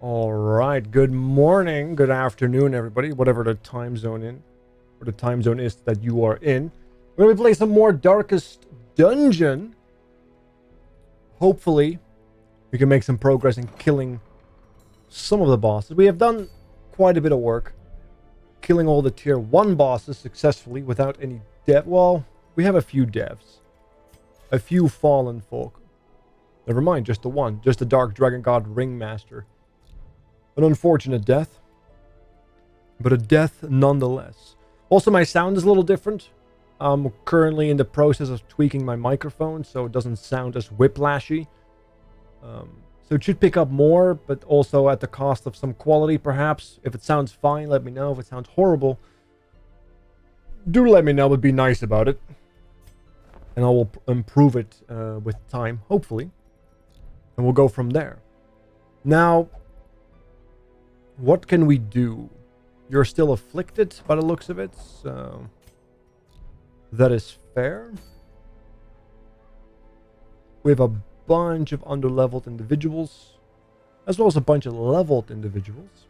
All right. Good morning, good afternoon, everybody, whatever the time zone is that you are in. We're gonna play some more Darkest Dungeon. Hopefully, we can make some progress in killing some of the bosses. We have done quite a bit of work killing all the tier 1 bosses successfully without any death. Well, we have a few deaths. A few fallen folk. Never mind, just the one. Just the Dark Dragon God Ringmaster. An unfortunate death, but a death nonetheless. Also, my sound is a little different. I'm currently in the process of tweaking my microphone so it doesn't sound as whiplashy. So it should pick up more, but also at the cost of some quality, perhaps. If it sounds fine, let me know. If it sounds horrible, do let me know, but be nice about it. And I will improve it with time, hopefully. And we'll go from there. Now, what can we do? You're still afflicted by the looks of it, so that is fair. We have a bunch of underleveled individuals, as well as a bunch of leveled individuals,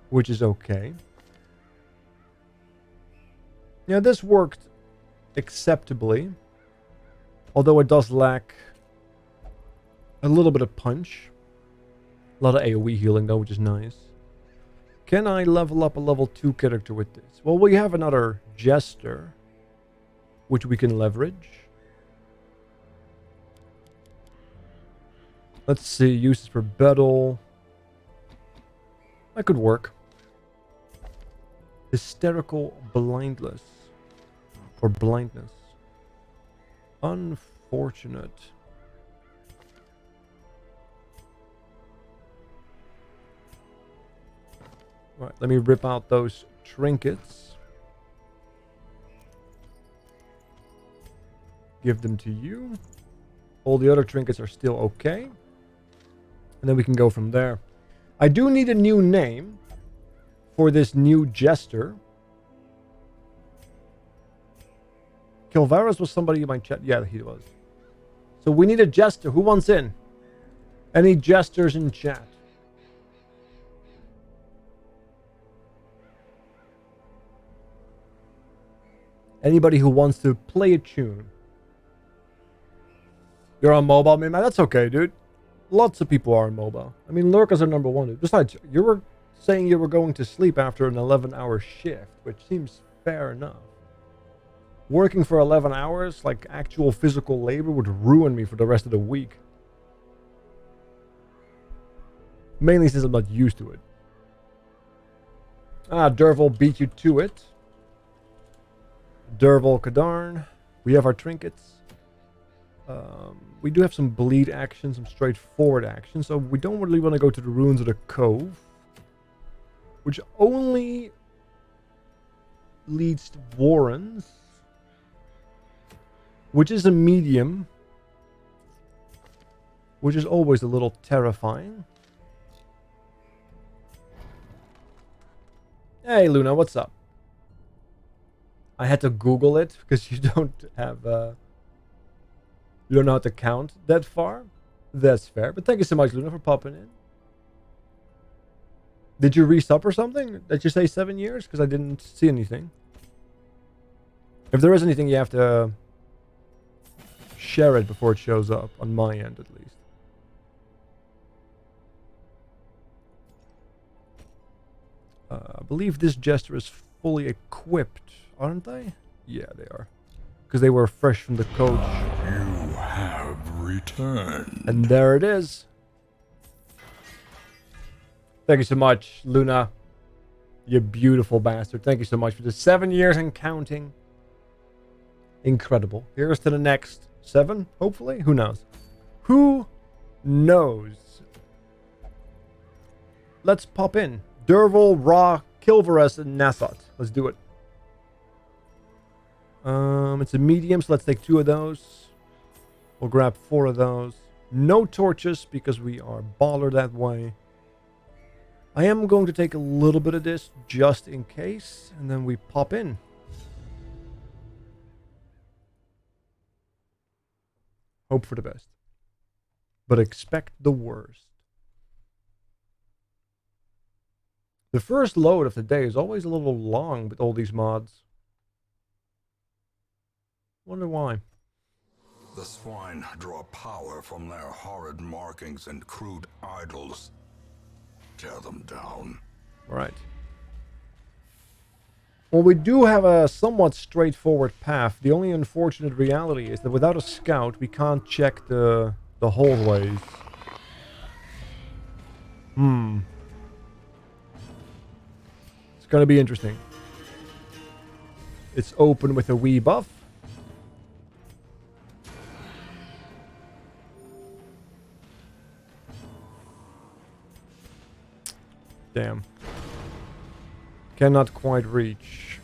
which is okay. Yeah, this worked acceptably, although it does lack a little bit of punch. A lot of AoE healing though, which is nice. Can I level up a level 2 character with this? Well, we have another Jester, which we can leverage. Let's see, uses for battle. That could work. Hysterical blindness. Or blindness. Unfortunate. Right, let me rip out those trinkets. Give them to you. All the other trinkets are still okay. And then we can go from there. I do need a new name for this new Jester. Kilvaris was somebody in my chat. Yeah, he was. So we need a Jester. Who wants in? Any Jesters in chat? Anybody who wants to play a tune. You're on mobile, man. That's okay, dude. Lots of people are on mobile. I mean, lurkers are number one. Besides, you were saying you were going to sleep after an 11-hour shift, which seems fair enough. Working for 11 hours, like actual physical labor, would ruin me for the rest of the week. Mainly since I'm not used to it. Derval beat you to it. Derval Kadarn. We have our trinkets. We do have some bleed action, some straightforward action, so we don't really want to go to the ruins of the cove, which only leads to Warrens, which is a medium, which is always a little terrifying. Hey Luna, what's up? I had to Google it because you don't have you don't know how to count that far. That's fair. But thank you so much, Luna, for popping in. Did you resub or something? Did you say 7 years? Because I didn't see anything. If there is anything, you have to share it before it shows up, on my end at least. I believe this Jester is fully equipped, aren't they? Yeah, they are. Because they were fresh from the coach. You have returned. And there it is. Thank you so much, Luna. You beautiful bastard. Thank you so much for the 7 years and counting. Incredible. Here's to the next 7, hopefully. Who knows? Who knows? Let's pop in. Derval, Ra, Kilvaris, and Nassot. Let's do it. It's a medium, so let's take 2 of those. We'll grab 4 of those. No torches, because we are baller that way. I am going to take a little bit of this, just in case, and then we pop in. Hope for the best. But expect the worst. The first load of the day is always a little long with all these mods. Wonder why. The swine draw power from their horrid markings and crude idols. Tear them down. Alright. Well, we do have a somewhat straightforward path. The only unfortunate reality is that without a scout, we can't check the hallways. It's gonna be interesting. It's open with a wee buff. Damn. Cannot quite reach.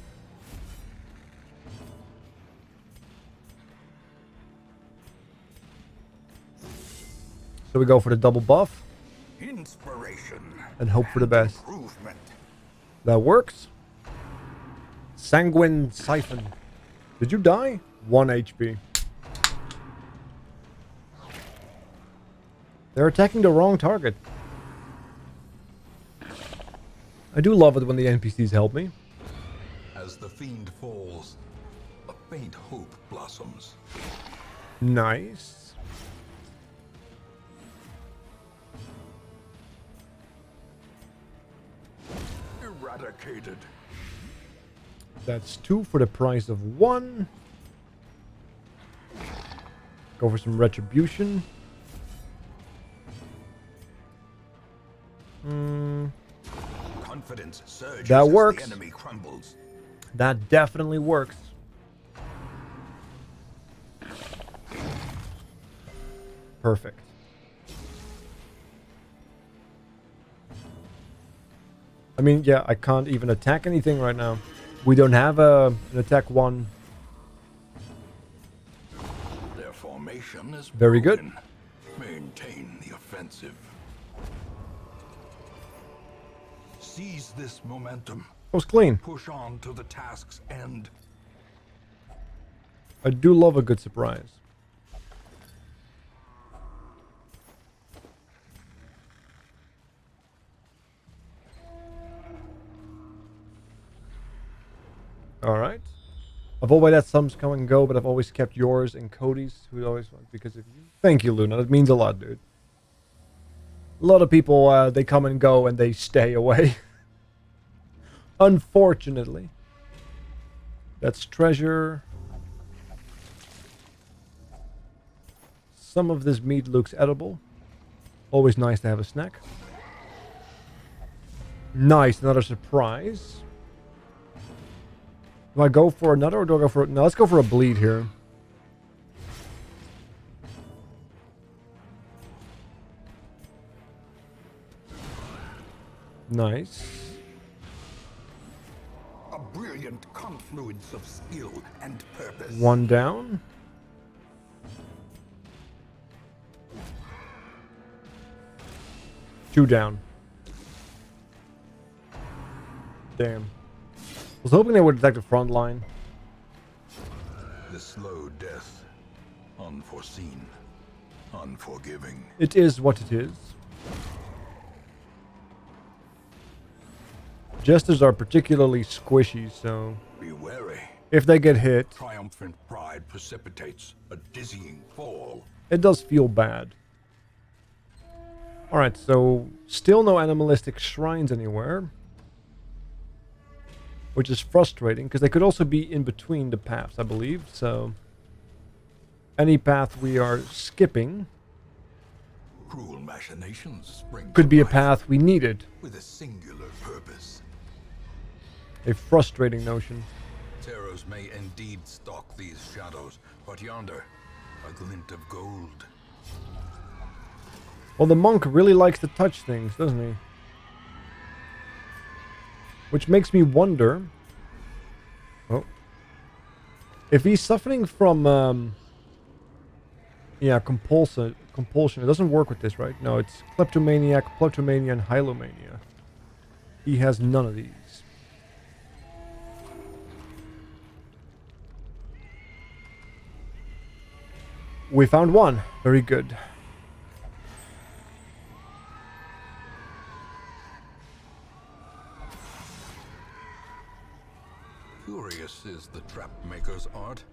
So we go for the double buff. Inspiration. And hope for the best. Improvement. That works. Sanguine Siphon. Did you die? 1 HP. They're attacking the wrong target. I do love it when the NPCs help me. As the fiend falls, a faint hope blossoms. Nice. Eradicated. That's 2 for the price of 1. Go for some retribution. Confidence surges That as works. the enemy crumbles. That definitely works. Perfect. I mean, yeah, I can't even attack anything right now. We don't have an attack 1. Their formation is Very good. broken. Maintain the offensive. Seize this momentum. That was clean. Push on to the task's end. I do love a good surprise. Alright. I've always let some come and go, but I've always kept yours and Cody's, who always went because of you. Thank you, Luna. That means a lot, dude. A lot of people, they come and go and they stay away. Unfortunately. That's treasure. Some of this meat looks edible. Always nice to have a snack. Nice, another surprise. Do I go for another or do I go for... No, let's go for a bleed here. Nice. A brilliant confluence of skill and purpose. 1 down. Two down. Damn. I was hoping they would attack the front line. The slow death. Unforeseen. Unforgiving. It is what it is. Jesters are particularly squishy, so Be wary. if they get hit, Triumphant pride precipitates a dizzying fall. it does feel bad. Alright, so still no animalistic shrines anywhere. Which is frustrating, because they could also be in between the paths, I believe. So any path we are skipping Cruel machinations spring could to be a life path we needed. with a singular purpose. A frustrating notion. Terrors may indeed stalk these shadows, but yonder, a glint of gold. Well, the monk really likes to touch things, doesn't he? Which makes me wonder... Oh. If he's suffering from... yeah, compulsion. It doesn't work with this, right? No, it's kleptomaniac, kleptomania, and hylomania. He has none of these. We found one. Very good. curious is the trap maker's art.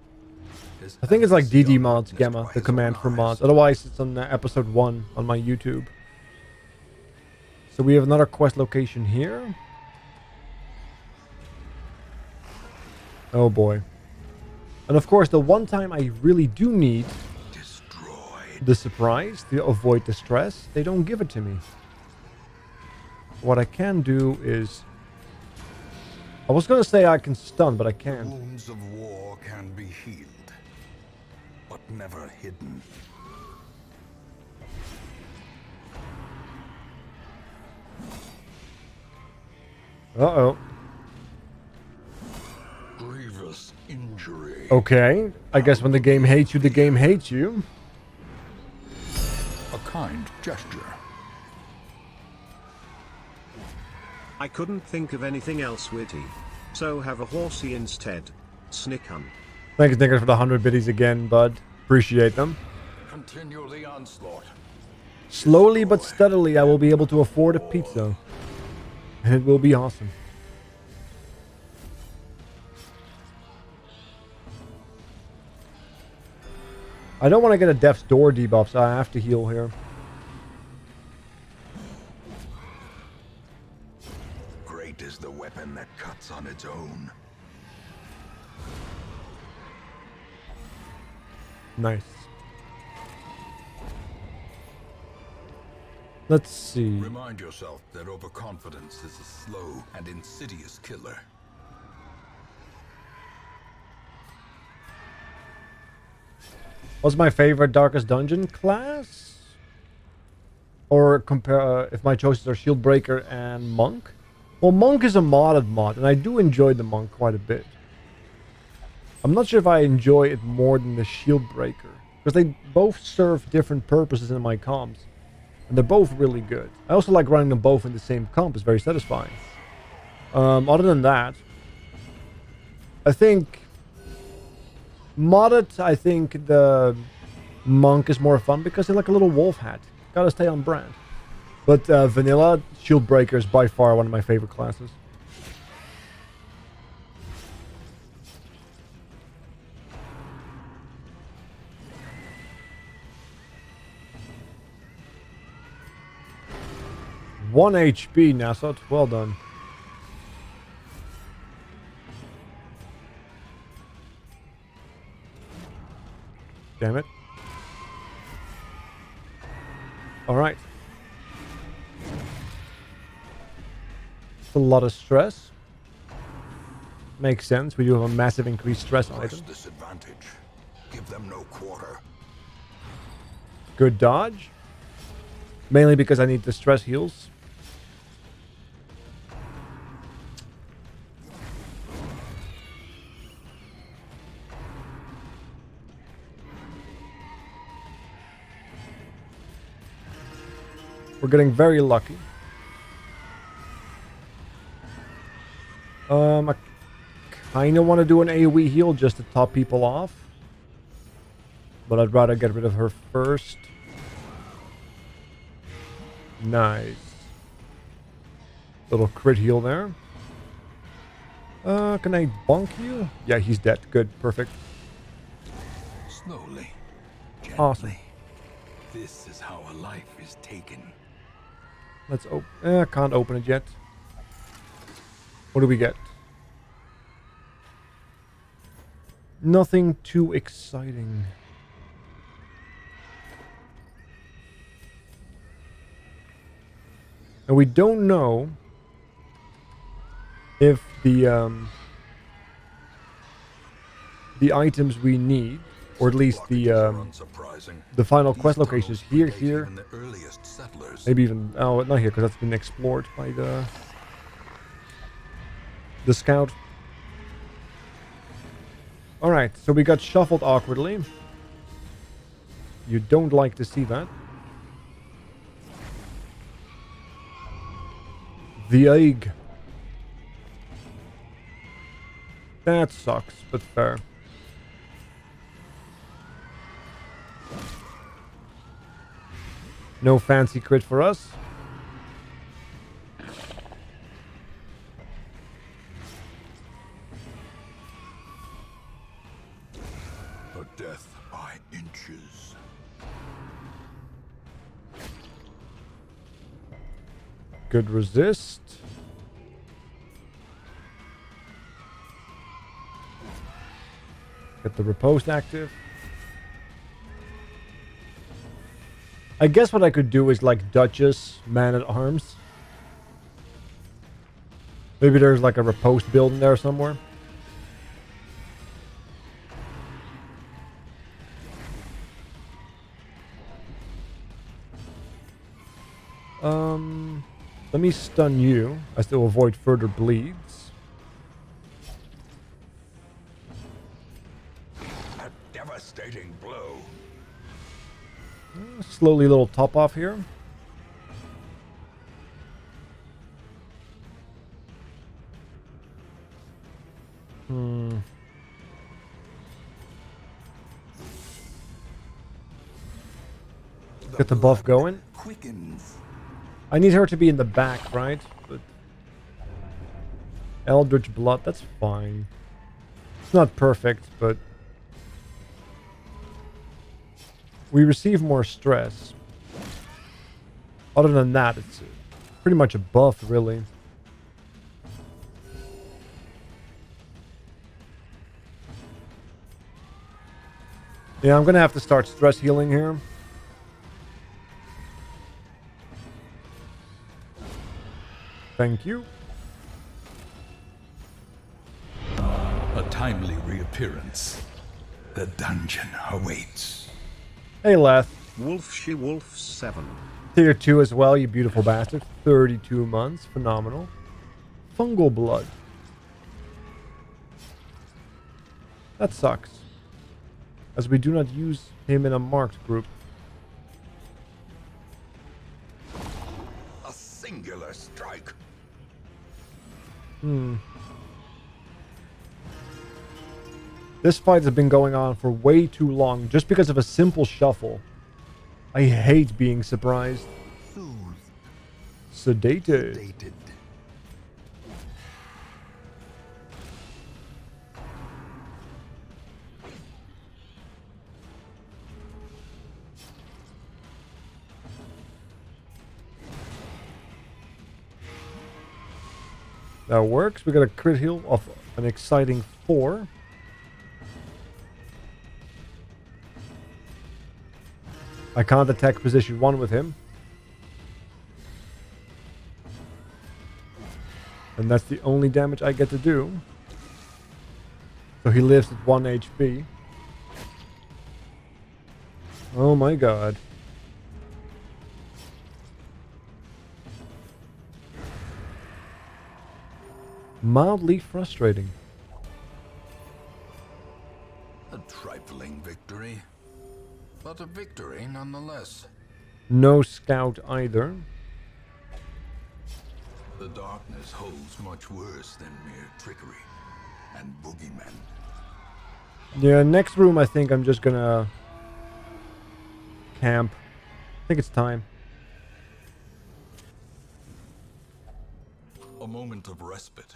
I think it's like DD mods, Gamma, the command for mods. Otherwise, it's on episode 1 on my YouTube. So we have another quest location here. Oh boy. And of course, the one time I really do need the surprise to avoid the stress, they don't give it to me. What I can do is... I was gonna say I can stun, but I can't. Wounds of war can be healed, but never hidden. Uh-oh. Grievous injury. Okay. I guess when the game hates you, the game hates you. A kind gesture. I couldn't think of anything else witty. So have a horsey instead. Snickun. Thanks, Nicker, for the 100 biddies again, bud. Appreciate them. Continue the onslaught. Slowly but steadily, I will be able to afford a pizza. And it will be awesome. I don't want to get a death's door debuff, so I have to heal here. Great is the weapon that cuts on its own. Nice. Let's see. Remind yourself that overconfidence is a slow and insidious killer. What's my favorite Darkest Dungeon class? Or compare if my choices are Shieldbreaker and Monk? Well, Monk is a modded mod, and I do enjoy the Monk quite a bit. I'm not sure if I enjoy it more than the Shieldbreaker, because they both serve different purposes in my comps. And they're both really good. I also like running them both in the same comp. It's very satisfying. Other than that, I think modded, I think the Monk is more fun because they're like a little wolf hat. Gotta stay on brand. But vanilla, Shieldbreaker is by far one of my favorite classes. One HP, Nassau. Well done. Damn it. Alright. It's a lot of stress. Makes sense. We do have a massive increased stress item. Disadvantage. Give them no quarter. Good dodge. Mainly because I need the stress heals. We're getting very lucky. I kind of want to do an AoE heal just to top people off. But I'd rather get rid of her first. Nice. Little crit heal there. Can I bonk you? Yeah, he's dead. Good. Perfect. Slowly. Gently. Awesome. This is how a life is taken. Let's open. Can't open it yet. What do we get? Nothing too exciting. And we don't know if the items we need, or at least the final quest location is here, maybe even not here because that's been explored by the scout. All right, so we got shuffled awkwardly. You don't like to see that. The egg. That sucks, but fair. No fancy crit for us. Good resist. Get the riposte active. I guess what I could do is like Duchess, Man at Arms. Maybe there's like a riposte build in there somewhere. Let me stun you. I still avoid further bleeds. A devastating blow. Slowly a little top off here. Get the buff going. Quickens. I need her to be in the back, right? But Eldritch Blood, that's fine. It's not perfect, but we receive more stress. Other than that, it's pretty much a buff, really. Yeah, I'm gonna have to start stress healing here. Thank you. A timely reappearance. The dungeon awaits. Hey, Leth. Wolf 7. Tier 2 as well, you beautiful bastard. 32 months. Phenomenal. Fungal Blood. That sucks. As we do not use him in a marked group. A singular strike. This fight has been going on for way too long just because of a simple shuffle. I hate being surprised. Sedated. Dated. That works. We got a crit heal of an exciting 4. I can't attack position 1 with him. And that's the only damage I get to do. So he lives at 1 HP. Oh my god. Mildly frustrating. A trifling victory, but a victory nonetheless. No scout either. The darkness holds much worse than mere trickery and boogeymen. Yeah, next room I think I'm just gonna camp. I think it's time. A moment of respite.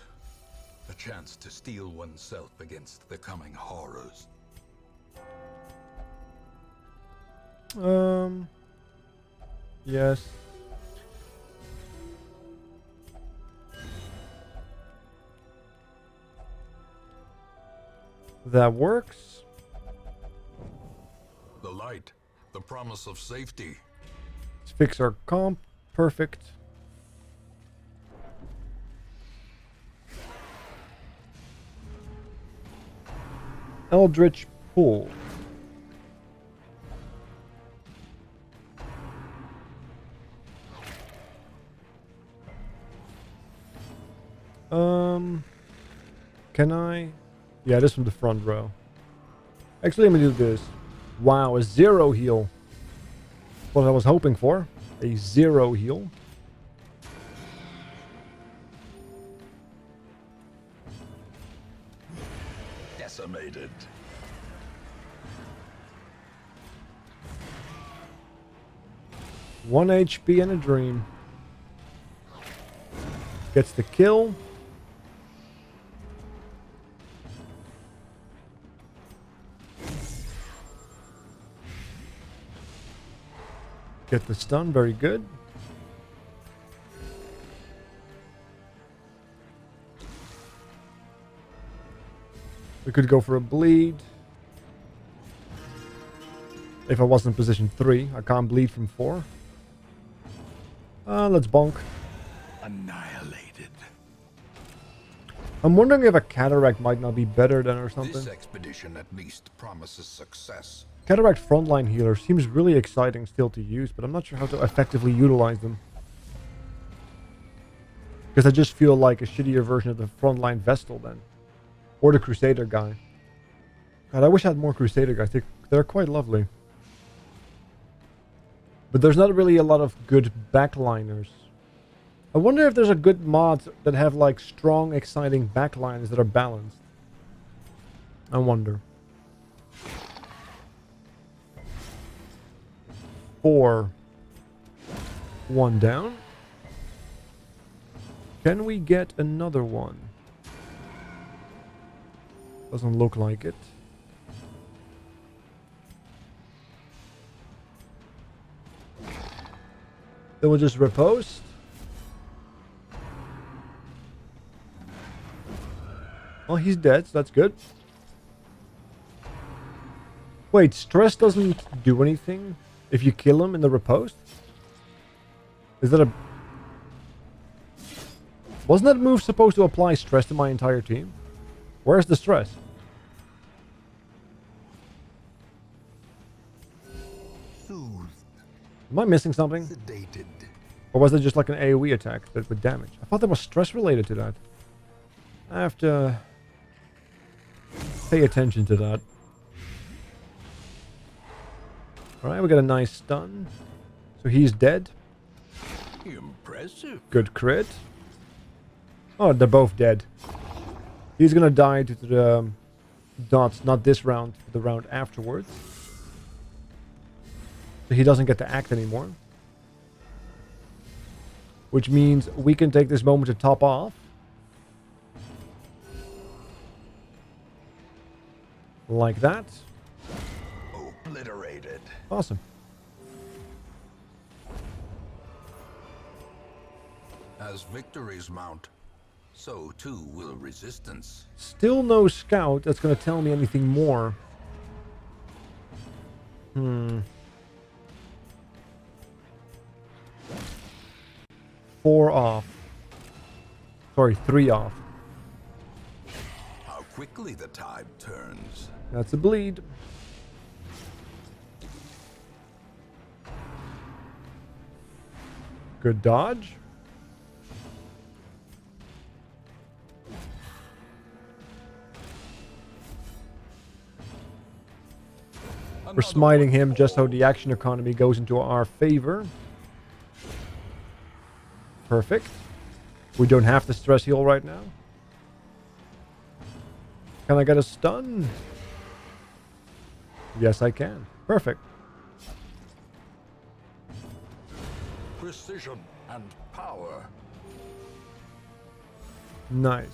A chance to steel oneself against the coming horrors. Yes. That works. The light, the promise of safety. Let's fix our comp. Perfect. Eldritch Pool. Can I? Yeah, this from the front row. Actually, let me do this. Wow, a 0 heal. What I was hoping for. A 0 heal. Decimated. One HP and a dream. Gets the kill. Get the stun, very good. We could go for a bleed. If I was in position 3. I can't bleed from 4. Let's bonk. Annihilated. I'm wondering if a cataract might not be better than or something. This expedition at least promises success. Cataract frontline healer seems really exciting still to use, but I'm not sure how to effectively utilize them. Because I just feel like a shittier version of the frontline Vestal then. Or the Crusader guy. God, I wish I had more Crusader guys. They're quite lovely. But there's not really a lot of good backliners. I wonder if there's a good mod that have like strong, exciting backliners that are balanced. I wonder. 4. 1 down. Can we get another one? Doesn't look like it. Then we'll just riposte. Well, he's dead, so that's good. Wait, stress doesn't do anything if you kill him in the riposte? Is that a... Wasn't that move supposed to apply stress to my entire team? Where's the stress? Soothed. Am I missing something? Sedated. Or was it just like an AoE attack that would damage? I thought there was stress related to that. I have to pay attention to that. Alright, we got a nice stun. So he's dead. Impressive. Good crit. Oh, they're both dead. He's gonna die due to the dots, not this round, but the round afterwards. So he doesn't get to act anymore. Which means we can take this moment to top off. Like that. Obliterated. Awesome. As victories mount, so too will resistance. Still no scout that's going to tell me anything more. 4 off. Sorry, 3 off. How quickly the tide turns. That's a bleed. Good dodge. We're smiting him just so the action economy goes into our favor. Perfect. We don't have to stress heal right now. Can I get a stun? Yes, I can. Perfect. Precision and power. Nice.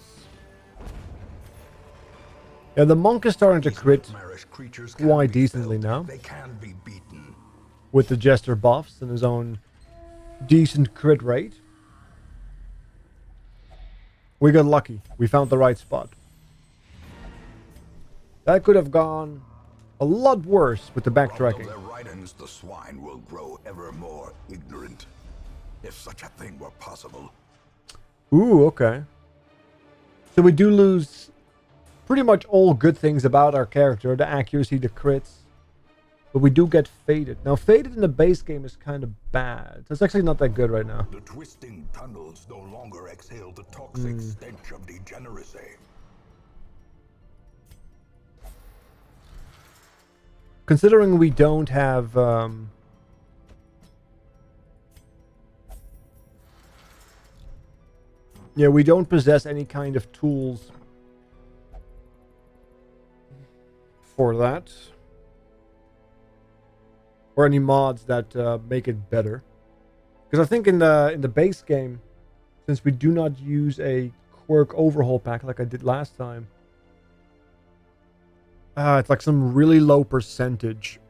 Yeah, the monk is starting to crit Nightmarish creatures can quite be decently felled. now. They can be beaten. With the Jester buffs and his own decent crit rate. We got lucky. We found the right spot. That could have gone a lot worse with the backtracking. From their writings, the swine will grow ever more ignorant. If such a thing were possible. Ooh, okay. So we do lose pretty much all good things about our character. The accuracy, the crits. But we do get faded. Now, faded in the base game is kind of bad. It's actually not that good right now. The twisting tunnels no longer exhale the toxic stench of degeneracy. Considering we don't have... yeah, we don't possess any kind of tools for that. Or any mods that make it better. Because I think in the base game, since we do not use a quirk overhaul pack like I did last time, it's like some really low percentage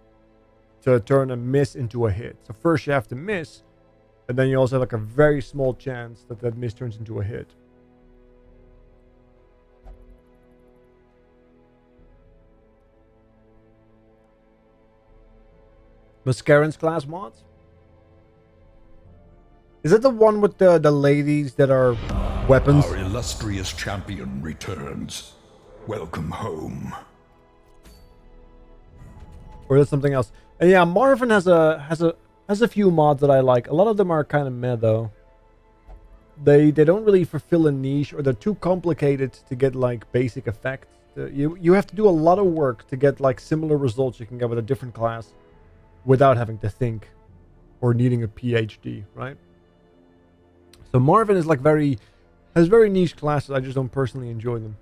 to turn a miss into a hit. So first you have to miss, and then you also have like a very small chance that that miss turns into a hit. Mascaran's class mods? Is it the one with the ladies that are weapons? Our illustrious champion returns. Welcome home. Or is it something else? And yeah, Marvin has a few mods that I like. A lot of them are kind of meh though. They don't really fulfill a niche, or they're too complicated to get like basic effects. You have to do a lot of work to get like similar results you can get with a different class without having to think or needing a PhD, right? So Marvin is like has very niche classes. I just don't personally enjoy them.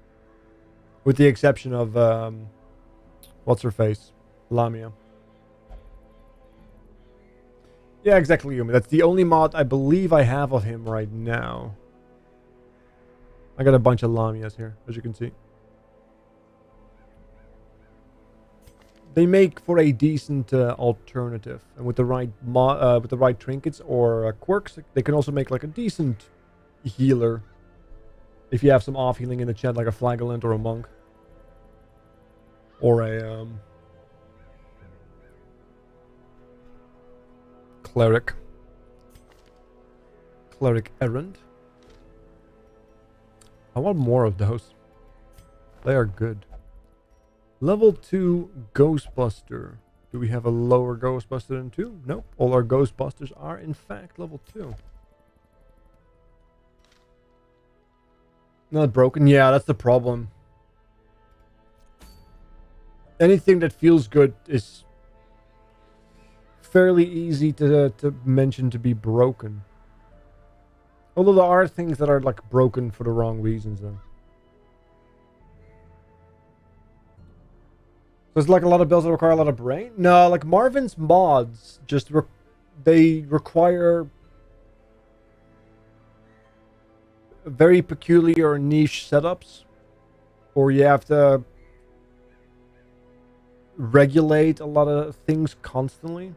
With the exception of what's her face? Lamia. Yeah, exactly, Yumi. That's the only mod I believe I have of him right now. I got a bunch of Lamias here, as you can see. They make for a decent alternative, and with the right trinkets or quirks, they can also make like a decent healer. If you have some off healing in the chat, like a flagellant or a monk, or a cleric errant. I want more of those. They are good. Level 2 Ghostbuster. Do we have a lower Ghostbuster than 2? Nope. All our Ghostbusters are in fact level 2. Not broken? Yeah, that's the problem. Anything that feels good is fairly easy to mention to be broken. Although there are things that are like broken for the wrong reasons though. So it's like a lot of builds that require a lot of brain? No, like Marvin's mods just they require very peculiar niche setups, or you have to regulate a lot of things constantly.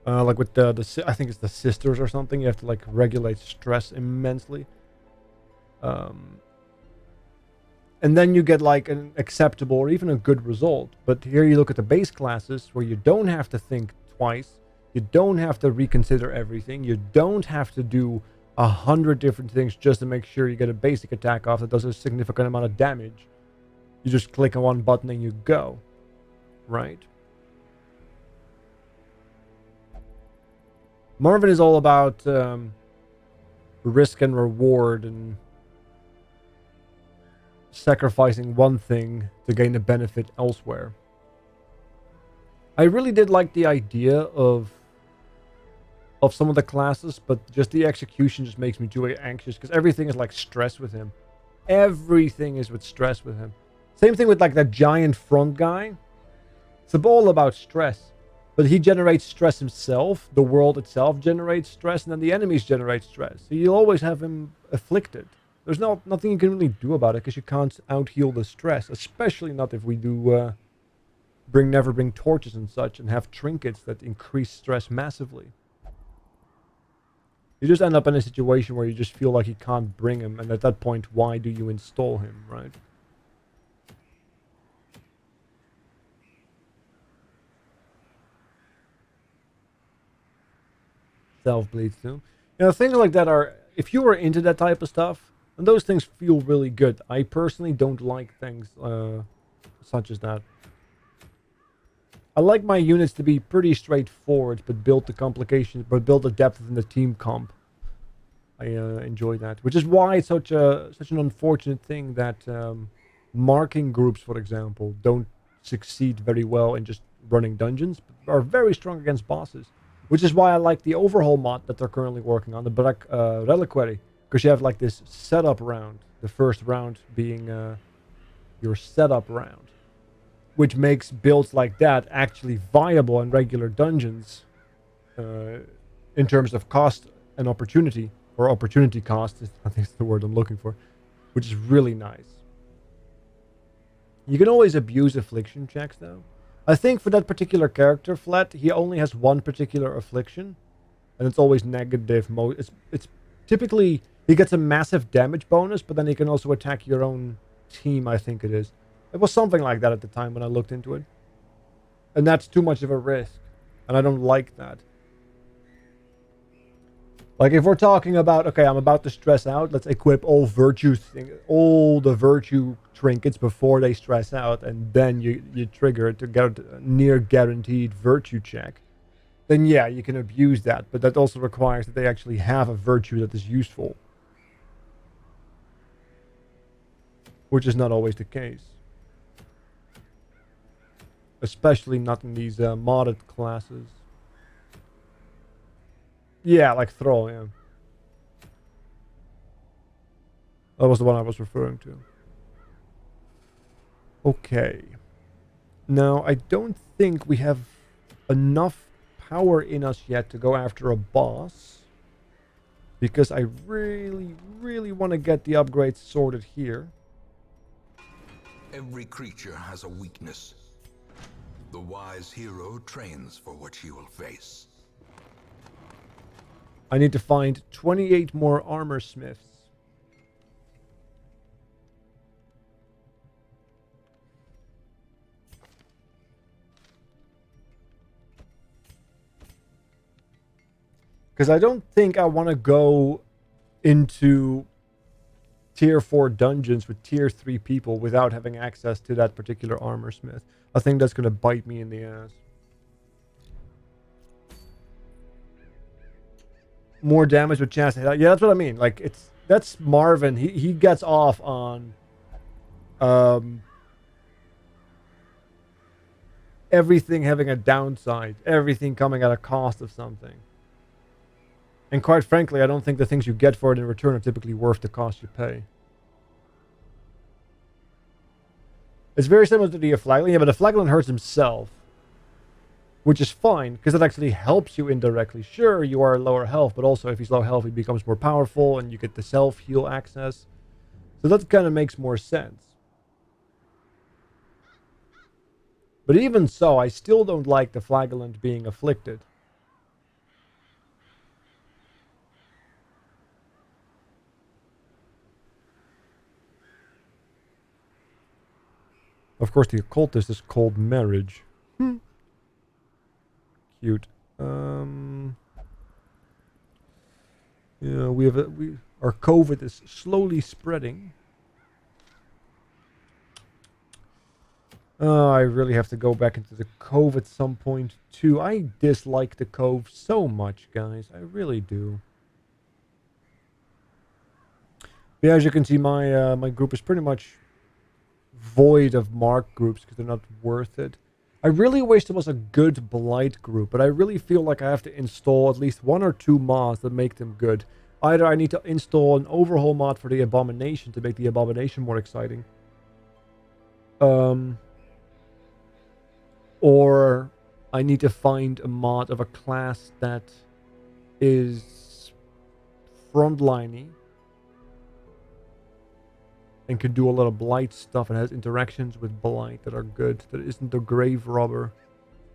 Like with the I think it's the sisters or something, you have to like regulate stress immensely. And then you get like an acceptable or even a good result. But here you look at the base classes where you don't have to think twice. You don't have to reconsider everything. You don't have to do 100 different things just to make sure you get a basic attack off that does a significant amount of damage. You just click on one button and you go. Right? Marvin is all about risk and reward and sacrificing one thing to gain a benefit elsewhere. I really did like the idea of some of the classes, but just the execution just makes me too anxious because everything is like stress with him. Everything is with stress with him. Same thing with like that giant front guy. It's all about stress. But he generates stress himself. The world itself generates stress, and then the enemies generate stress. So you'll always have him afflicted. There's nothing you can really do about it because you can't out-heal the stress. Especially not if we do never bring torches and such and have trinkets that increase stress massively. You just end up in a situation where you just feel like you can't bring him, and at that point, why do you install him, right? Self-bleeds too. You know, things like that are, if you were into that type of stuff, and those things feel really good. I personally don't like things such as that. I like my units to be pretty straightforward, but build the complications, but build the depth in the team comp. I enjoy that, which is why it's such an unfortunate thing that marking groups, for example, don't succeed very well in just running dungeons, but are very strong against bosses. Which is why I like the overhaul mod that they're currently working on, the Black Reliquary. Because you have like this setup round. The first round being your setup round. Which makes builds like that actually viable in regular dungeons. In terms of cost and opportunity. Or opportunity cost, I think is the word I'm looking for. Which is really nice. You can always abuse affliction checks though. I think for that particular character, Flat, he only has one particular affliction, and it's always negative. It's typically he gets a massive damage bonus, but then he can also attack your own team. I think it is. It was something like that at the time when I looked into it. And that's too much of a risk. And I don't like that. Like if we're talking about, okay, I'm about to stress out, let's equip all all the virtue trinkets before they stress out, and then you trigger it to get a near guaranteed virtue check. Then yeah, you can abuse that, but that also requires that they actually have a virtue that is useful. Which is not always the case. Especially not in these modded classes. Yeah, like Thrall, yeah. That was the one I was referring to. Okay. Now, I don't think we have enough power in us yet to go after a boss. Because I really, really want to get the upgrades sorted here. Every creature has a weakness. The wise hero trains for what she will face. I need to find 28 more armor smiths. Because I don't think I want to go into tier 4 dungeons with tier 3 people without having access to that particular armor smith. I think that's going to bite me in the ass. More damage with chance. Yeah, that's what I mean. Like that's Marvin. He gets off on everything having a downside, everything coming at a cost of something. And quite frankly, I don't think the things you get for it in return are typically worth the cost you pay. It's very similar to the Flaglin. Yeah, but the Flaglin hurts himself. Which is fine, because it actually helps you indirectly. Sure, you are lower health, but also if he's low health, he becomes more powerful, and you get the self-heal access. So that kind of makes more sense. But even so, I still don't like the Flagellant being afflicted. Of course, the occultist is called Marriage. Cute. Yeah, our COVID is slowly spreading. I really have to go back into the Cove at some point too. I dislike the Cove so much, guys. I really do. Yeah, as you can see, my my group is pretty much void of mark groups because they're not worth it. I really wish there was a good Blight group, but I really feel like I have to install at least 1 or 2 mods that make them good. Either I need to install an overhaul mod for the Abomination to make the Abomination more exciting. Or I need to find a mod of a class that is frontliney and can do a lot of Blight stuff and has interactions with Blight that are good. That isn't the Grave Robber.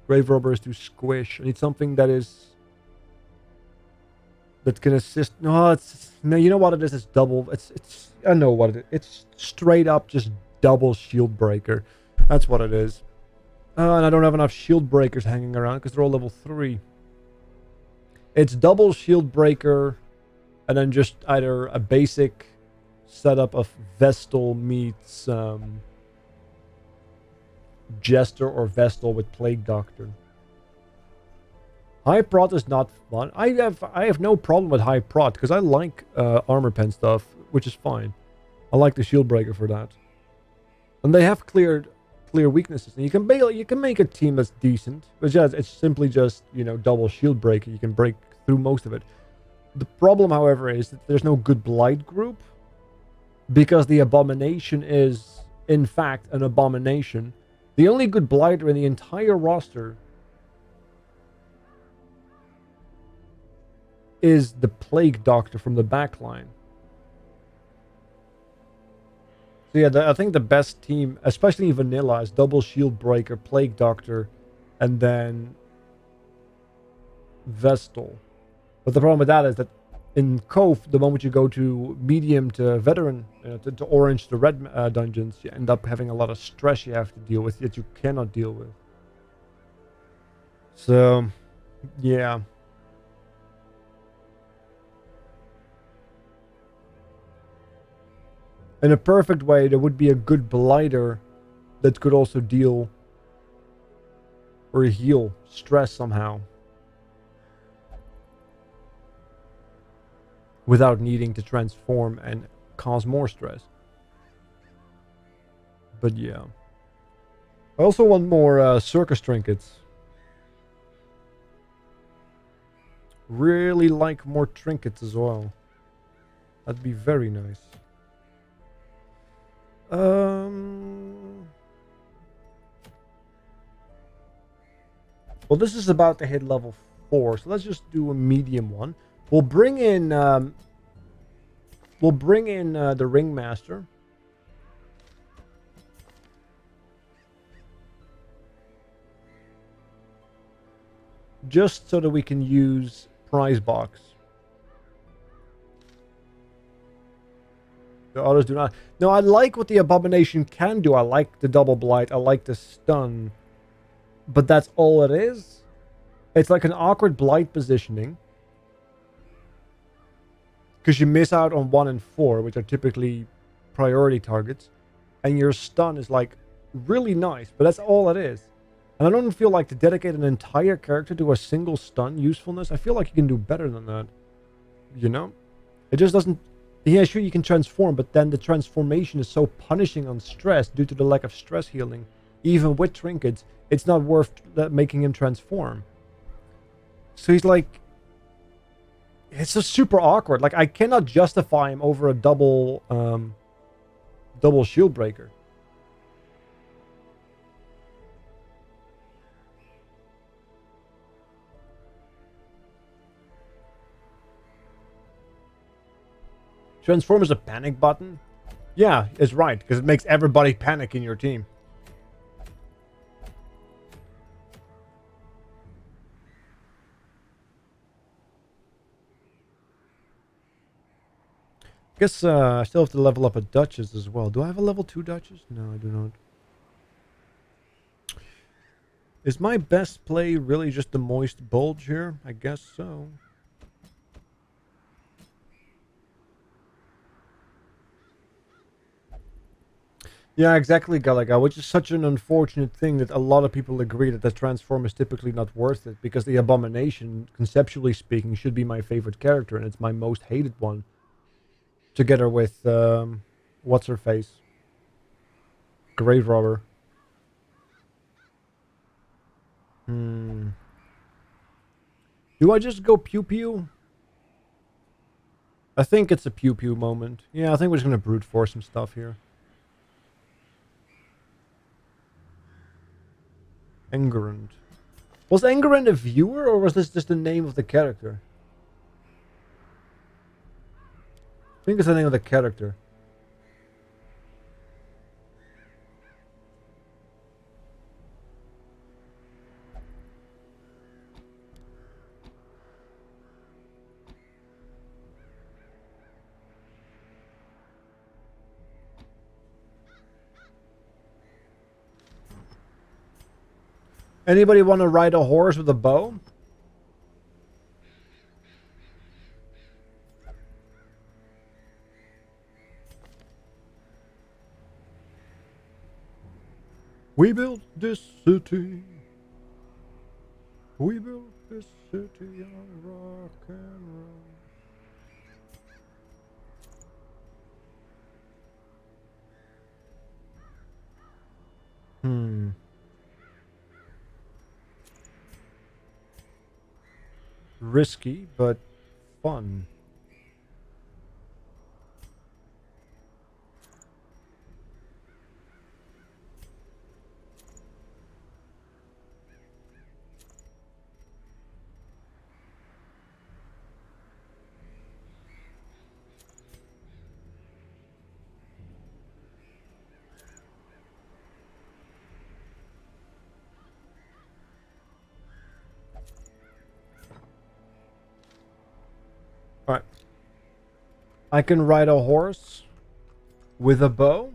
Grave Robber is too squish. I need something that can assist. No, you know what it is? It's double. I know what it is. It's straight up just double shield breaker. That's what it is. And I don't have enough shield breakers hanging around because they're all level 3. It's double shield breaker and then just either a basic setup of Vestal meets Jester or Vestal with Plague Doctor. High Prot is not fun. I have no problem with High Prot because I like armor pen stuff, which is fine. I like the shield breaker for that. And they have clear weaknesses. And you can make a team that's decent. But yeah, it's simply just, double shield breaker. You can break through most of it. The problem, however, is that there's no good Blight group. Because the Abomination is, in fact, an Abomination. The only good Blighter in the entire roster is the Plague Doctor from the backline. So yeah, I think the best team, especially vanilla, is double shield breaker, Plague Doctor, and then Vestal. But the problem with that is that in Cove, the moment you go to medium to veteran, to orange to red dungeons, you end up having a lot of stress you have to deal with that you cannot deal with. So, yeah. In a perfect way, there would be a good blighter that could also deal or heal stress somehow. Without needing to transform and cause more stress. But yeah. I also want more circus trinkets. Really like more trinkets as well. That'd be very nice. Well, this is about to hit level 4, so let's just do a medium one. We'll bring in the ringmaster. Just so that we can use prize box. The others do not. No, I like what the abomination can do. I like the double blight. I like the stun. But that's all it is. It's like an awkward blight positioning. Because you miss out on 1 and 4, which are typically priority targets. And your stun is like really nice, but that's all it is. And I don't feel like to dedicate an entire character to a single stun usefulness. I feel like you can do better than that. You know? It just doesn't... Yeah, sure, you can transform, but then the transformation is so punishing on stress due to the lack of stress healing. Even with trinkets, it's not worth making him transform. So he's like... It's just super awkward. Like, I cannot justify him over a double shield breaker. Transform is a panic button? Yeah, it's right, because it makes everybody panic in your team. Guess I still have to level up a Duchess as well. Do I have a level 2 Duchess? No, I do not. Is my best play really just the Moist Bulge here? I guess so. Yeah, exactly, Galaga, which is such an unfortunate thing that a lot of people agree that the transform is typically not worth it, because the Abomination, conceptually speaking, should be my favorite character, and it's my most hated one. Together with, what's-her-face? Grave Robber. Do I just go pew-pew? I think it's a pew-pew moment. Yeah, I think we're just gonna brute force some stuff here. Engerand. Was Engerand a viewer, or was this just the name of the character? I think it's the name of the character. Anybody want to ride a horse with a bow? We built this city. We built this city on rock and roll. Risky, but fun. Alright. I can ride a horse with a bow?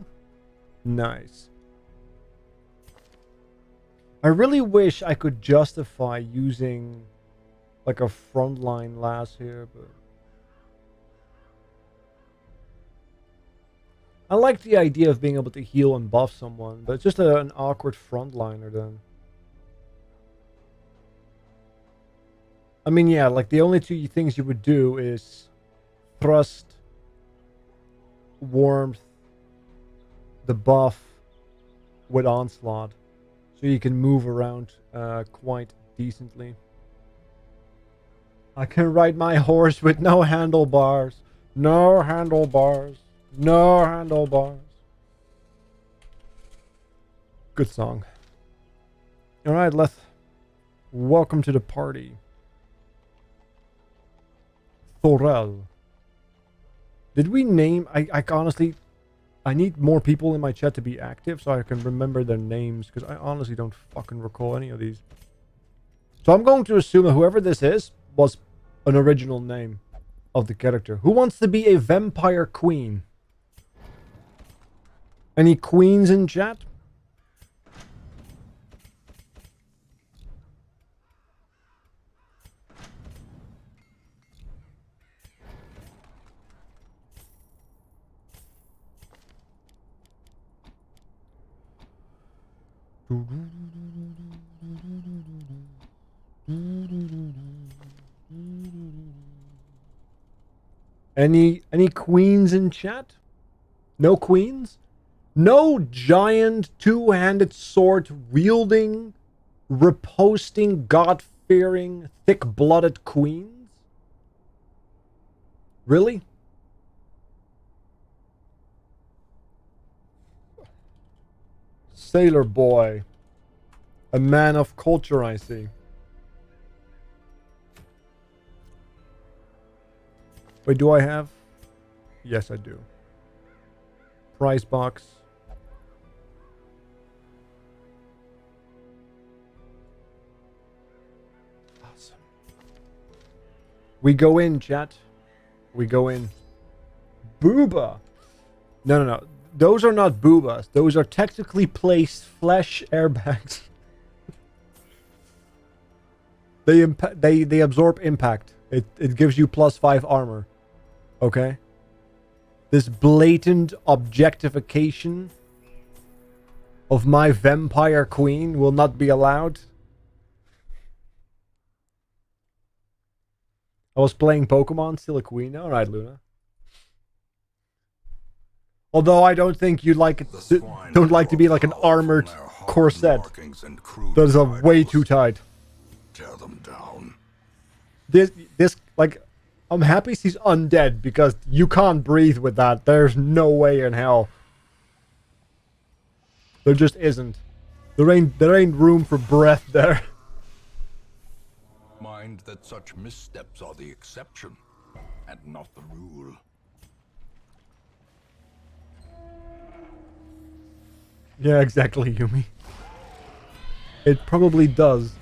Nice. I really wish I could justify using like a frontline lass here, but I like the idea of being able to heal and buff someone, but it's just an awkward frontliner then. I mean, yeah, like the only two things you would do is thrust, warmth, the buff with onslaught, so you can move around quite decently. I can ride my horse with no handlebars. No handlebars. No handlebars. Good song. Alright, Leth. Welcome to the party. Thorel. Did we name... I honestly... I need more people in my chat to be active so I can remember their names, because I honestly don't fucking recall any of these. So I'm going to assume that whoever this is was an original name of the character. Who wants to be a vampire queen? Any queens in chat? Any queens in chat? No queens? No giant two-handed sword wielding, riposting, god-fearing, thick-blooded queens? Really? Sailor boy. A man of culture, I see. Wait, do I have? Yes, I do. Price box. Awesome. We go in, chat. We go in. Booba. No. Those are not boobas. Those are technically placed flesh airbags. They absorb impact. It gives you +5 armor. Okay? This blatant objectification of my vampire queen will not be allowed. I was playing Pokemon, still a queen. Alright, Luna. Although I don't think you'd like it don't like to be like an armored corset. That is way too tight. Tear them down. This like, I'm happy she's undead because you can't breathe with that. There's no way in hell. There just isn't. There ain't room for breath there. Mind that such missteps are the exception and not the rule. Yeah, exactly, Yumi. It probably does.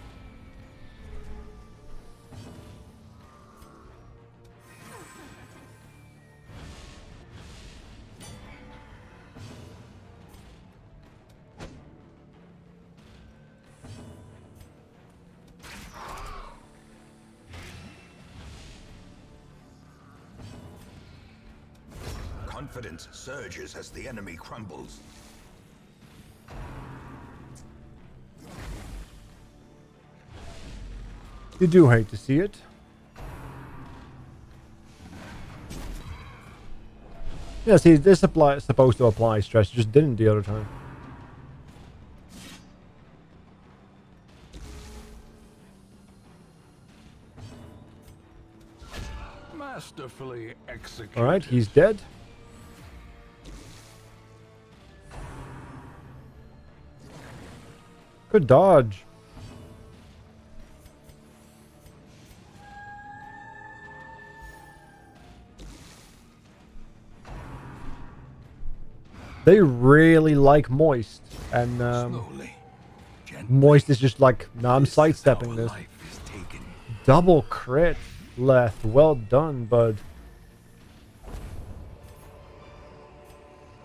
Confidence surges as the enemy crumbles. You do hate to see it. Yeah, see, this is supposed to apply stress. It just didn't the other time. Masterfully executed. Alright, he's dead. Good dodge. They really like Moist, and Slowly, Moist is just like, nah, I'm sidestepping this. Double crit, Leth. Well done, bud.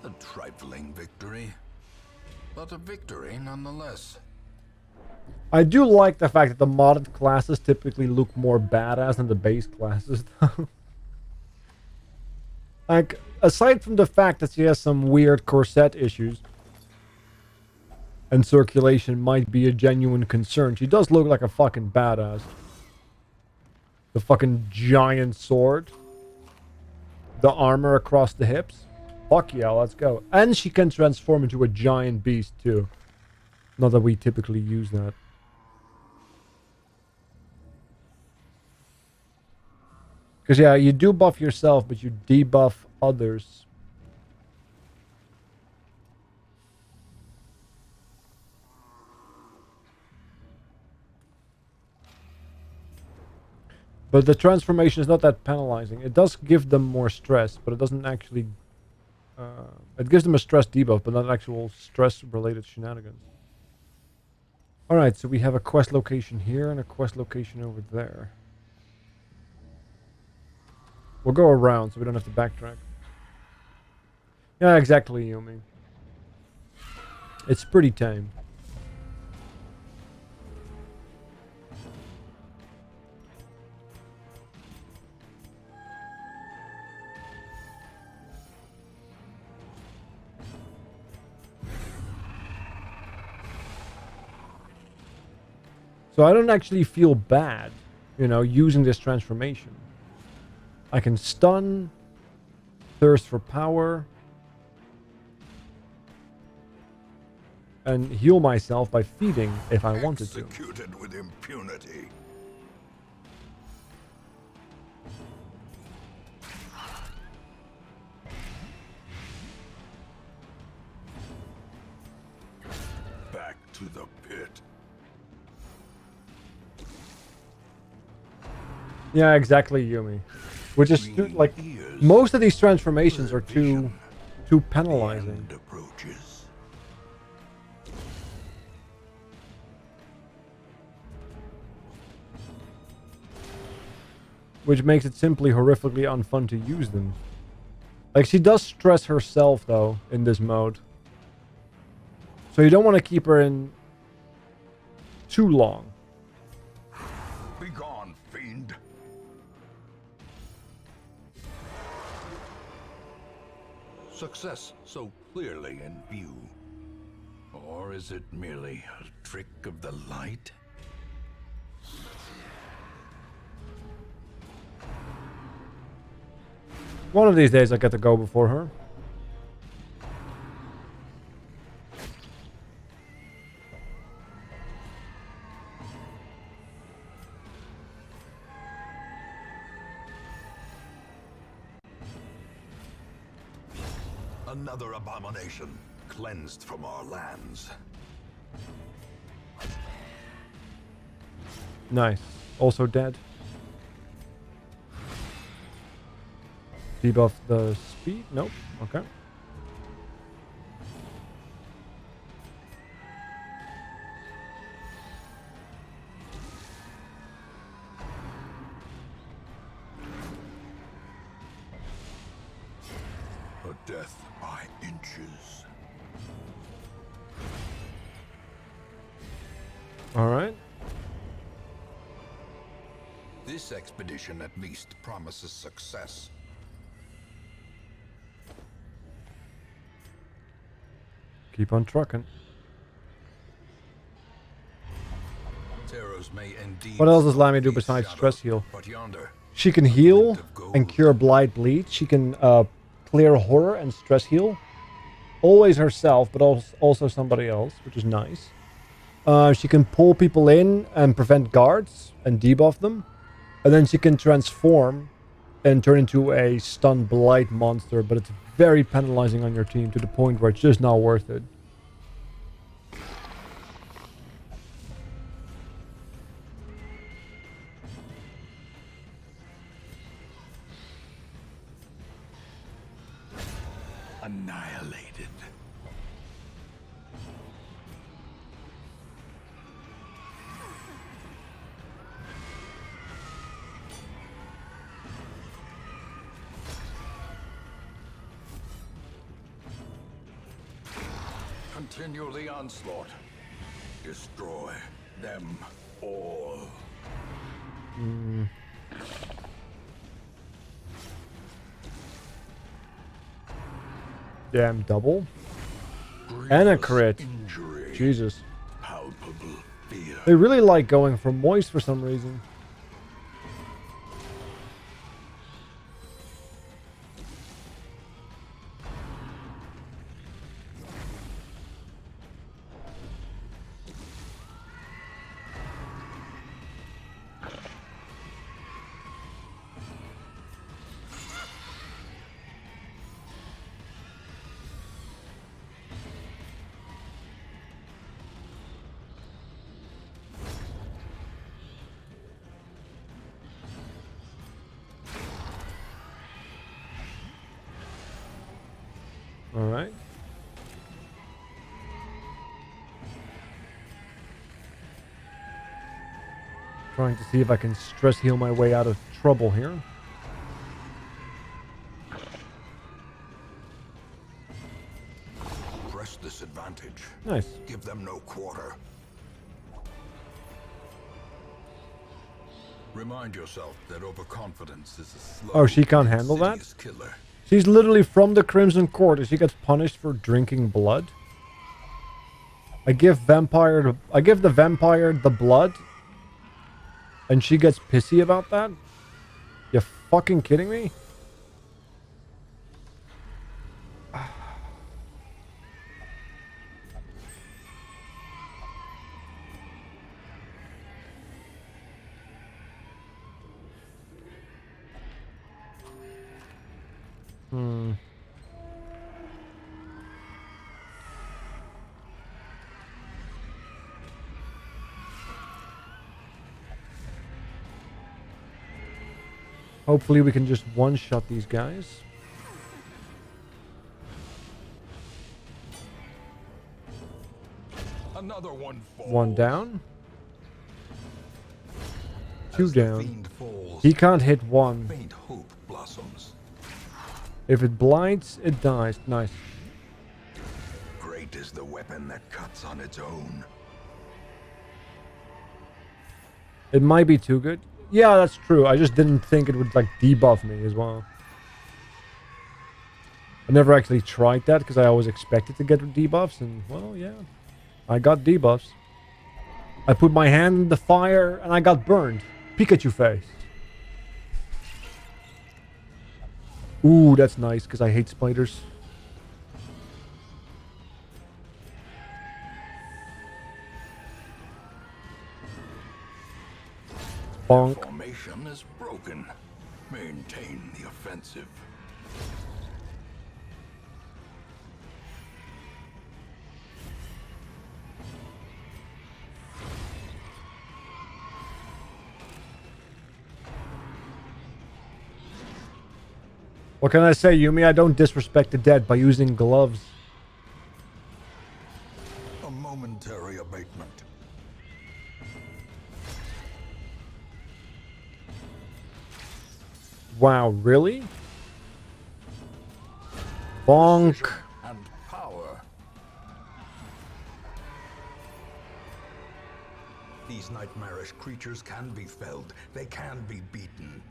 A trifling victory, but a victory nonetheless. I do like the fact that the modded classes typically look more badass than the base classes, though. Like, aside from the fact that she has some weird corset issues, and circulation might be a genuine concern, she does look like a fucking badass. The fucking giant sword. The armor across the hips. Fuck yeah, let's go. And she can transform into a giant beast, too. Not that we typically use that. Because, yeah, you do buff yourself, but you debuff others. But the transformation is not that penalizing. It does give them more stress, but it doesn't actually... it gives them a stress debuff, but not actual stress-related shenanigans. Alright, so we have a quest location here and a quest location over there. We'll go around so we don't have to backtrack. Yeah, exactly, Yumi. It's pretty tame. So I don't actually feel bad, you know, using this transformation. I can stun, thirst for power, and heal myself by feeding if I wanted to. Executed with impunity. Back to the pit. Yeah, exactly, Yumi. Which is like most of these transformations are too penalizing. Approaches. Which makes it simply horrifically unfun to use them. Like, she does stress herself, though, in this mode. So you don't want to keep her in too long. Be gone, fiend. Success so clearly in view. Or is it merely a trick of the light? One of these days I get to go before her. Another abomination cleansed from our lands. Nice. Also dead. Debuff the speed? Nope. Okay. A death by inches. Alright. This expedition at least promises success. Keep on trucking. Terrors may indeed What else does Lammy do these besides shadows, stress heal? but yonder, She can heal and cure Blight Bleed. She can clear horror and stress heal. Always herself, but also somebody else, which is nice. She can pull people in and prevent guards and debuff them. And then she can transform and turn into a stun Blight monster, but it's very penalizing on your team to the point where it's just not worth it. annihilated. Continue the onslaught. Destroy them all. Damn, double. And a Grievous crit. Injury. Jesus. Palpable fear. They really like going for moist for some reason. Alright. Trying to see if I can stress heal my way out of trouble here. Press this advantage. Nice. Give them no quarter. Remind yourself that overconfidence is a slow, Oh, she can't handle that? insidious killer. She's literally from the Crimson Court and she gets punished for drinking blood. I give the vampire the blood and she gets pissy about that? You fucking kidding me? Hopefully we can just one-shot these guys. Another one falls. One down. Two As the down. fiend falls, He can't hit one. faint hope blossoms. If it blinds, it dies. Nice. Great is the weapon that cuts on its own. It might be too good. Yeah, that's true. I just didn't think it would like debuff me as well. I never actually tried that because I always expected to get debuffs and well, yeah. I got debuffs. I put my hand in the fire and I got burned. Pikachu face. Ooh, that's nice because I hate spiders. Bonk. Formation is broken. Maintain the offensive. What can I say, Yumi? I don't disrespect the dead by using gloves. A momentary abatement. Wow, really? Bonk. And power. These nightmarish creatures can be felled. They can be beaten.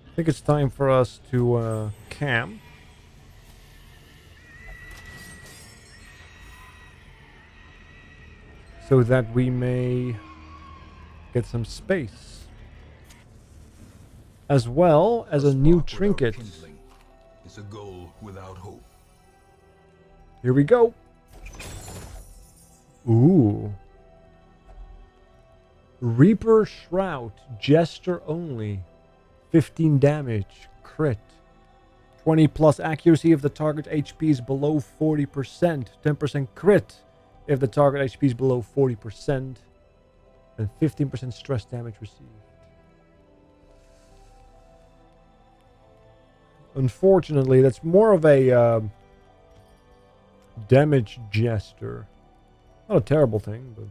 I think it's time for us to camp. So that we may get some space. As well as a new spark without trinket. kindling is a goal without hope. Here we go. Ooh. Reaper Shroud. Jester only. 15 damage. Crit. 20 plus accuracy if the target HP is below 40%. 10% crit if the target HP is below 40%. And 15% stress damage received. Unfortunately, that's more of a damage jester. Not a terrible thing, but...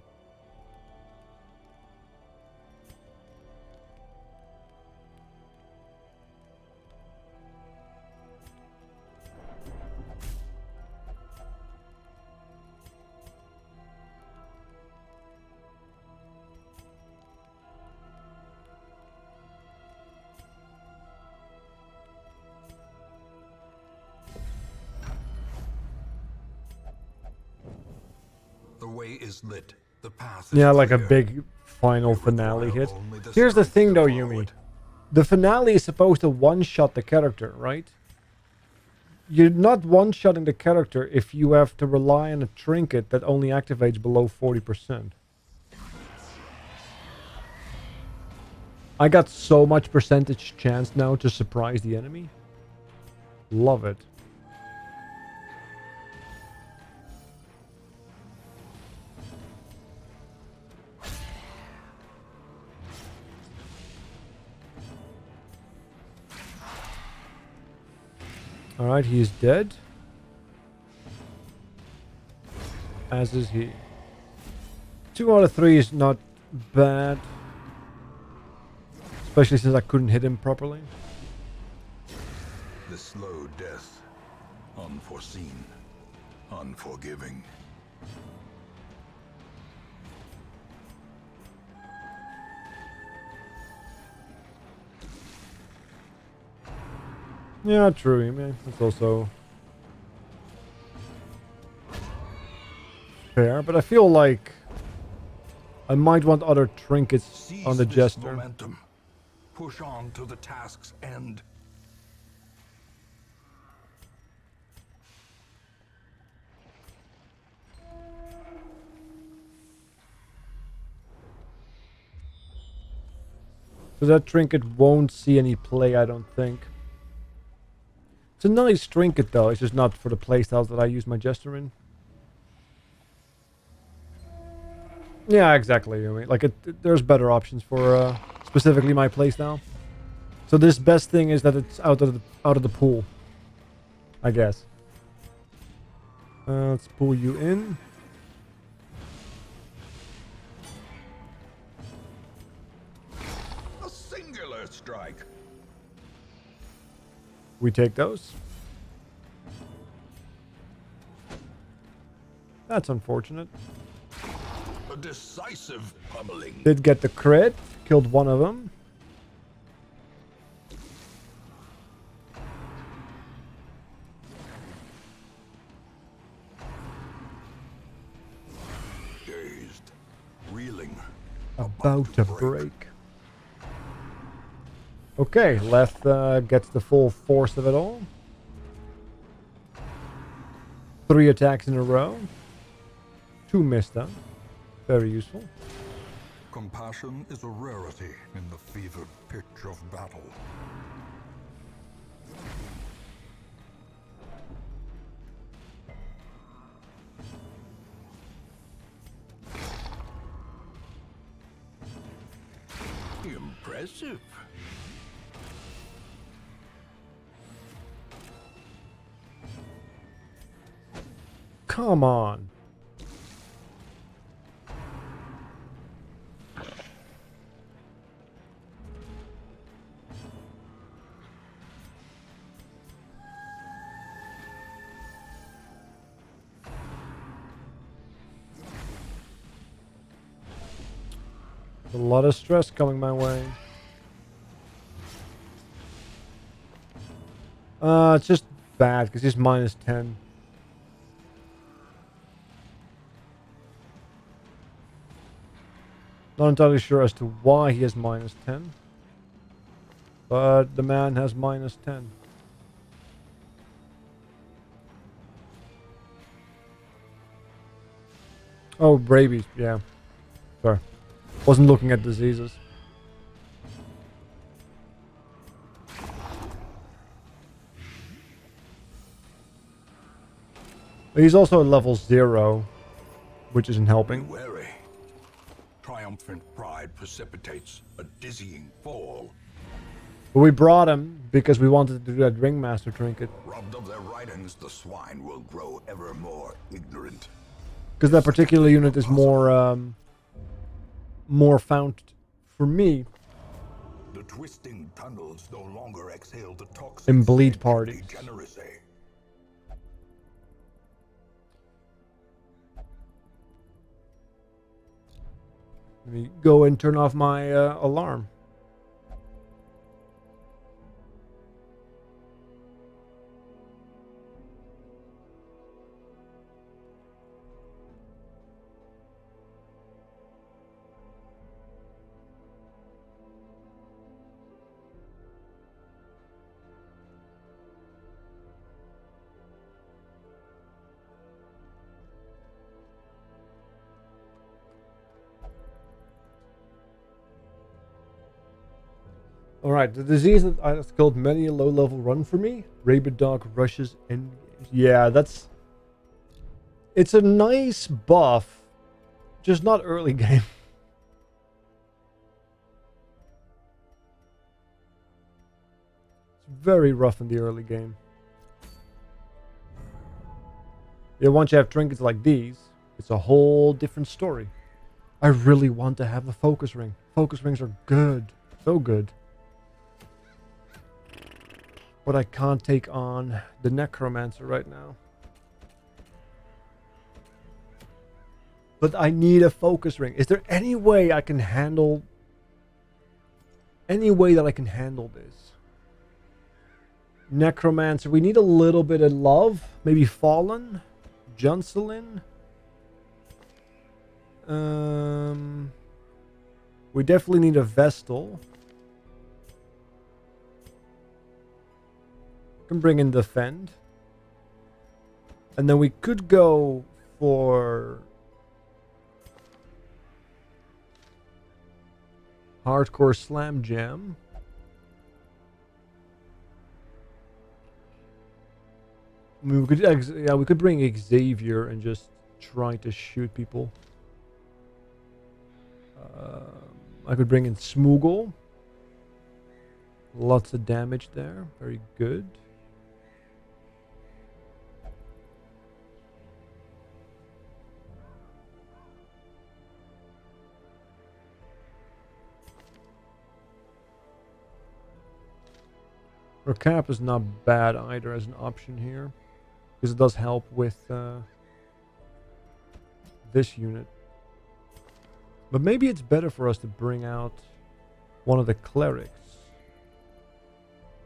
way is lit. The path is Yeah, like a clear. big final We finale require hit. only the Here's the strength thing to though, follow Yumi. it. The finale is supposed to one-shot the character, right? You're not one-shotting the character if you have to rely on a trinket that only activates below 40%. I got so much percentage chance now to surprise the enemy. Love it. Alright, he is dead. As is he. 2 out of 3 is not bad. Especially since I couldn't hit him properly. The slow death. Unforeseen. Unforgiving. Yeah, true, man. That's also fair, but I feel like I might want other trinkets Seize on the this Jester. momentum. Push on to the task's end. So that trinket won't see any play, I don't think. It's a nice trinket though, it's just not for the playstyles that I use my Jester in. Yeah, exactly. I mean, like there's better options for specifically my playstyle. So this best thing is that it's out of the pool, I guess. Let's pull you in. A singular strike. We take those. That's unfortunate. A decisive pummeling. Did get the crit. Killed one of them. Dazed. Reeling. About to break. Okay, Leth gets the full force of it all. 3 attacks in a row. 2 missed them. Very useful. Compassion is a rarity in the fevered pitch of battle. Impressive. Come on. A lot of stress coming my way. It's just bad because he's minus 10. Not entirely sure as to why he has minus 10. But the man has minus 10. Oh, rabies. Yeah. Sorry. Wasn't looking at diseases. He's also at level 0, which isn't helping. Be wary. Triumphant pride precipitates a dizzying fall. But we brought him because we wanted to do that Ringmaster trinket. Robbed of their writings, the swine will grow ever more ignorant. Because that particular unit is more found for me The twisting tunnels no longer exhale the toxic in bleed stench of parties. degeneracy. Let me go and turn off my alarm. Alright, the disease that has killed many a low-level run for me. Rabid dog rushes in. Yeah, that's... It's a nice buff, just not early game. It's very rough in the early game. Yeah, once you have trinkets like these, it's a whole different story. I really want to have the focus ring. Focus rings are good. So good. But I can't take on the necromancer right now. But I need a focus ring. Is there any way I can handle... Any way that I can handle this? Necromancer. We need a little bit of love. Maybe Fallen? Jocelyn? We definitely need a Vestal. Can bring in Defend. And then we could go for... Hardcore Slam Jam. I mean, we could bring Xavier and just try to shoot people. I could bring in Smoogle. Lots of damage there. Very good. Or Cap is not bad either as an option here. Because it does help with this unit. But maybe it's better for us to bring out one of the clerics.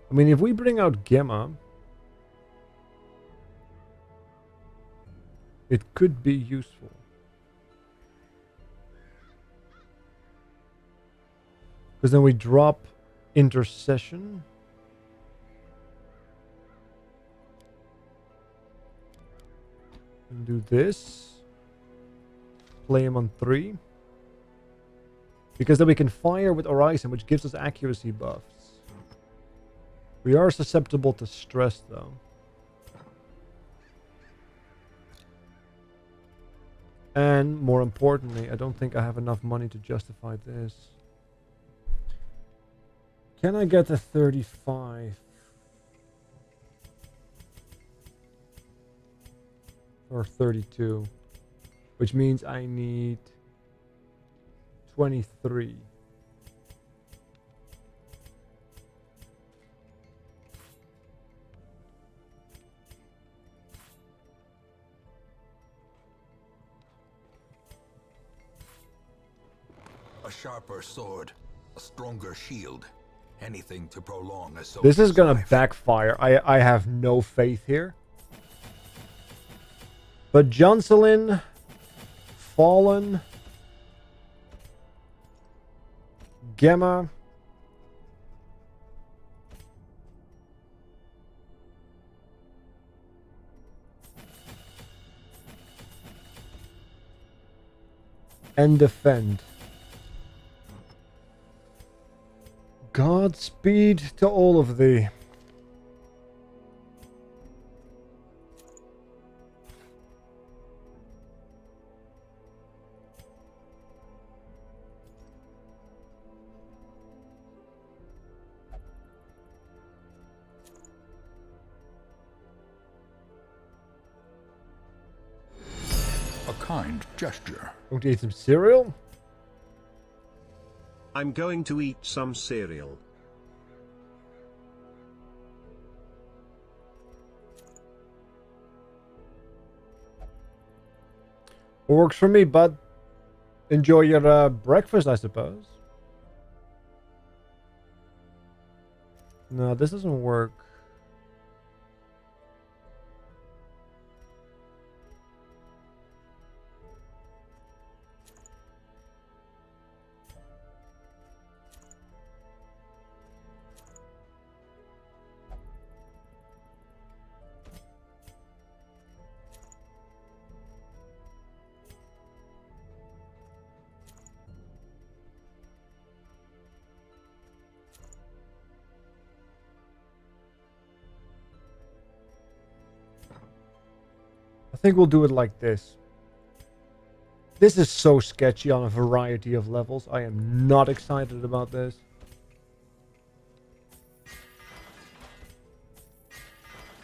I mean, if we bring out Gemma, it could be useful. Because then we drop Intercession. And do this. Play him on 3. Because then we can fire with Horizon, which gives us accuracy buffs. We are susceptible to stress, though. And, more importantly, I don't think I have enough money to justify this. Can I get to 35? Or 32. Which means I need 23. A sharper sword, a stronger shield, anything to prolong a soldier's This is gonna life. backfire. I have no faith here. But Jocelyn, Fallen, Gemma, and Defend. Godspeed to all of thee. A kind gesture. Want to eat some cereal? I'm going to eat some cereal. Works for me, bud. Enjoy your breakfast, I suppose. No, this doesn't work. I think we'll do it like this. This is so sketchy on a variety of levels. I am not excited about this.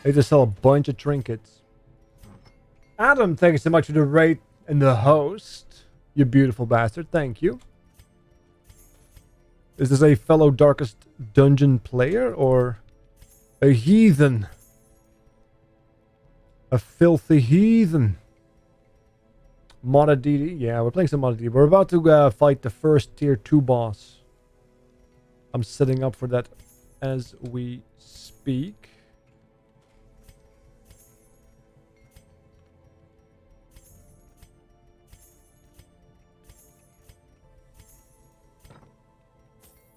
They just sell a bunch of trinkets. Adam, thank you so much for the rate and the host. You beautiful bastard. Thank you. Is this a fellow Darkest Dungeon player or a heathen? A filthy heathen. Modadidi. Yeah, we're playing some Modadidi. We're about to fight the first tier 2 boss. I'm setting up for that as we speak.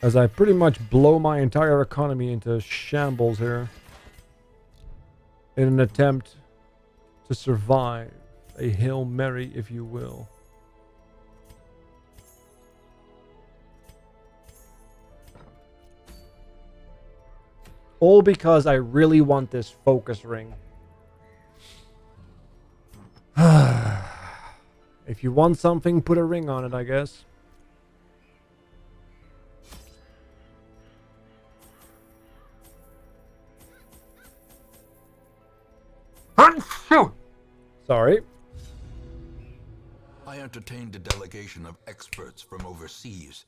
As I pretty much blow my entire economy into shambles here. In an attempt to survive. A Hail Mary, if you will. All because I really want this focus ring. If you want something, put a ring on it, I guess. Sorry. I entertained a delegation of experts from overseas,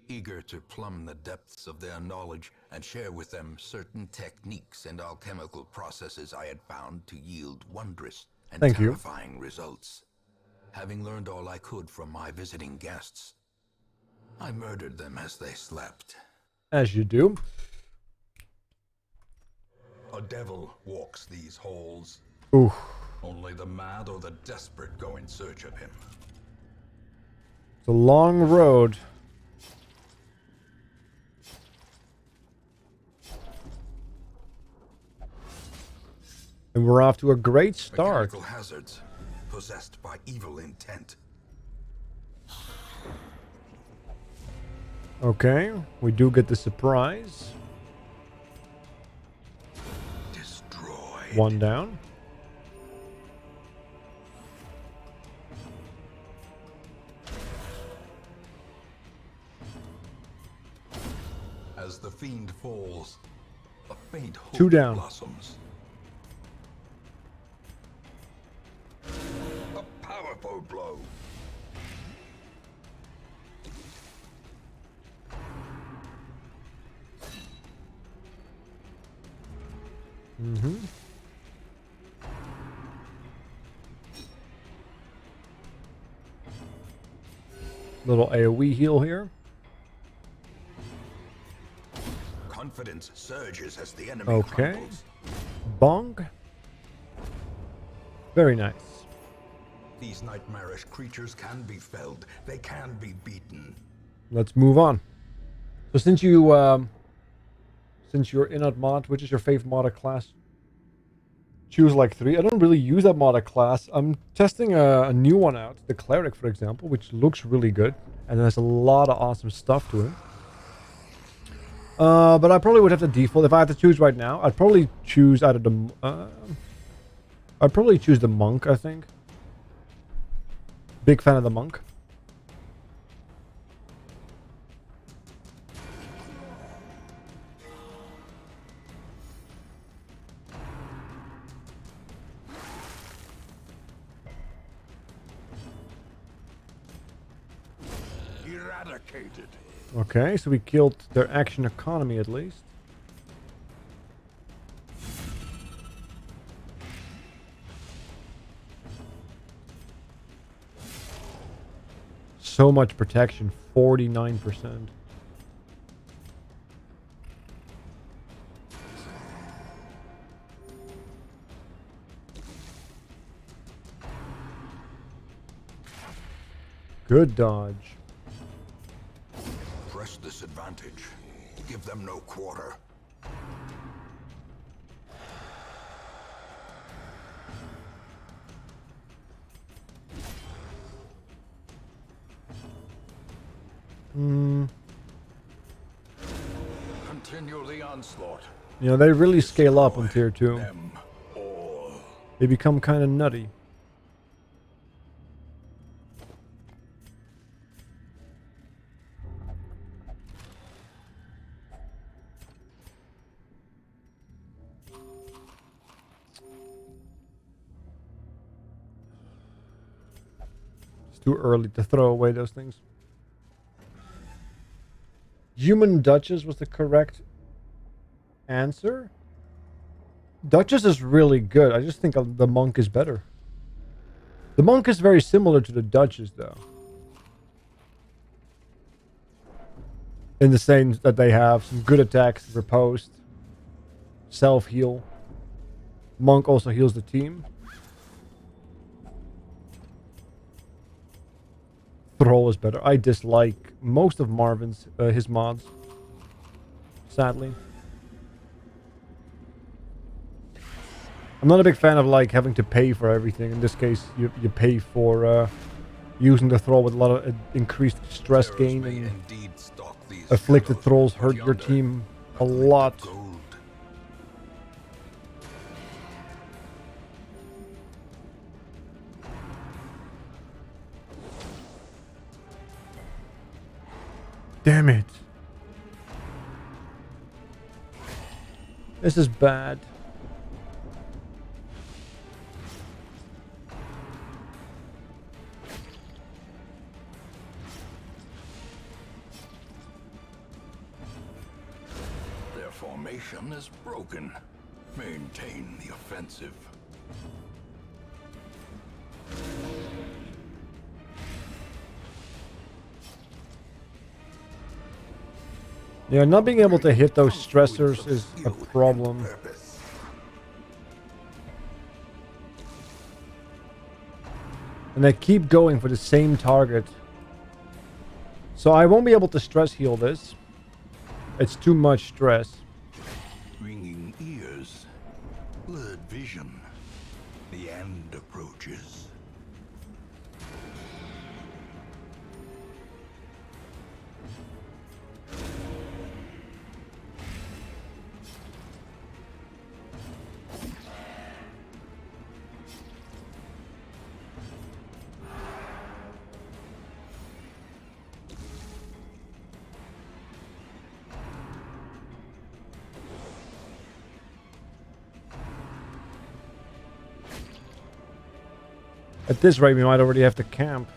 eager to plumb the depths of their knowledge and share with them certain techniques and alchemical processes I had found to yield wondrous and terrifying results. Having learned all I could from my visiting guests, I murdered them as they slept. As you do. A devil walks these halls. Ooh. Only the mad or the desperate go in search of him. It's a long road. And we're off to a great start. Mechanical hazards possessed by evil intent. Okay, we do get the surprise. Destroyed. One down. As the fiend falls, a faint hope Two down. blossoms. A powerful blow. Mm-hmm. Little AoE heal here. Confidence surges as the enemy Okay. crumbles. Bong. Very nice. These nightmarish creatures can be felled. They can be beaten. Let's move on. So since you're in that mod, which is your favorite mod class? Choose like 3. I don't really use that mod class. I'm testing a new one out, the Cleric, for example, which looks really good and has a lot of awesome stuff to it. But I probably would have to default if I had to choose right now. I'd probably choose either the I'd probably choose the Monk, I think. Big fan of the Monk. Eradicated. Okay, so we killed their action economy at least. So much protection, 49%. Good dodge. Press this advantage. Give them no quarter. Continue the onslaught. You know, they really scale up on tier 2. Them all. They become kind of nutty. It's too early to throw away those things. Human Duchess was the correct answer. Duchess is really good. I just think the monk is better. The monk is very similar to the Duchess, though. In the sense that they have some good attacks, riposte, self-heal. Monk also heals the team. Thrall is better. I dislike most of Marvin's, his mods. Sadly. I'm not a big fan of like having to pay for everything. In this case, you pay for using the thrall with a lot of increased stress gain, and afflicted thralls hurt your team a lot. Damn it. This is bad. Their formation is broken. Maintain the offensive. Yeah, not being able to hit those stressors is a problem. And they keep going for the same target. So I won't be able to stress heal this. It's too much stress. Ringing ears, blurred vision. The end approaches. At this rate, we might already have to camp.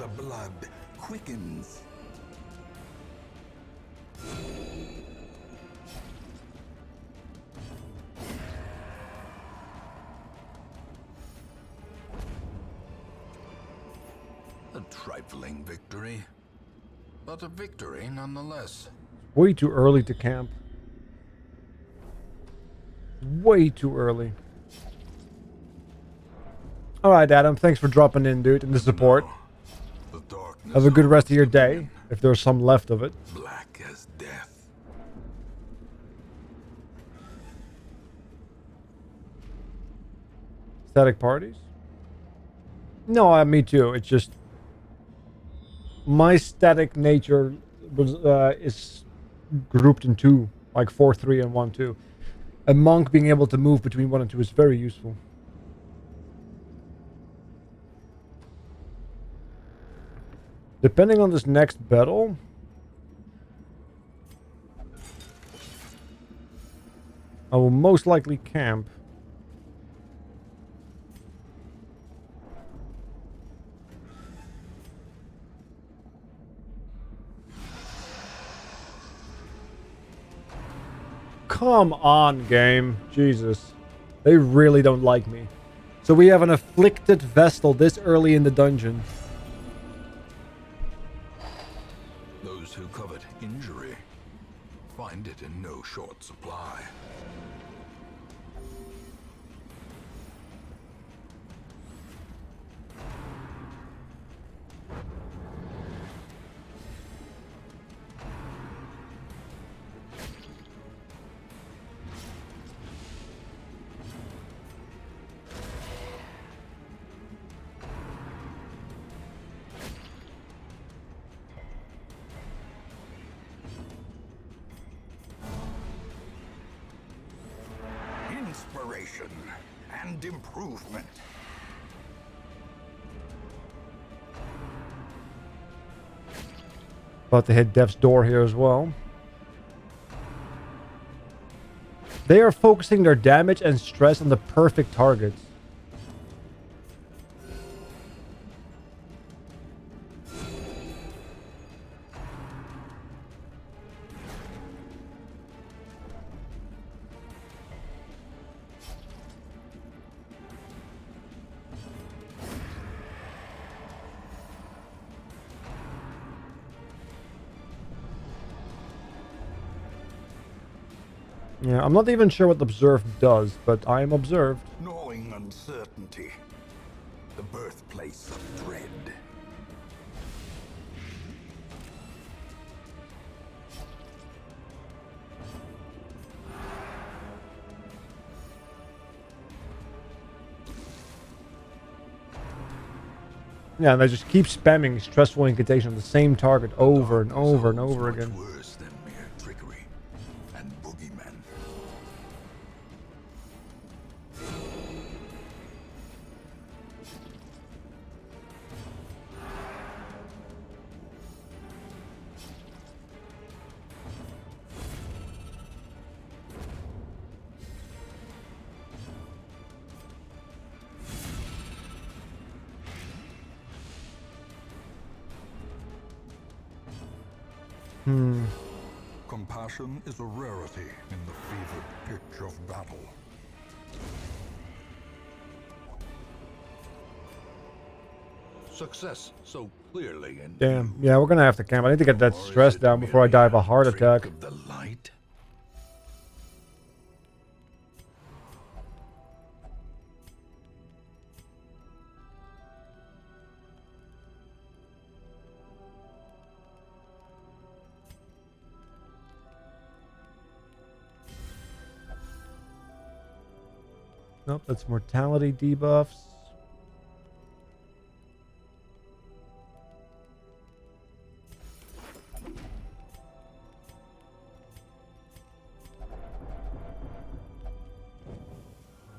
The blood quickens. A trifling victory, but a victory nonetheless. Way too early to camp. Way too early. Alright, Adam. Thanks for dropping in, dude, and the support. Have a good rest of your day, if there's some left of it. Black as death. Static parties? No, me too. It's just my static nature was is grouped in two, like 4-3 and 1-2. A monk being able to move between 1 and 2 is very useful. Depending on this next battle, I will most likely camp. Come on, game. Jesus. They really don't like me. So we have an afflicted Vestal this early in the dungeon. Those who covet injury find it in no short supply. inspiration and improvement. About to hit Death's door here as well. They are focusing their damage and stress on the perfect targets. Yeah, I'm not even sure what Observe does, but I am observed. Gnawing uncertainty. The birthplace of dread. Yeah, and they just keep spamming stressful incantation on the same target over and over and over again. Worse than mere trickery and boogeymen. Compassion is a rarity in the fevered pitch of battle. Success so clearly in Damn. Yeah, we're gonna have to camp. I need to get that stress down before I die of a heart attack. Of the light. Nope, that's mortality debuffs.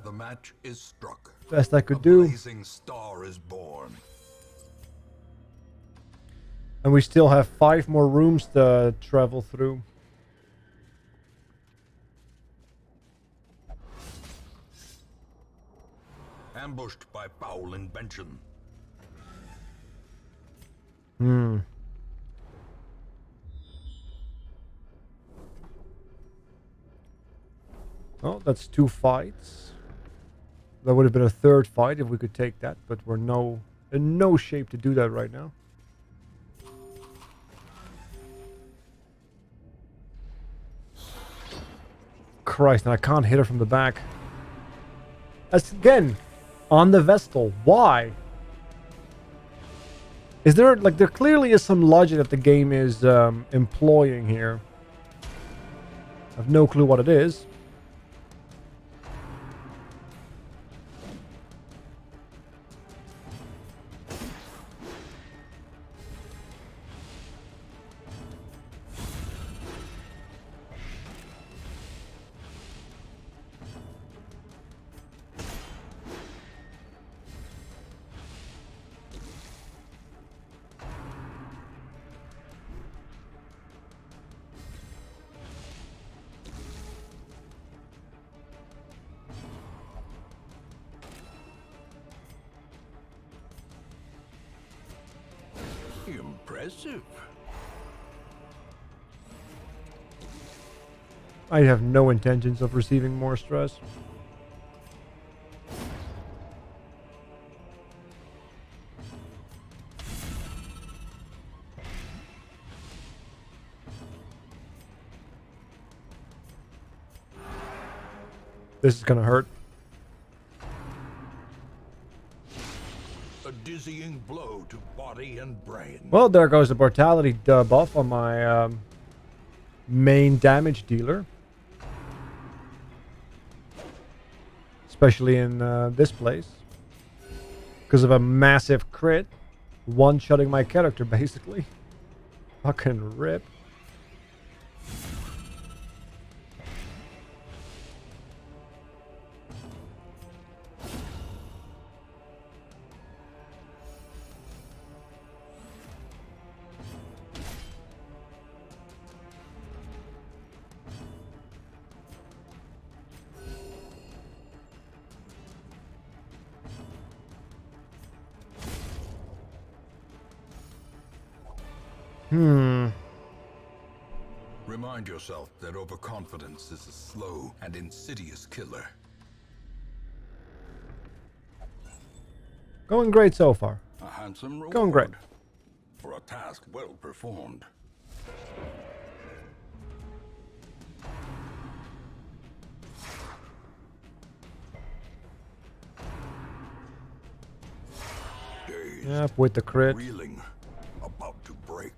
The match is struck. Best I could A do. blazing star is born. And we still have 5 more rooms to travel through. Ambushed by foul invention. Oh, that's 2 fights. That would have been a 3rd fight if we could take that, but we're in no shape to do that right now. Christ, and I can't hit her from the back. That's again on the Vestal. Why? Is there there clearly is some logic that the game is employing here. I have no clue what it is. Impressive. I have no intentions of receiving more stress. This is gonna hurt. A dizzying blow to body and brain. Well, there goes the mortality buff on my main damage dealer. Especially in this place. Because of a massive crit. One-shotting my character, basically. Fucking rip. Remind yourself that overconfidence is a slow and insidious killer. Going great so far. A handsome reward Going great. for a task well performed. Dazed, Yep, with the crit. reeling, about to break.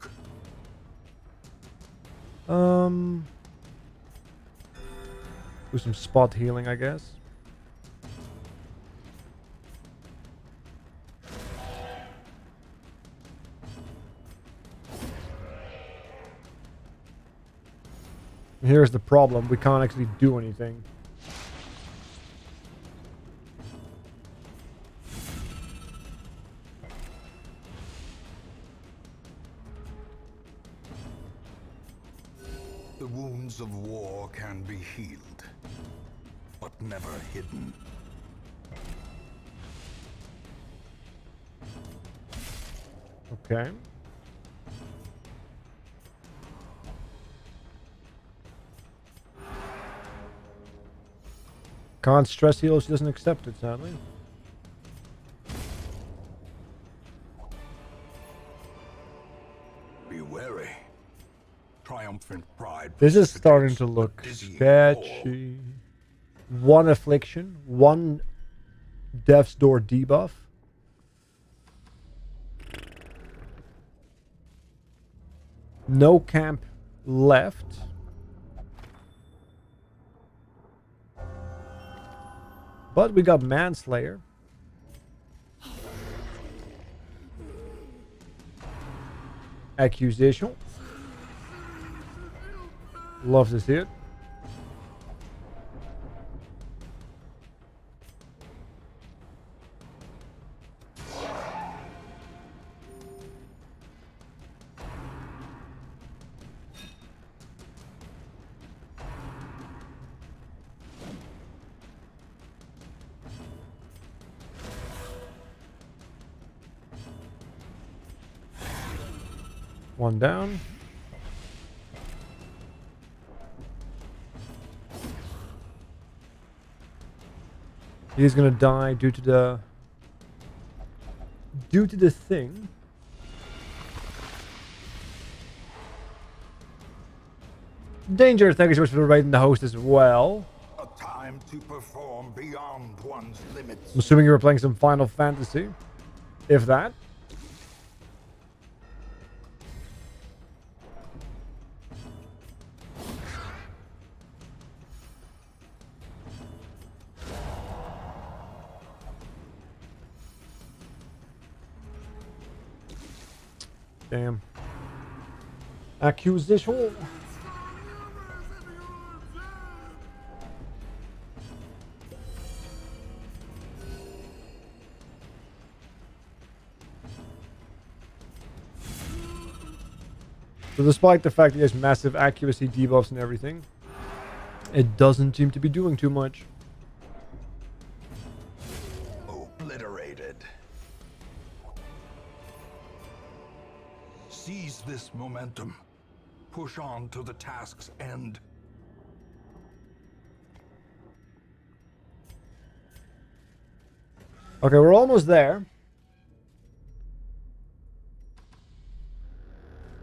Do some spot healing, I guess. Here's the problem. We can't actually do anything. The wounds of war can be healed, but never hidden. Okay. Can't stress heal, she doesn't accept it, sadly. Be wary. Triumphant pride. This is starting precipitates to a look dizzying sketchy. One affliction, one death's door debuff. No camp left. But we got Manslayer. Accusation. Love to see it. One down. He's gonna die due to the thing. Danger, thank you so much for raiding the host as well. A time to perform beyond one's limits. I'm assuming you were playing some Final Fantasy. If that. Damn. Accusation. So despite the fact he has massive accuracy debuffs and everything, it doesn't seem to be doing too much. Obliterated. Seize this momentum. Push on to the task's end. Okay, we're almost there.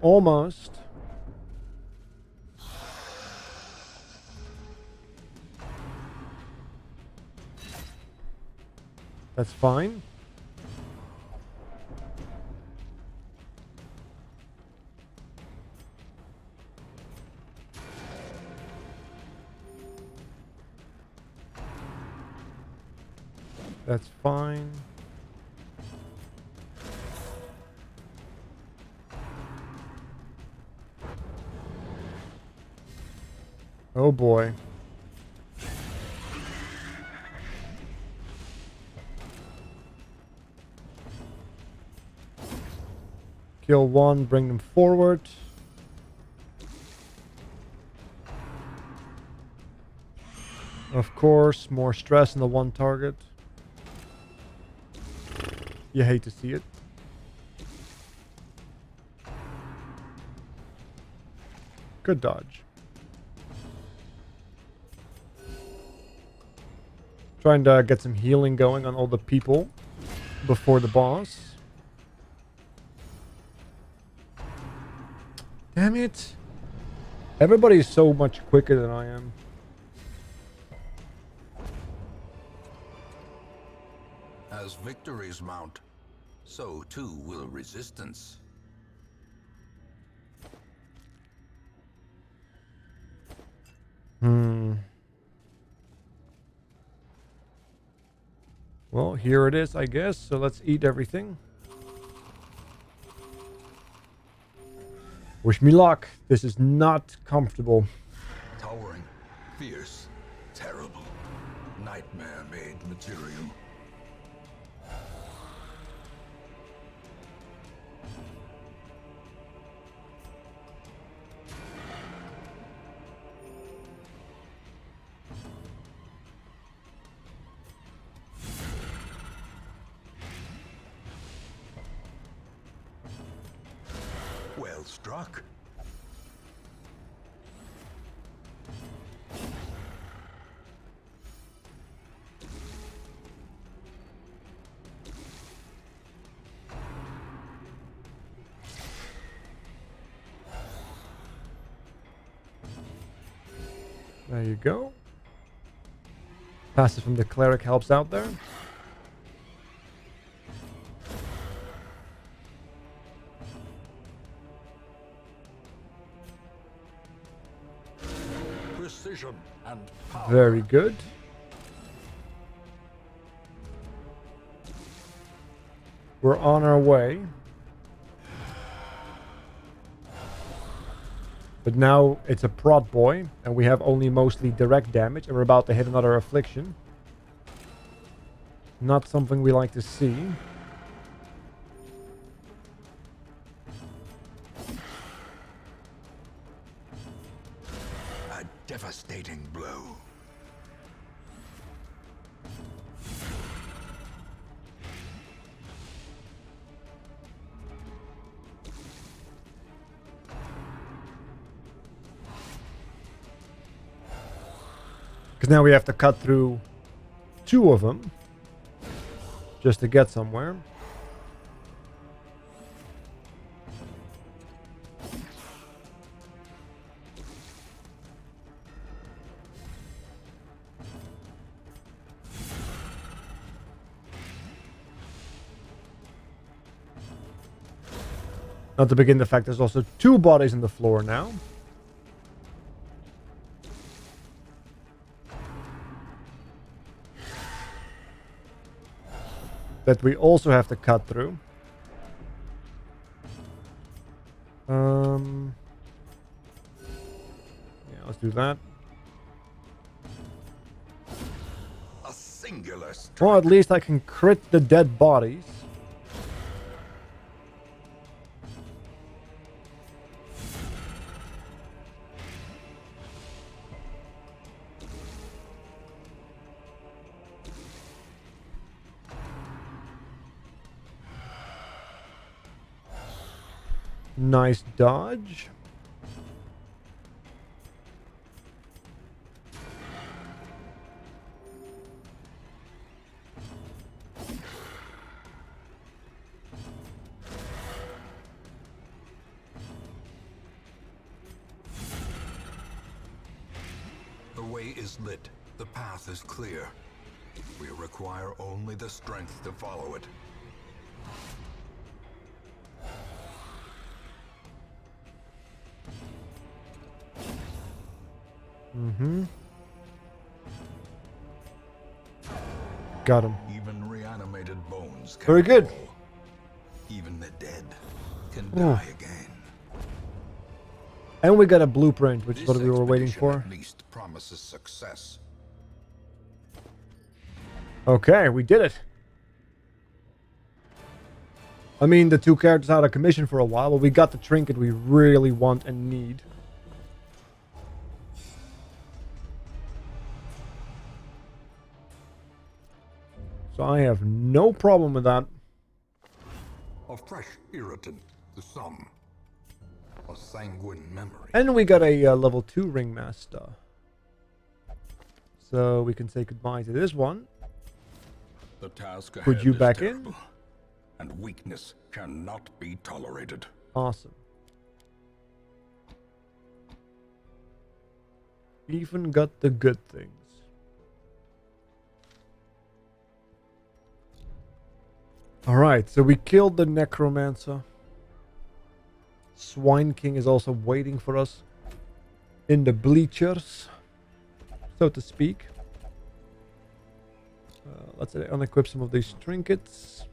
Almost. That's fine. That's fine. Oh boy. Kill one, bring them forward. Of course, more stress on the one target. You hate to see it. Good dodge. Trying to get some healing going on all the people before the boss. Damn it. Everybody's so much quicker than I am. As victories mount, so too will resistance. Well, here it is, I guess. So let's eat everything. Wish me luck. This is not comfortable. Towering, fierce, terrible, nightmare-made material. Well struck. There you go. Passive from the cleric helps out there. Precision and power. Very good. We're on our way. But now it's a prod boy, and we have only mostly direct damage, and we're about to hit another affliction. Not something we like to see. A devastating blow. Because now we have to cut through 2 of them just to get somewhere. Not to begin the fact there's also 2 bodies on the floor now. That we also have to cut through. Yeah, let's do that. A singular strike. Well, at least I can crit the dead bodies. Nice dodge. The way is lit. The path is clear. We require only the strength to follow it. Got him. Even reanimated bones can Very good. fall. Even the dead can die again. And we got a blueprint, which is This what we were waiting expedition for. At least promises success. Okay, we did it. I mean, the 2 characters out of commission for a while, but we got the trinket we really want and need. So I have no problem with that. A fresh irritant to some. A a sanguine memory. And we got a level 2 ringmaster. So we can say goodbye to this one. The task Put ahead you is back terrible, in. and weakness cannot be tolerated. Awesome. Even got the good things. Alright, so we killed the necromancer. Swine King is also waiting for us in the bleachers, so to speak. Let's unequip some of these trinkets.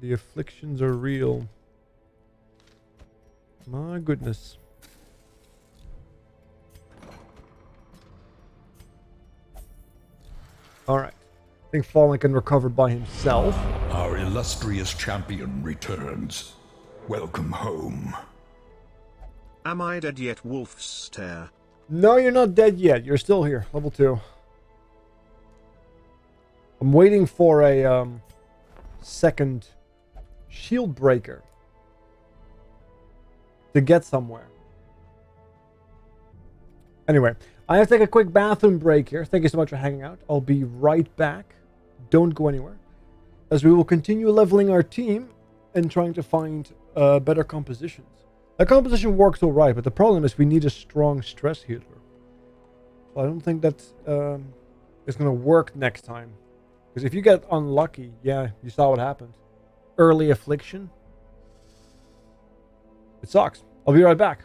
The afflictions are real. My goodness. Alright. I think Fallen can recover by himself. Our illustrious champion returns. Welcome home. Am I dead yet, WolfsGoRawr? No, you're not dead yet. You're still here. Level 2. I'm waiting for a second shield breaker to get somewhere. Anyway, I have to take a quick bathroom break here. Thank you so much for hanging out. I'll be right back. Don't go anywhere, as we will continue leveling our team and trying to find better compositions. The composition works all right, but the problem is we need a strong stress healer. So I don't think that is going to work next time. Because if you get unlucky, yeah, you saw what happened. Early affliction. It sucks. I'll be right back.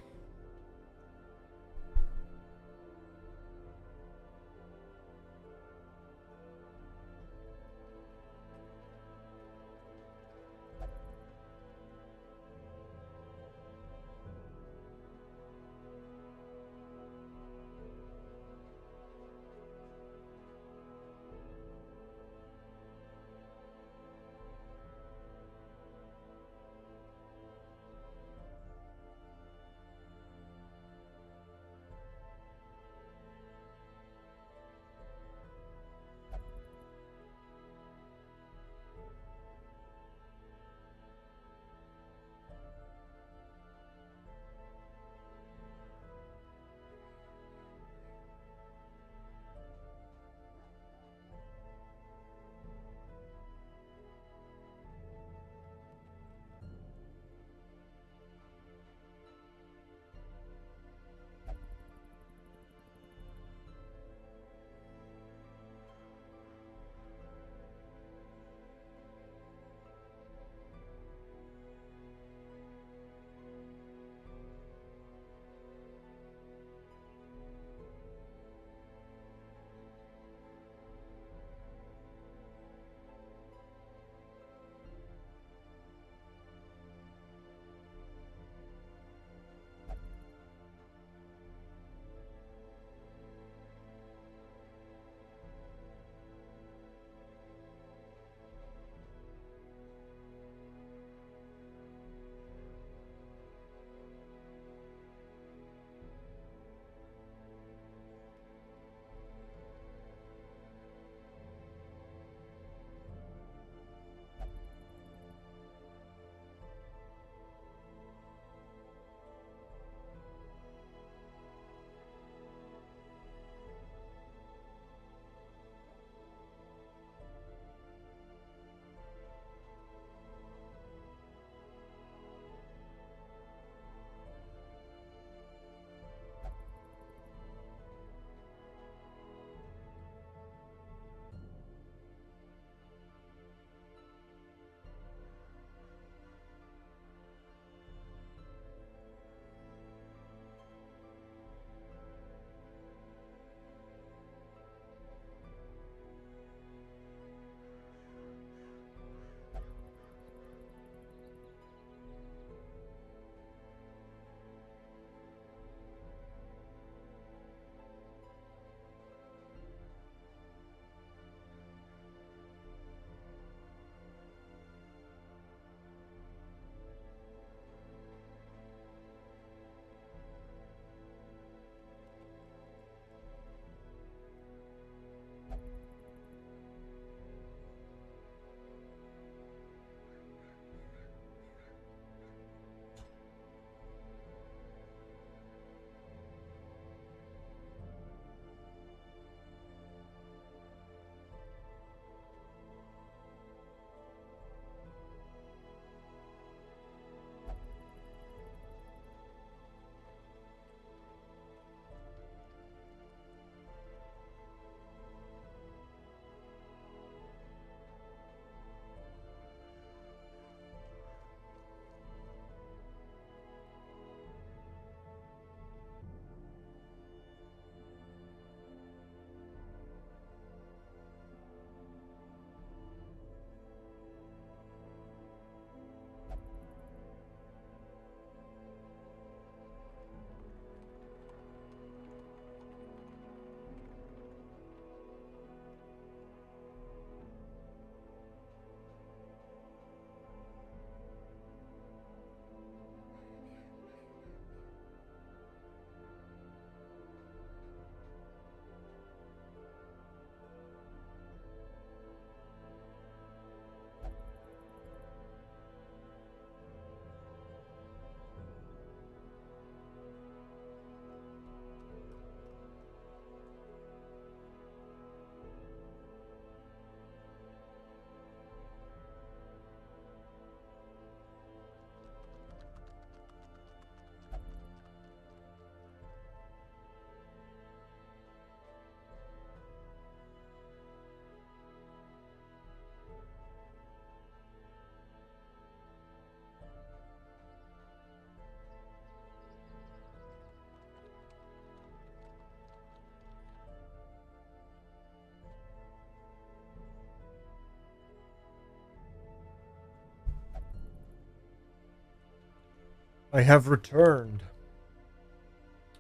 I have returned.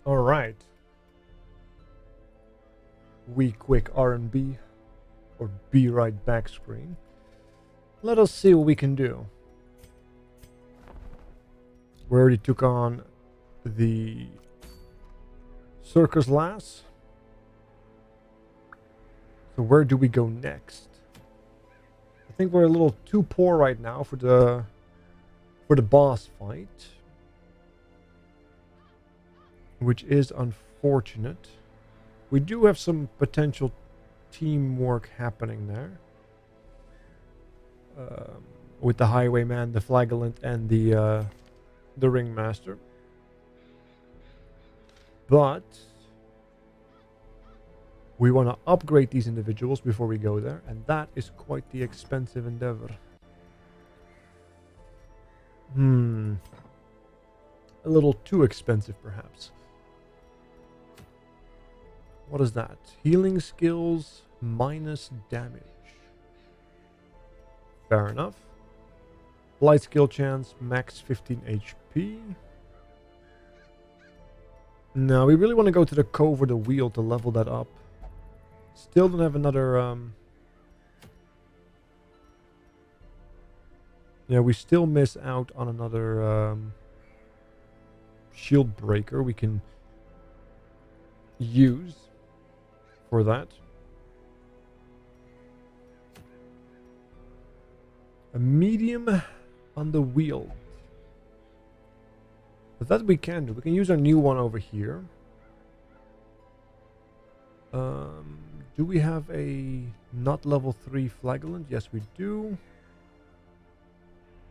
Alright. We quick R&B. Or be right back screen. Let us see what we can do. We already took on the circus lass. So where do we go next? I think we're a little too poor right now for the boss fight, which is unfortunate. We do have some potential teamwork happening there. With the highwayman, the flagellant, and the ringmaster. But we want to upgrade these individuals before we go there, and that is quite the expensive endeavor. A little too expensive, perhaps. What is that? Healing skills minus damage. Fair enough. Light skill chance, max 15 HP. No, we really want to go to the cove or the wheel to level that up. Still don't have another... Yeah, we still miss out on another shield breaker we can use for that. A medium on the wheel. But that we can do. We can use our new one over here. Do we have a not level 3 flagellant? Yes, we do.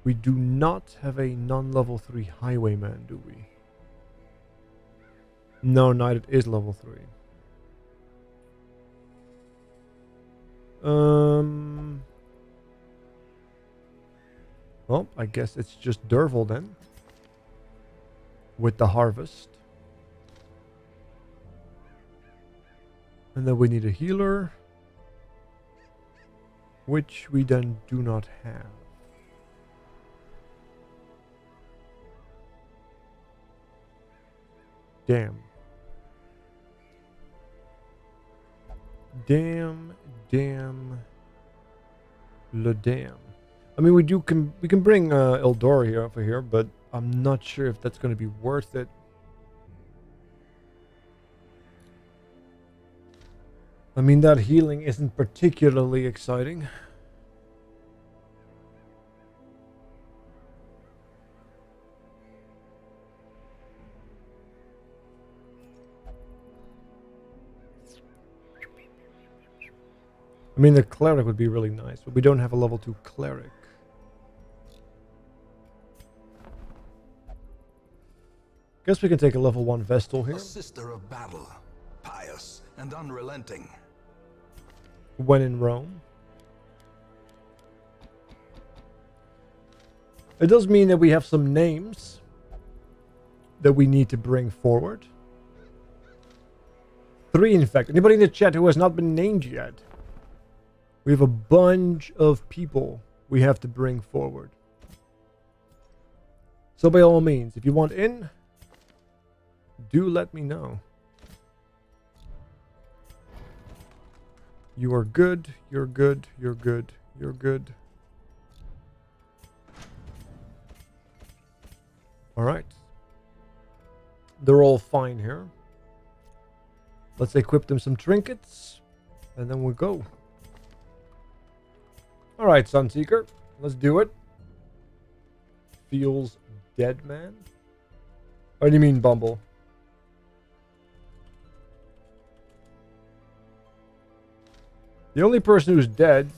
We do not have a non-level 3 highwayman, do we? No, Knight is level 3. Well, I guess it's just Derval then. With the harvest. And then we need a healer. Which we then do not have. Damn. Damn. Le damn. I mean, we can bring Eldora here over here, but I'm not sure if that's going to be worth it. I mean, that healing isn't particularly exciting. I mean, the cleric would be really nice, but we don't have a level 2 cleric. Guess we can take a level 1 Vestal here. A sister of battle, pious and unrelenting. When in Rome. It does mean that we have some names that we need to bring forward. 3, in fact. Anybody in the chat who has not been named yet? We have a bunch of people we have to bring forward. So by all means, if you want in, do let me know. You are good, you're good, you're good, you're good. Alright. They're all fine here. Let's equip them some trinkets, and then we'll go. Alright, Sunseeker. Let's do it. Feels dead, man? What do you mean, Bumble? The only person who's dead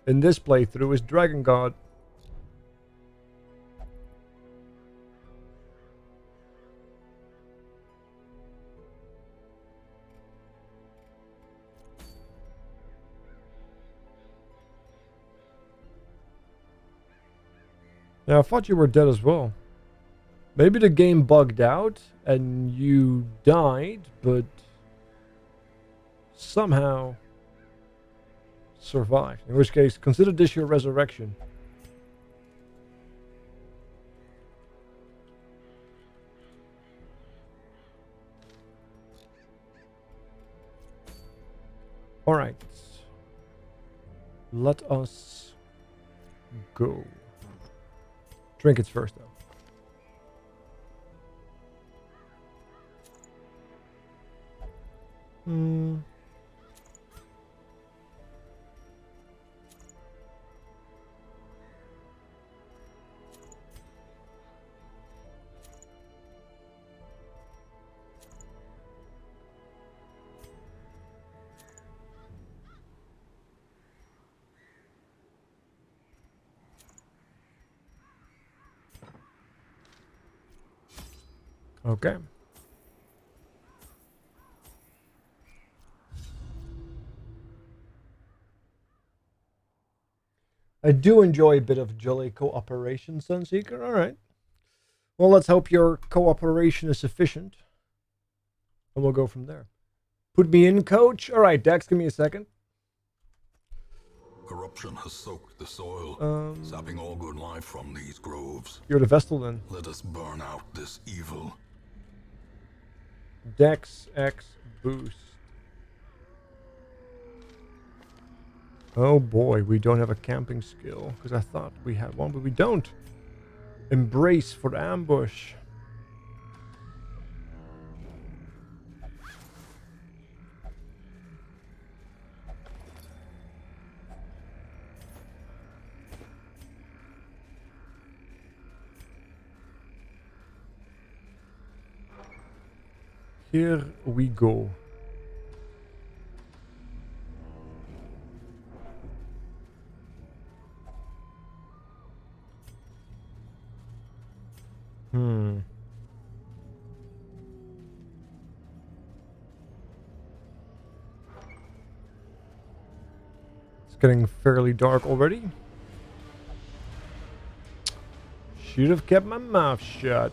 in this playthrough is Dragon God. Yeah, I thought you were dead as well. Maybe the game bugged out and you died, but somehow survived. In which case, consider this your resurrection. All right. Let us go. Trinkets first, though. Hmm. Okay. I do enjoy a bit of jolly cooperation, Sunseeker. All right. Well, let's hope your cooperation is sufficient. And we'll go from there. Put me in, coach. All right, Dex, give me a second. Corruption has soaked the soil, sapping all good life from these groves. You're the Vestal then. Let us burn out this evil. Dex X boost. Oh boy, we don't have a camping skill, because I thought we had one, but we don't. Embrace for ambush. Here we go. It's getting fairly dark already. Should have kept my mouth shut.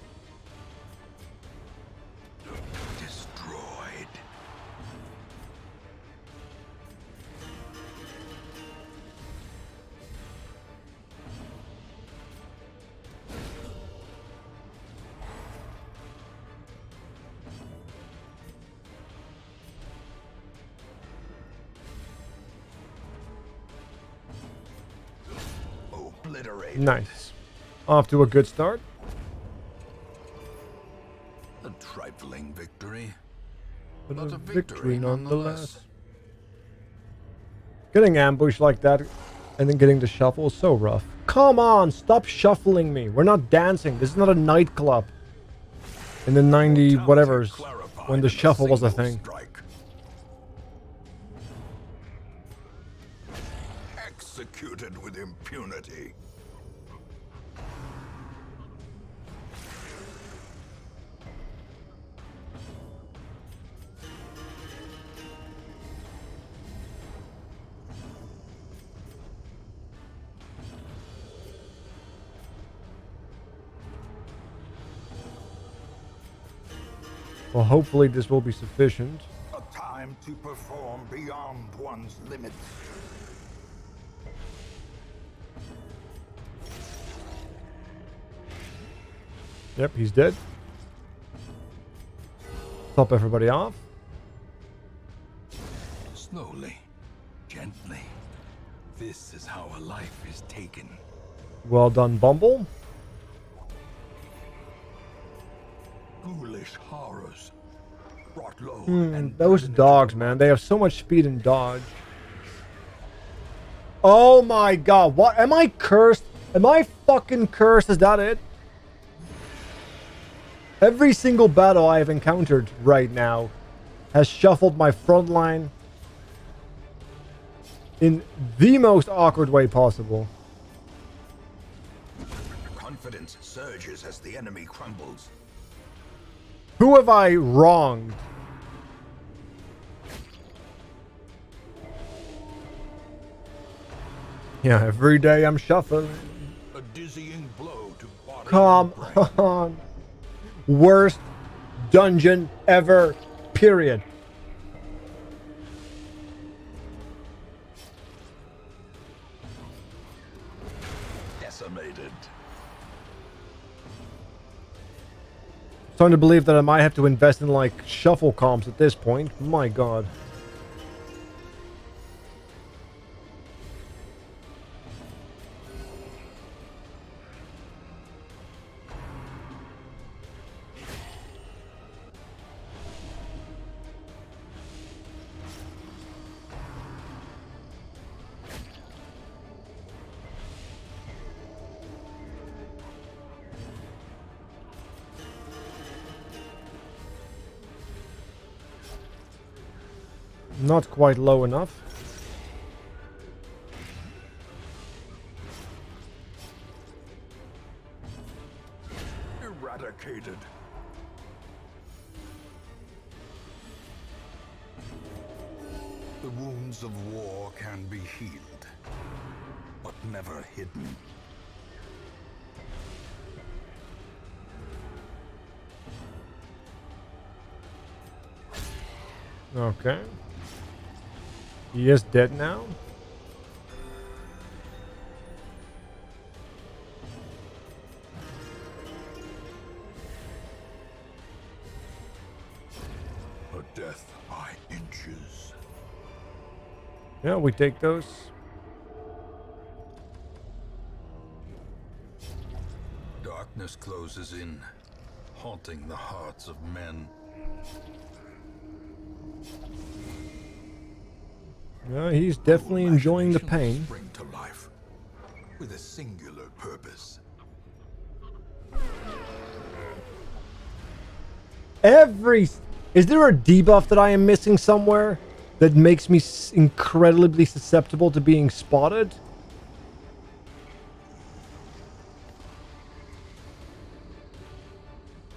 Destroyed. Obliterated. Nice. Off to a good start. A trifling victory. But But a a victory victory nonetheless. Getting ambushed like that and then getting the shuffle is so rough. Come on, stop shuffling me. We're not dancing. This is not a nightclub. In the 90 whatevers, when the shuffle was a thing. Strike. Executed with impunity. Well, hopefully this will be sufficient. A time to perform beyond one's limits. Yep, he's dead. Top everybody off. Slowly, gently. This is how a life is taken. Well done, Bumble. Ghoulish horrors. Brought low And those dogs, man, they have so much speed and dodge. Oh my god, what? Am I cursed? Am I fucking cursed? Is that it? Every single battle I have encountered right now has shuffled my front line in the most awkward way possible. Confidence surges as the enemy crumbles. Who have I wronged? Yeah, every day I'm shuffling. A dizzying blow to body. Come and brain. on. Worst dungeon ever, period. Decimated. Starting to believe that I might have to invest in like shuffle comps at this point. My god. Not quite low enough. Eradicated. The wounds of war can be healed, but never hidden. Okay. He is dead now. A death by inches. Yeah, we take those. Darkness closes in, haunting the hearts of men. Yeah, he's definitely enjoying the pain. Spring to life with a singular purpose. Is there a debuff that I am missing somewhere that makes me incredibly susceptible to being spotted?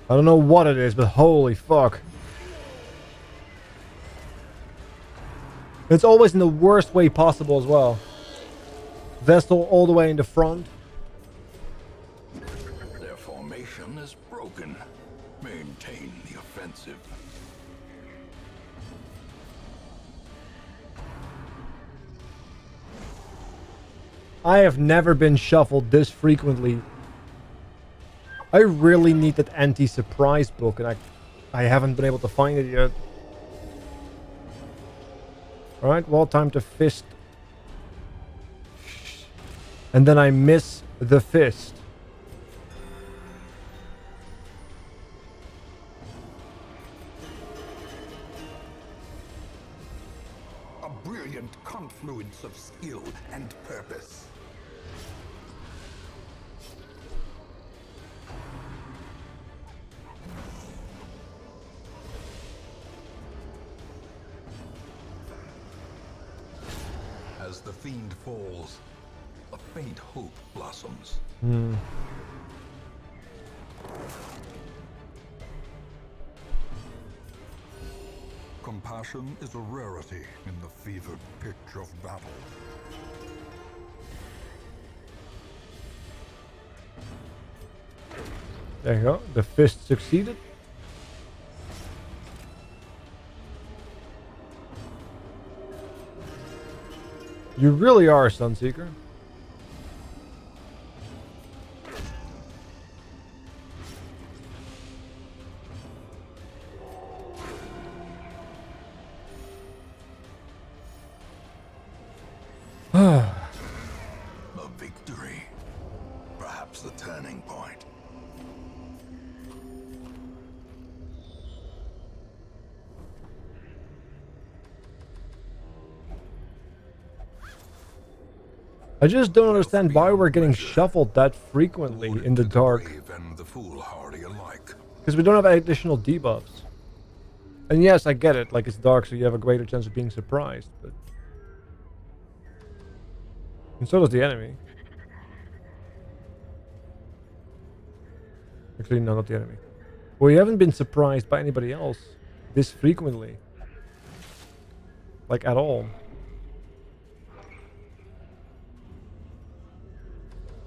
I don't know what it is, but holy fuck. It's always in the worst way possible as well. Vestal all the way in the front. Their formation is broken. Maintain the offensive. I have never been shuffled this frequently. I really need that anti-surprise book, and I haven't been able to find it yet. Alright, well, time to fist. And then I miss the fist. A brilliant confluence of skill and purpose. As the fiend falls, a faint hope blossoms. Compassion is a rarity in the fevered pitch of battle. There you go. The fist succeeded. You really are, Sunseeker. A victory. Perhaps the turning point. I just don't understand why we're getting shuffled that frequently in the dark. Brave and the foolhardy alike. Because we don't have additional debuffs. And yes, I get it. Like, it's dark, so you have a greater chance of being surprised. But... And so does the enemy. Actually, no, not the enemy. We haven't been surprised by anybody else this frequently. Like, at all.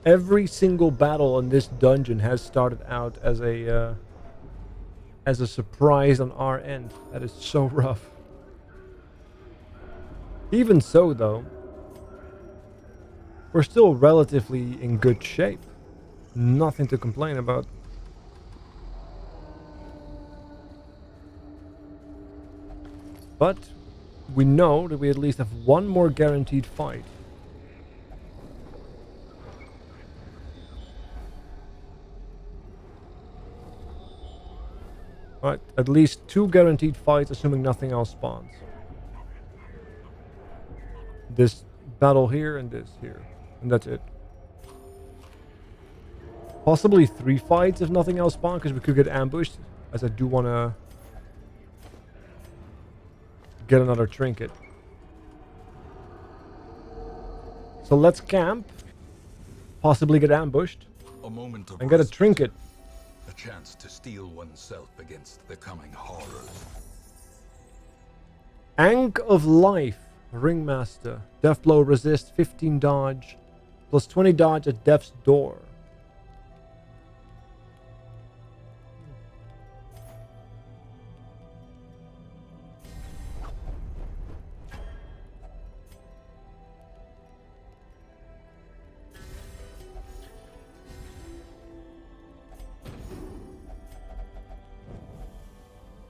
Every single battle in this dungeon has started out as a surprise on our end. That is so rough. Even so, though, we're still relatively in good shape. Nothing to complain about. But we know that we at least have one more guaranteed fight. Right, at least 2 guaranteed fights, assuming nothing else spawns. This battle here and this here. And that's it. Possibly 3 fights if nothing else spawns, because we could get ambushed. As I do want to get another trinket. So let's camp. Possibly get ambushed. A moment of And get a respite, trinket. a chance to steel oneself against the coming horrors. Ank of Life. Ringmaster. Death blow resist 15 dodge. Plus 20 dodge at death's door.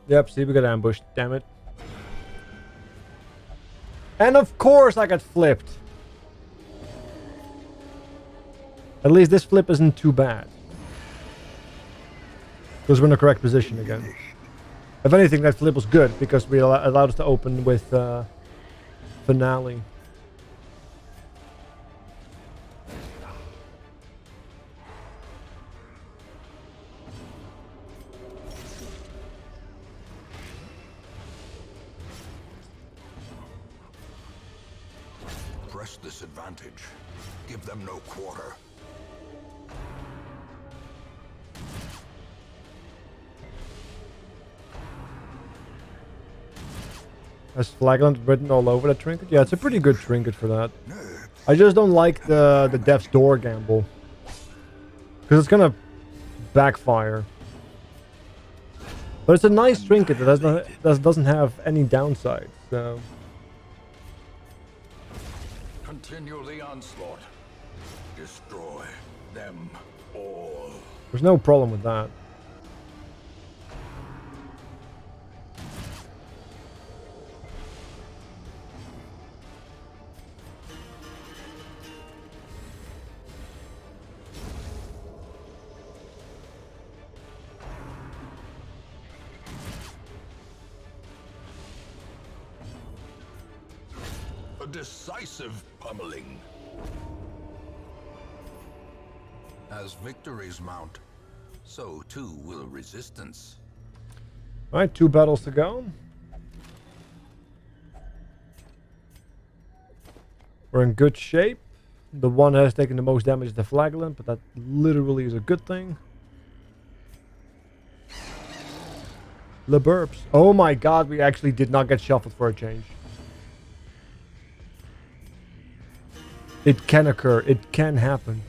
Yep, see, we got ambushed. Damn it. And of course I got flipped. At least this flip isn't too bad. Because we're in the correct position again. If anything, that flip was good because we allowed us to open with finale. Press this advantage. Give them no quarter. Has Flagland written all over the trinket? Yeah, it's a pretty good trinket for that. I just don't like the Death's Door gamble. Because it's gonna backfire. But it's a nice trinket that doesn't have any downsides, so... Continue the onslaught. Destroy them all. There's no problem with that. A decisive pummeling. As victories mount, so too will resistance. Alright, 2 battles to go. We're in good shape. The one that has taken the most damage is the Flagland, but that literally is a good thing. Le Burps. Oh my god, we actually did not get shuffled for a change. It can occur. It can happen.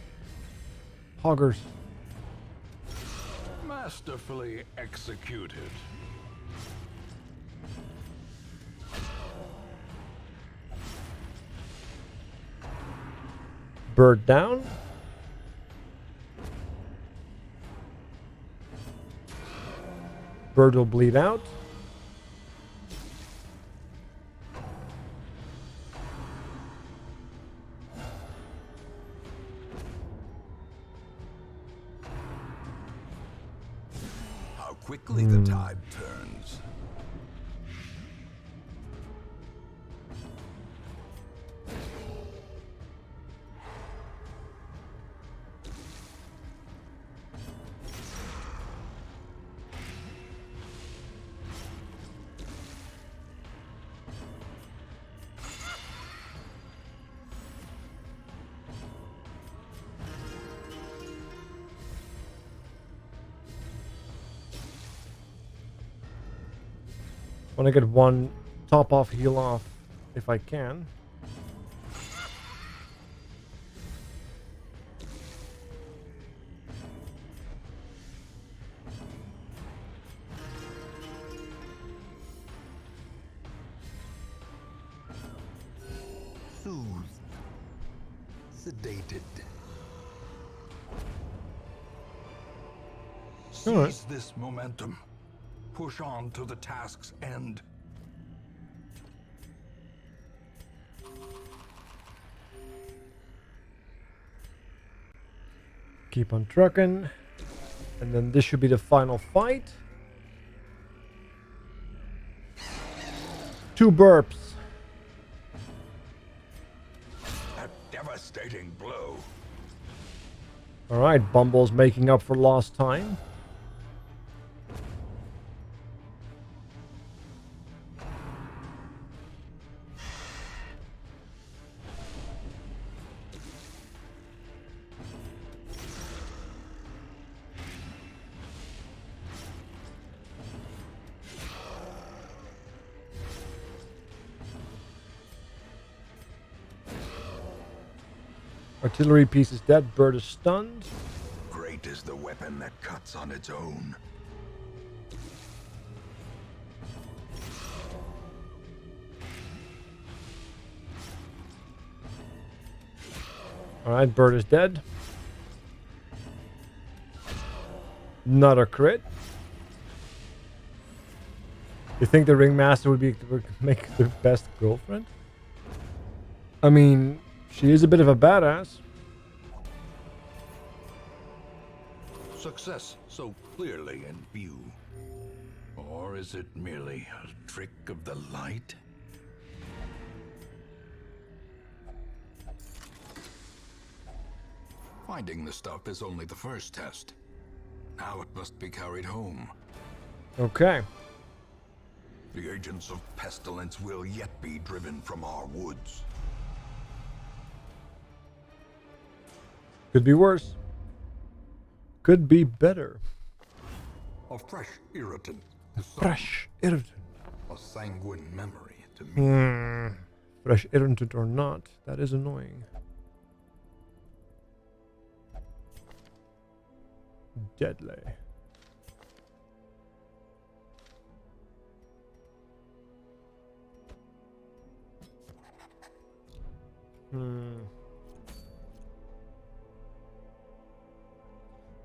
Hoggers. Masterfully executed. Bird down. Bird will bleed out. How quickly the tide turns. Want to get one top off, heal off, if I can. Soothed. Sedated. All right. Seize this momentum. Push on to the task's end. Keep on trucking. And then this should be the final fight. 2 burps. A devastating blow. Alright, Bumble's making up for lost time. Artillery piece is dead. Bird is stunned. Great is the weapon that cuts on its own. Alright, bird is dead. Not a crit. You think the ringmaster would make the best girlfriend? I mean, she is a bit of a badass. Success so clearly in view. Or is it merely a trick of the light? Finding the stuff is only the first test. Now it must be carried home. Okay. The agents of pestilence will yet be driven from our woods. Could be worse. Could be better. A fresh irritant. to some, Fresh irritant. A sanguine memory to me. Fresh irritant or not, that is annoying. Deadly.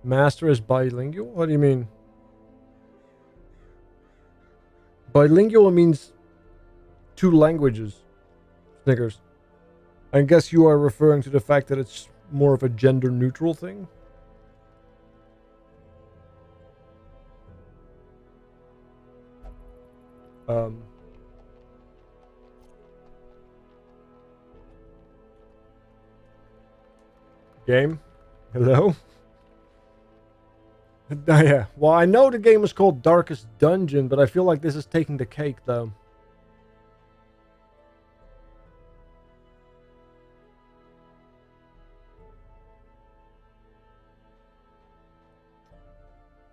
Master is bilingual? What do you mean? Bilingual means 2 languages. Snickers. I guess you are referring to the fact that it's more of a gender neutral thing? Game? Hello? Yeah. Well, I know the game is called Darkest Dungeon, but I feel like this is taking the cake, though.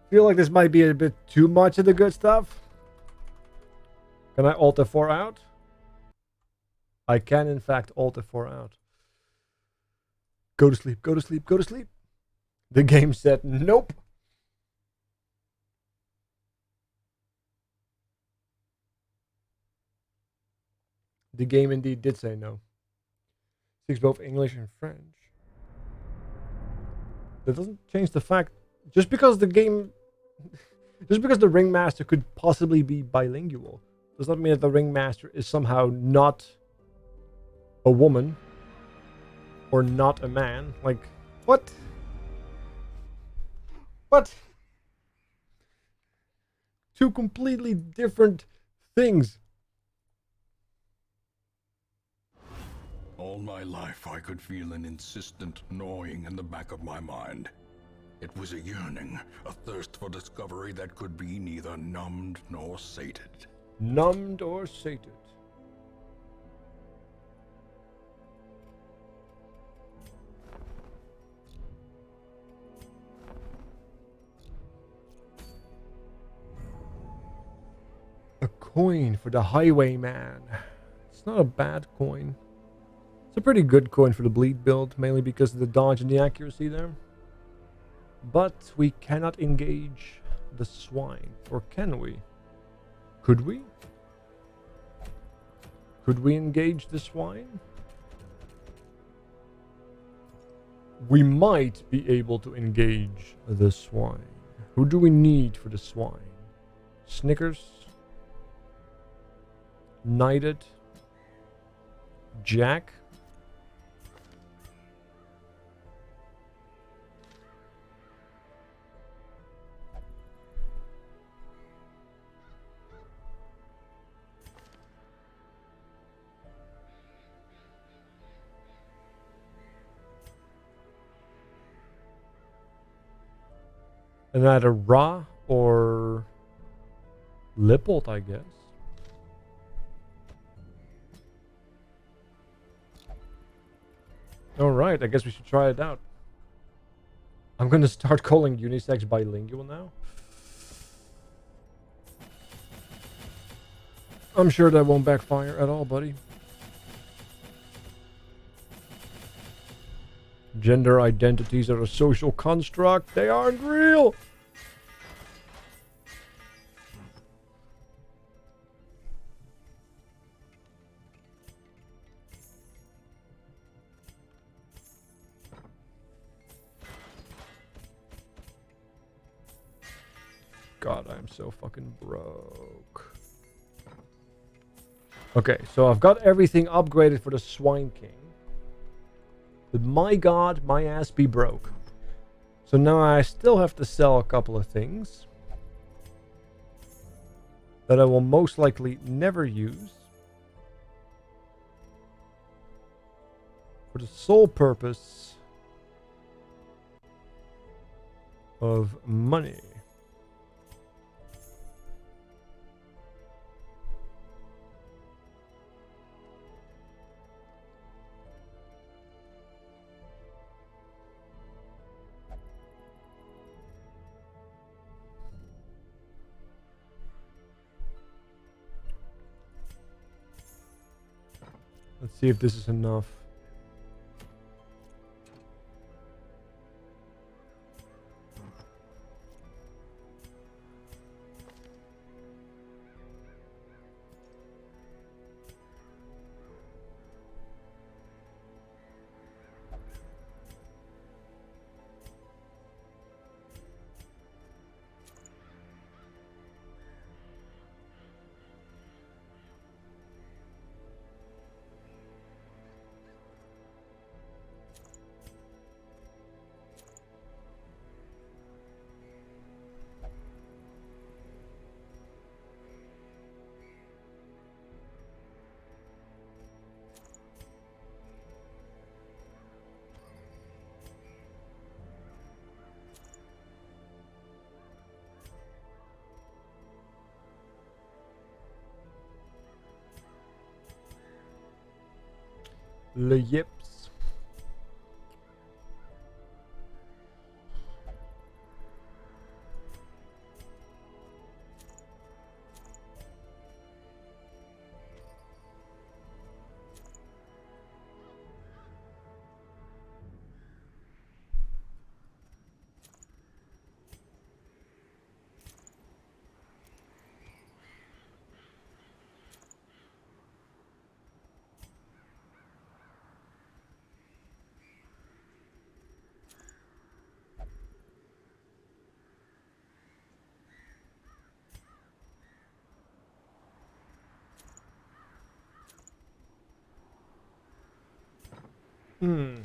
Feel like this might be a bit too much of the good stuff. Can I Alt F4 out? I can, in fact, Alt F4 out. Go to sleep, go to sleep, go to sleep. The game said nope. The game indeed did say no. Speaks both English and French. That doesn't change the fact. Just because the game... Just because the Ringmaster could possibly be bilingual does not mean that the Ringmaster is somehow not a woman. Or not a man. Like, what? What? 2 completely different things. All my life I could feel an insistent gnawing in the back of my mind. It was a yearning, a thirst for discovery that could be neither numbed nor sated. Numbed or sated. A coin for the highwayman. It's not a bad coin. It's a pretty good coin for the bleed build, mainly because of the dodge and the accuracy there. But we cannot engage the swine. Or can we? Could we? Could we engage the swine? We might be able to engage the swine. Who do we need for the swine? Snickers? Knighted? Jack? And either Ra or Lippold, I guess. Alright, I guess we should try it out. I'm gonna start calling unisex bilingual now. I'm sure that won't backfire at all, buddy. Gender identities are a social construct. They aren't real. God, I'm so fucking broke. Okay, so I've got everything upgraded for the Swine King. But my god, my ass be broke. So now I still have to sell a couple of things that I will most likely never use. For the sole purpose of money. Let's see if this is enough. Le yips. Hmm.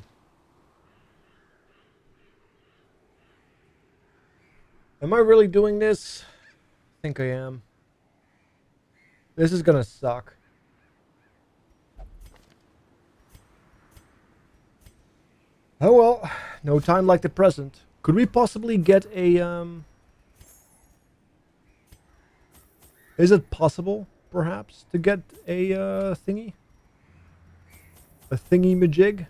Am I really doing this? I think I am. This is gonna suck. Oh well, no time like the present. Could we possibly get a Is it possible, perhaps, to get a thingy? A thingy-majig?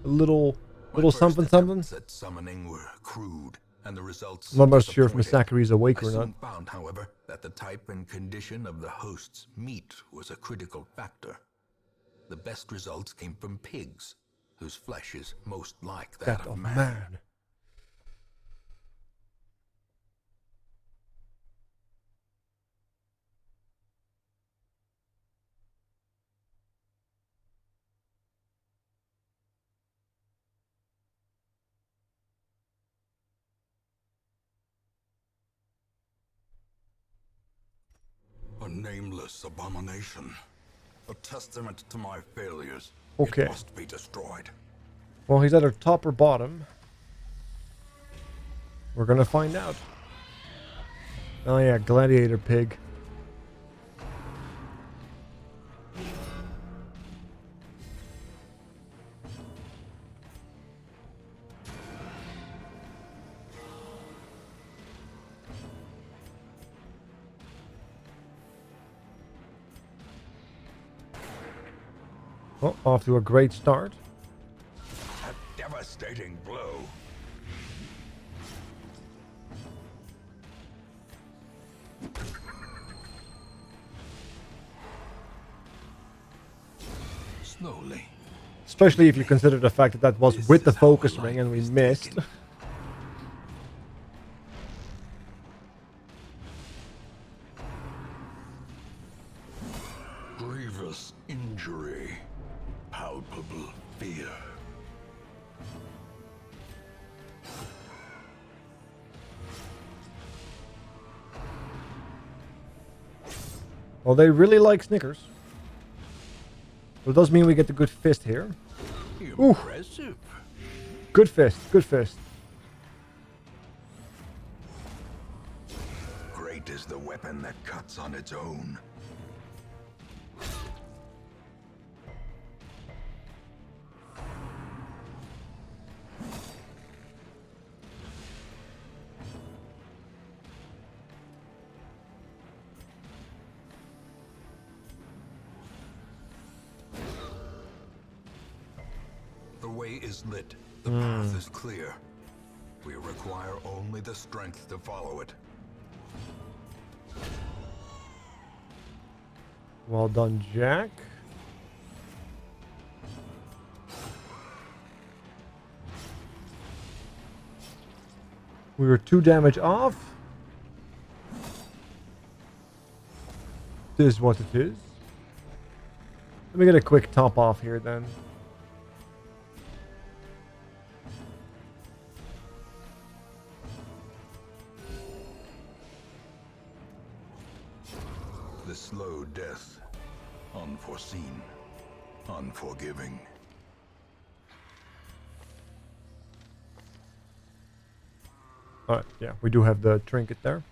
A little My first something something? attempts at summoning were crude, and the results I'm not sure if disappointing. Misakuri is awake I or not. soon found, however, that the type and condition of the host's meat was a critical factor. The best results came from pigs, whose flesh is most like that of man. A nameless abomination. A testament to my failures. Okay. It must be destroyed. Well, he's either top or bottom. We're gonna find out. Oh yeah, gladiator pig. Oh, off to a great start. A devastating blow. Slowly, Especially if you consider the fact that that was This with the is how focus life ring and we is missed. taken. Grievous injury. Palpable fear. Well, they really like Snickers. So it does mean we get the good fist here. Impressive. Good fist, good fist. Great is the weapon that cuts on its own. The way is lit. The path is clear. We require only the strength to follow it. Well done, Jack. We were 2 damage off. This is what it is. Let me get a quick top off here then. The slow death. Unforeseen. Unforgiving. Alright, yeah, we do have the trinket there.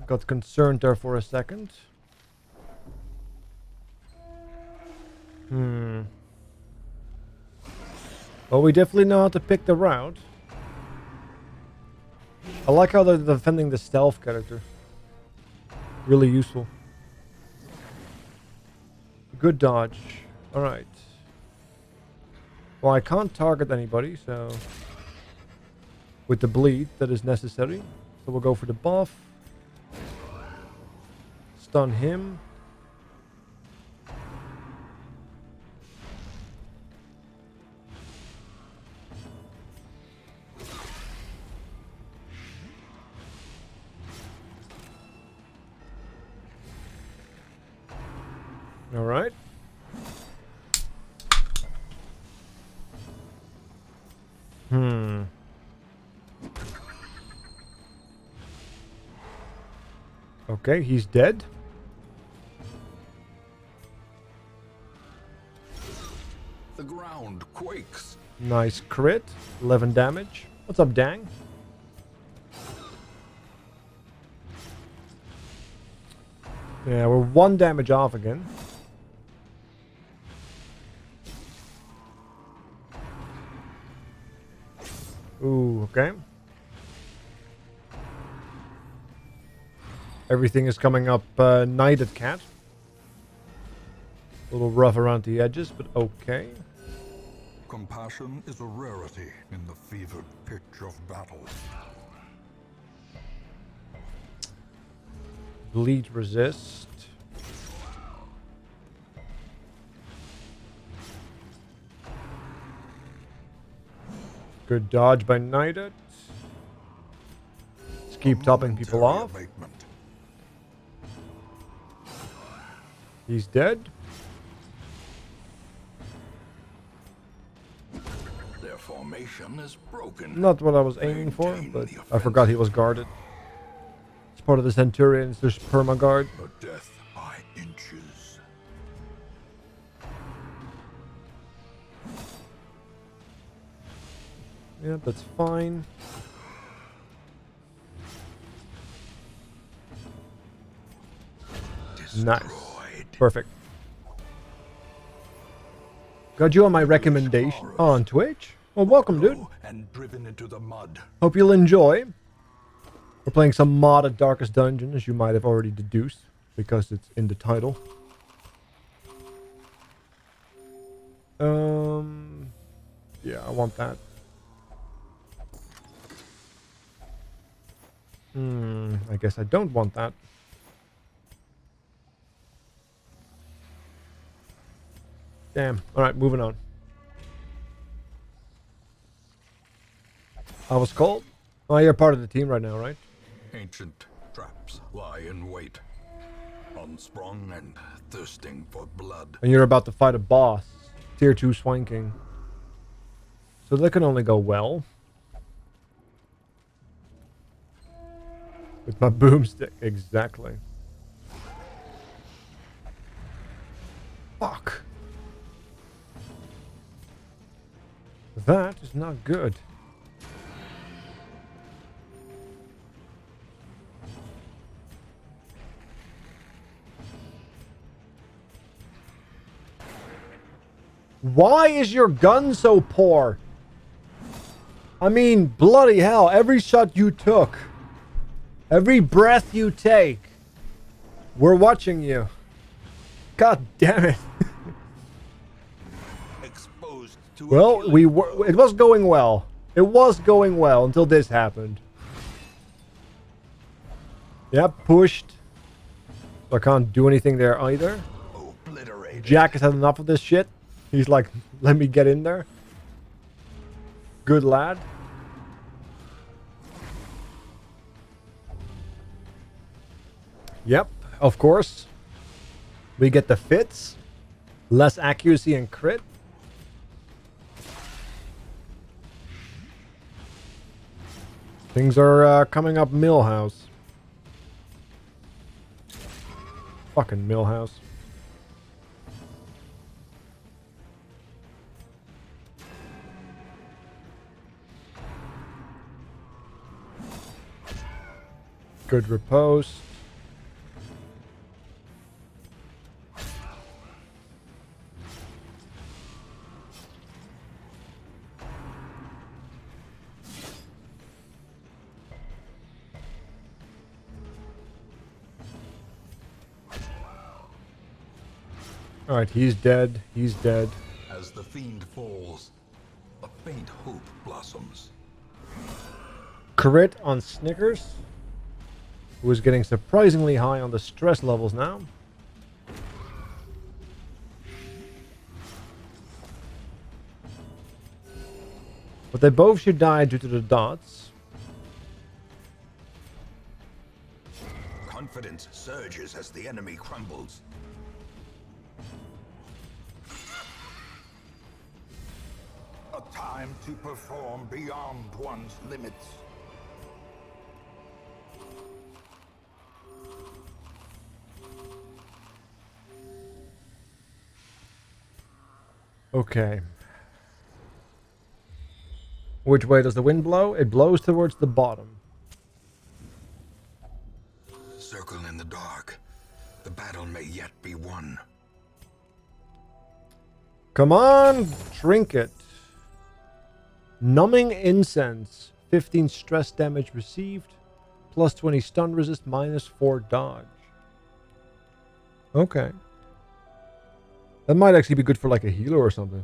Got concerned there for a second. Well, we definitely know how to pick the route. I like how they're defending the stealth character. Really useful. Good dodge. Alright. Well, I can't target anybody, so... with the bleed that is necessary. So we'll go for the buff. Stun him. All right. Okay, he's dead. The ground quakes. Nice crit. 11 damage. What's up, Dang? Yeah, we're 1 damage off again. Ooh, okay. Everything is coming up Knighted Cat. A little rough around the edges, but okay. Compassion is a rarity in the fevered pitch of battle. Bleed resist. Good dodge by Knighted. Let's keep topping people Momentary off. abatement. He's dead. Their formation is broken. Not what I was aiming for, Maintain but the I forgot he offensive. was guarded. It's part of the Centurions, there's permaguard. A death by inches. Yeah, that's fine. Nice. Destroyed. Perfect. Got you on my recommendation on Twitch. Well, welcome, dude. And driven into the mud. Hope you'll enjoy. We're playing some modded Darkest Dungeon, as you might have already deduced, because it's in the title. Yeah, I want that. I guess I don't want that. Damn. Alright, moving on. I was called. Oh, you're part of the team right now, right? Ancient traps lie in wait, unsprung and thirsting for blood. And you're about to fight a boss. Tier 2 Swine King. So that can only go well. With my boomstick, exactly. Fuck. That is not good. Why is your gun so poor? I mean, bloody hell, every shot you took, every breath you take, we're watching you. God damn it. Exposed to Well, it was going well. It was going well until this happened. Yep, pushed. So I can't do anything there either. obliterated. Jack has had enough of this shit. He's like, let me get in there. Good lad. Yep, of course. We get the fits. Less accuracy and crit. Things are coming up Millhouse. Fucking Millhouse. Good riposte. Alright, he's dead. He's dead. As the fiend falls, a faint hope blossoms. Crit on Snickers, who is getting surprisingly high on the stress levels now. But they both should die due to the dots. Confidence surges as the enemy crumbles. A time to perform beyond one's limits. Okay. Which way does the wind blow? It blows towards the bottom. Circle in the dark. The battle may yet be won. Come on, trinket. Numbing incense. 15 stress damage received. Plus 20 stun resist. Minus 4 dodge. Okay. That might actually be good for like a healer or something.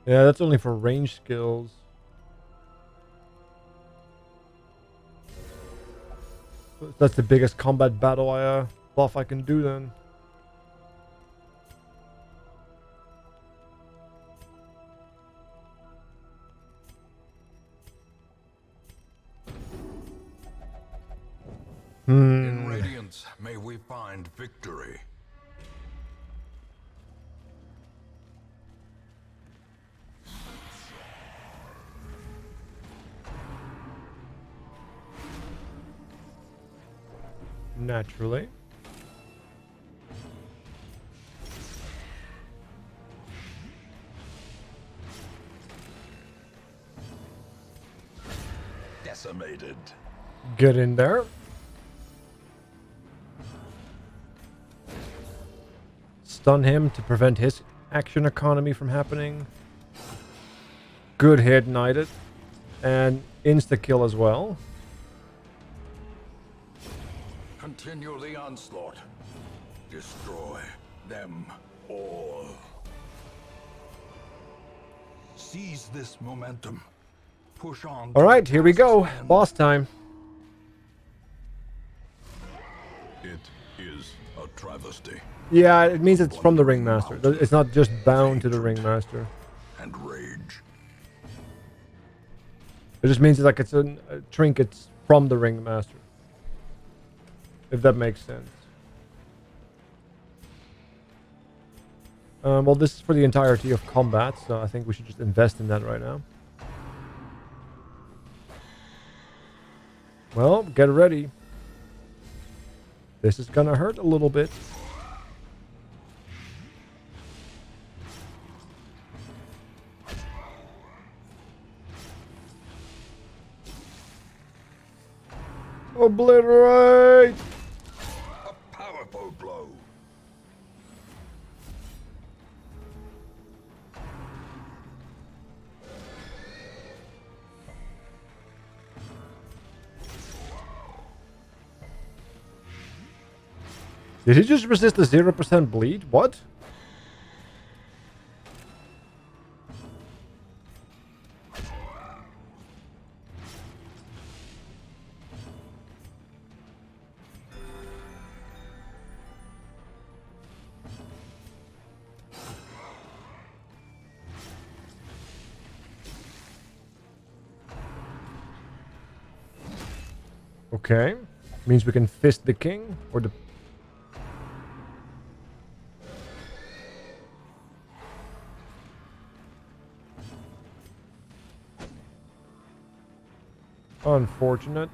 Yeah, that's only for range skills. That's the biggest combat battle buff I can do then. In radiance, may we find victory. Naturally. Decimated. Get in there. Stun him to prevent his action economy from happening. Good hit, knighted. And insta-kill as well. Continue the onslaught. Destroy them all. Seize this momentum. Push on. Alright, here we go. Boss time. It is a travesty. Yeah, it means it's from the Ringmaster. It's not just bound to the Ringmaster. And rage. It just means like it's a trinket from the Ringmaster. If that makes sense. Well, this is for the entirety of combat, so I think we should just invest in that right now. Well, get ready. This is gonna hurt a little bit. Obliterate! A powerful blow. Did he just resist the 0% bleed? What? Okay. Means we can fist the king or the... Unfortunate.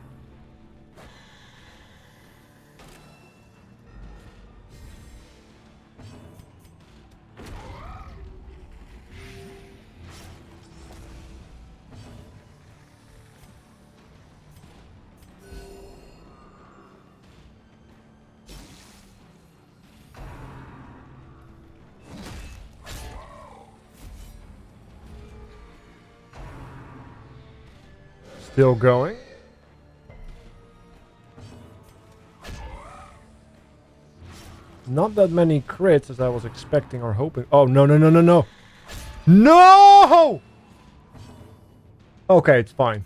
Still going. Not that many crits as I was expecting or hoping. Oh, no, no, no, no, no. No! Okay, it's fine.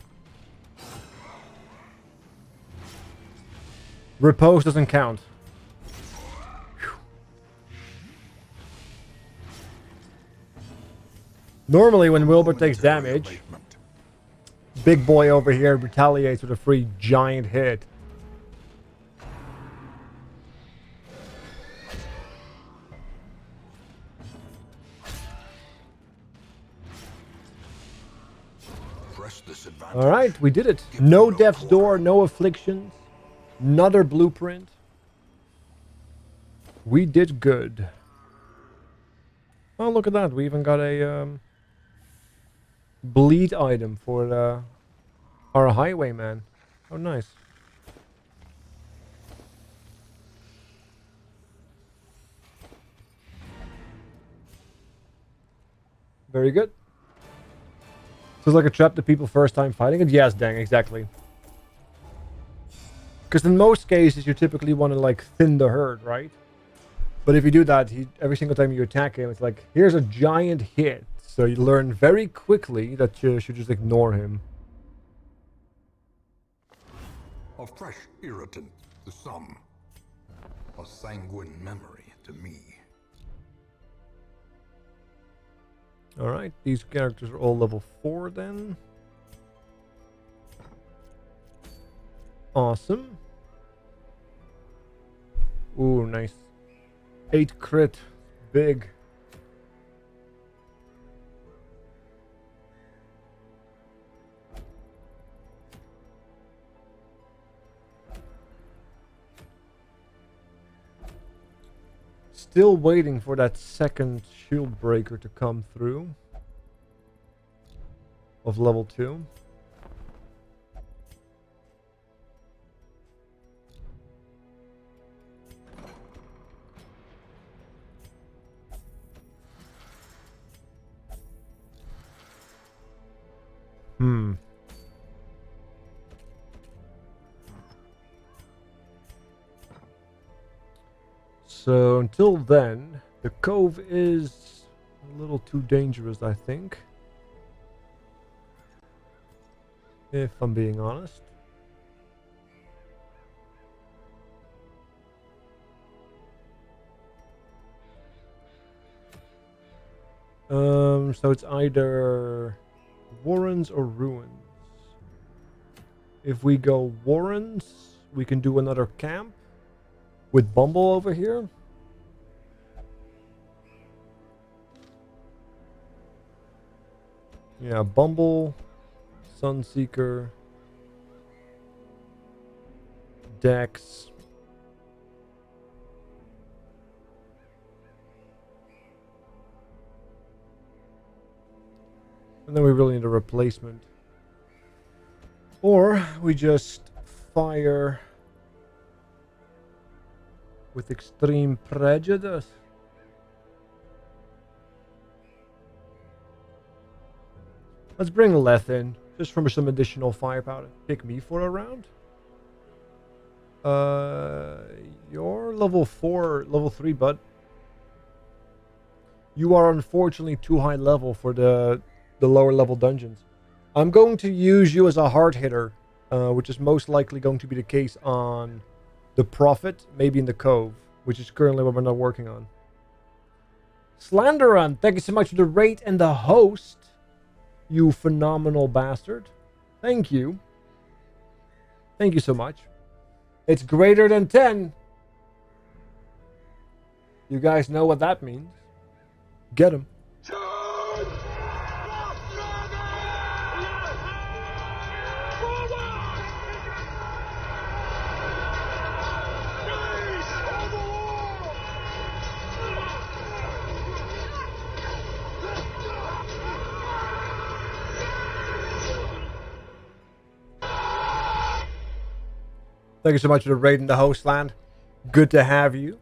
Repose doesn't count. Whew. Normally when Wilbur takes damage, big boy over here retaliates with a free giant hit. Alright, we did it. No death's door, no afflictions. Another blueprint. We did good. Oh, look at that. We even got a bleed item for our highwayman. Oh, nice. Very good. So it's like a trap to people first time fighting it? Yes, dang, exactly. Because in most cases, you typically want to, like, thin the herd, right? But if you do that, every single time you attack him, it's like, here's a giant hit. So you learn very quickly that you should just ignore him. A fresh irritant to some. A sanguine memory to me. Alright, these characters are all level 4 then. Awesome. Ooh, nice. 8 crit. Big. Still waiting for that second shield breaker to come through. Of level 2. So until then, the cove is a little too dangerous, I think. If I'm being honest. So it's either Warrens or Ruins. If we go Warrens, we can do another camp with Bumble over here. Yeah, Bumble, Sunseeker, Dex. And then we really need a replacement. Or we just fire with extreme prejudice. Let's bring Leth in, just for some additional firepower. Pick me for a round. You're level 4, level 3, bud. You are unfortunately too high level for the lower level dungeons. I'm going to use you as a hard hitter, which is most likely going to be the case on the Prophet, maybe in the Cove, which is currently what we're not working on. Slanderon, thank you so much for the rate and the host, you phenomenal bastard. Thank you. Thank you so much. It's greater than 10. You guys know what that means. Get him. Thank you so much for the raid in the host land. Good to have you.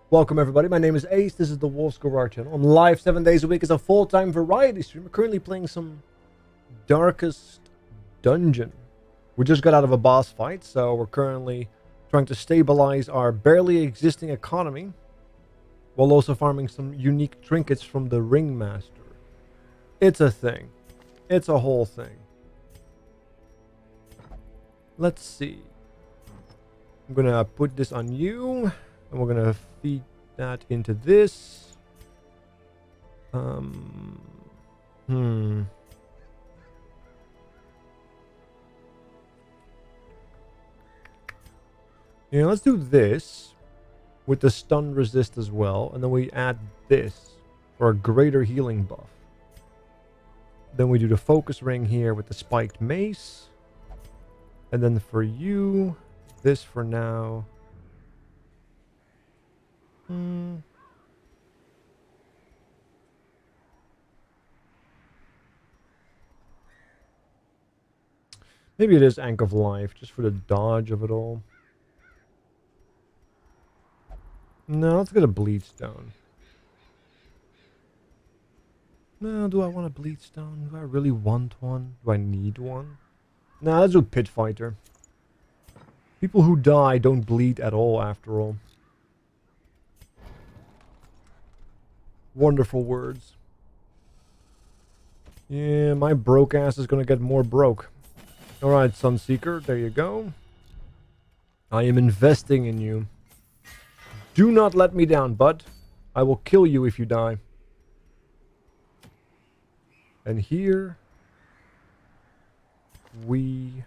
Welcome everybody. My name is Ace. This is the WolfsGoRawr channel. I'm live 7 days a week as a full-time variety streamer. Currently playing some Darkest Dungeon. We just got out of a boss fight, so we're currently trying to stabilize our barely existing economy while also farming some unique trinkets from the Ringmaster. It's a thing. It's a whole thing. Let's see. I'm gonna put this on you, and we're gonna feed that into this. Yeah, let's do this with the stun resist as well, and then we add this for a greater healing buff. Then we do the focus ring here with the spiked mace, and then for you, this for now. Maybe it is Ank of Life, just for the dodge of it all. No, let's get a Bleedstone. No, do I want a Bleedstone? Do I really want one? Do I need one? Nah, let's do Pit Fighter. People who die don't bleed at all, after all. Wonderful words. Yeah, my broke ass is gonna get more broke. Alright, Sunseeker, there you go. I am investing in you. Do not let me down, bud. I will kill you if you die. And here we...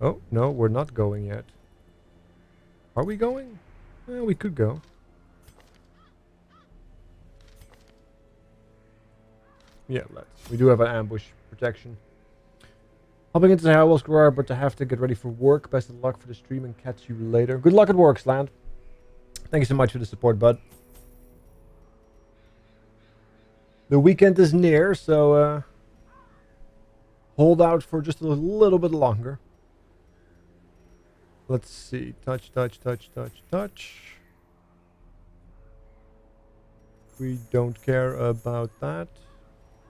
Oh, no, we're not going yet. Are we going? Well, we could go. Yeah, let's. We do have an ambush protection. Hopping into the WolfsGoRawr, but I have to get ready for work. Best of luck for the stream and catch you later. Good luck at work, Slant. Thank you so much for the support, bud. The weekend is near, so hold out for just a little bit longer. Let's see. Touch, touch, touch, touch, touch. We don't care about that.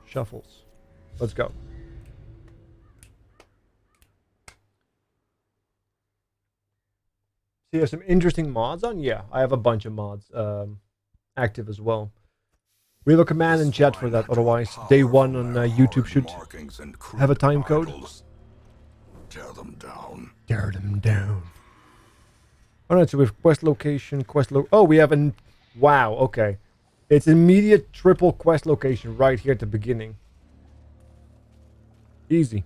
Shuffles. Let's go. So you have some interesting mods on? Yeah, I have a bunch of mods active as well. We have a command in chat for that, otherwise day one on YouTube should have a time code. Tear them down. Tear them down. Alright, so we have quest location, oh, we have an... Wow, okay. It's immediate triple quest location right here at the beginning. Easy.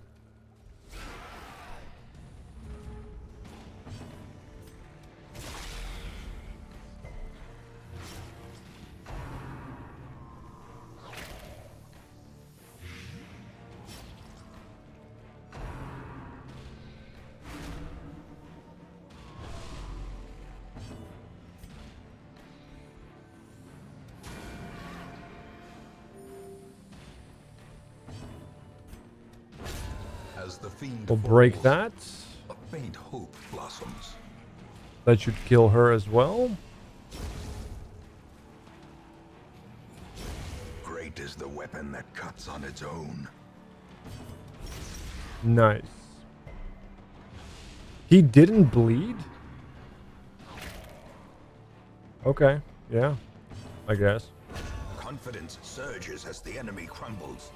As the fiend We'll break falls, that. a faint hope blossoms. That should kill her as well. Great is the weapon that cuts on its own. Nice. He didn't bleed? Okay, yeah, I guess. Confidence surges as the enemy crumbles.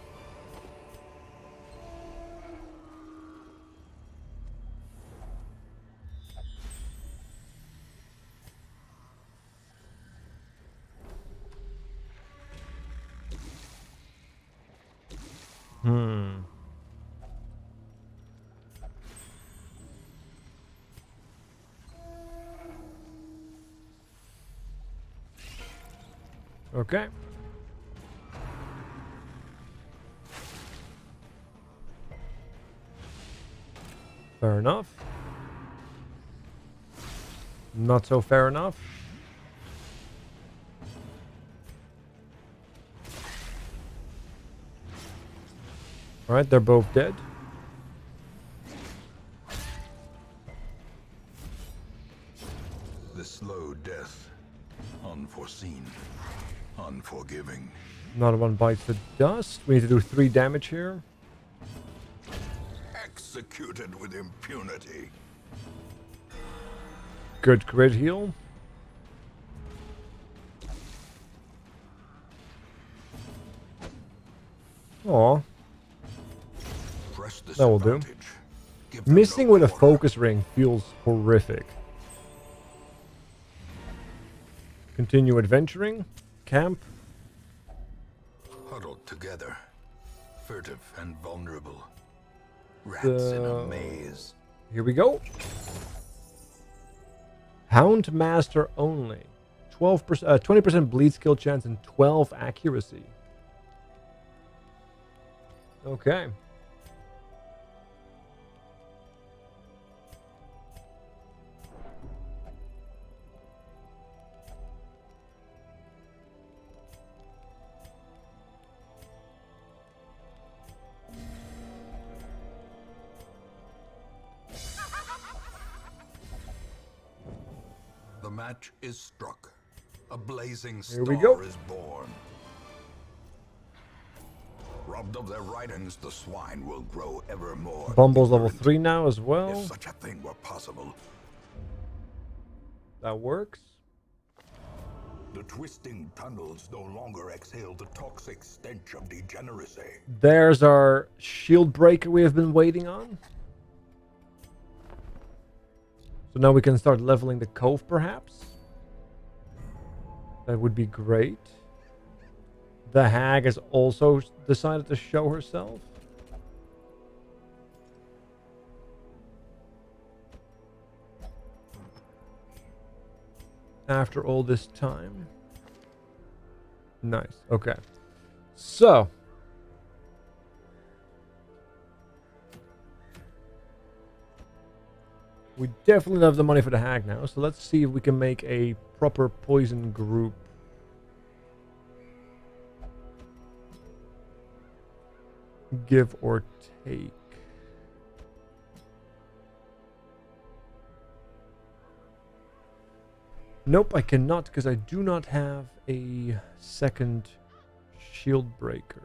Okay. Fair enough. Not so fair enough. Alright, they're both dead. The slow death, unforeseen, unforgiving. Another one bites the dust. We need to do 3 damage here. Executed with impunity. Good crit heal. Aw. Press this That will do. advantage. Give them Missing no with a quarter. focus ring feels horrific. Continue adventuring. Camp. Huddled together, furtive and vulnerable. Rats in a maze. Here we go. Hound Master only. 20% bleed skill chance and 12 accuracy. Okay. The match is struck. A blazing Here star we go. is born. Robbed of their ridings, the swine will grow ever more. Bumble's level ignorant. 3 now as well. If such a thing were possible. That works. The twisting tunnels no longer exhale the toxic stench of degeneracy. There's our shield breaker we have been waiting on. So now we can start leveling the cove, perhaps. That would be great. The hag has also decided to show herself. After all this time. Nice. Okay. So. We definitely have the money for the hag now. So let's see if we can make a proper poison group. Give or take. Nope, I cannot because I do not have a second shield breaker.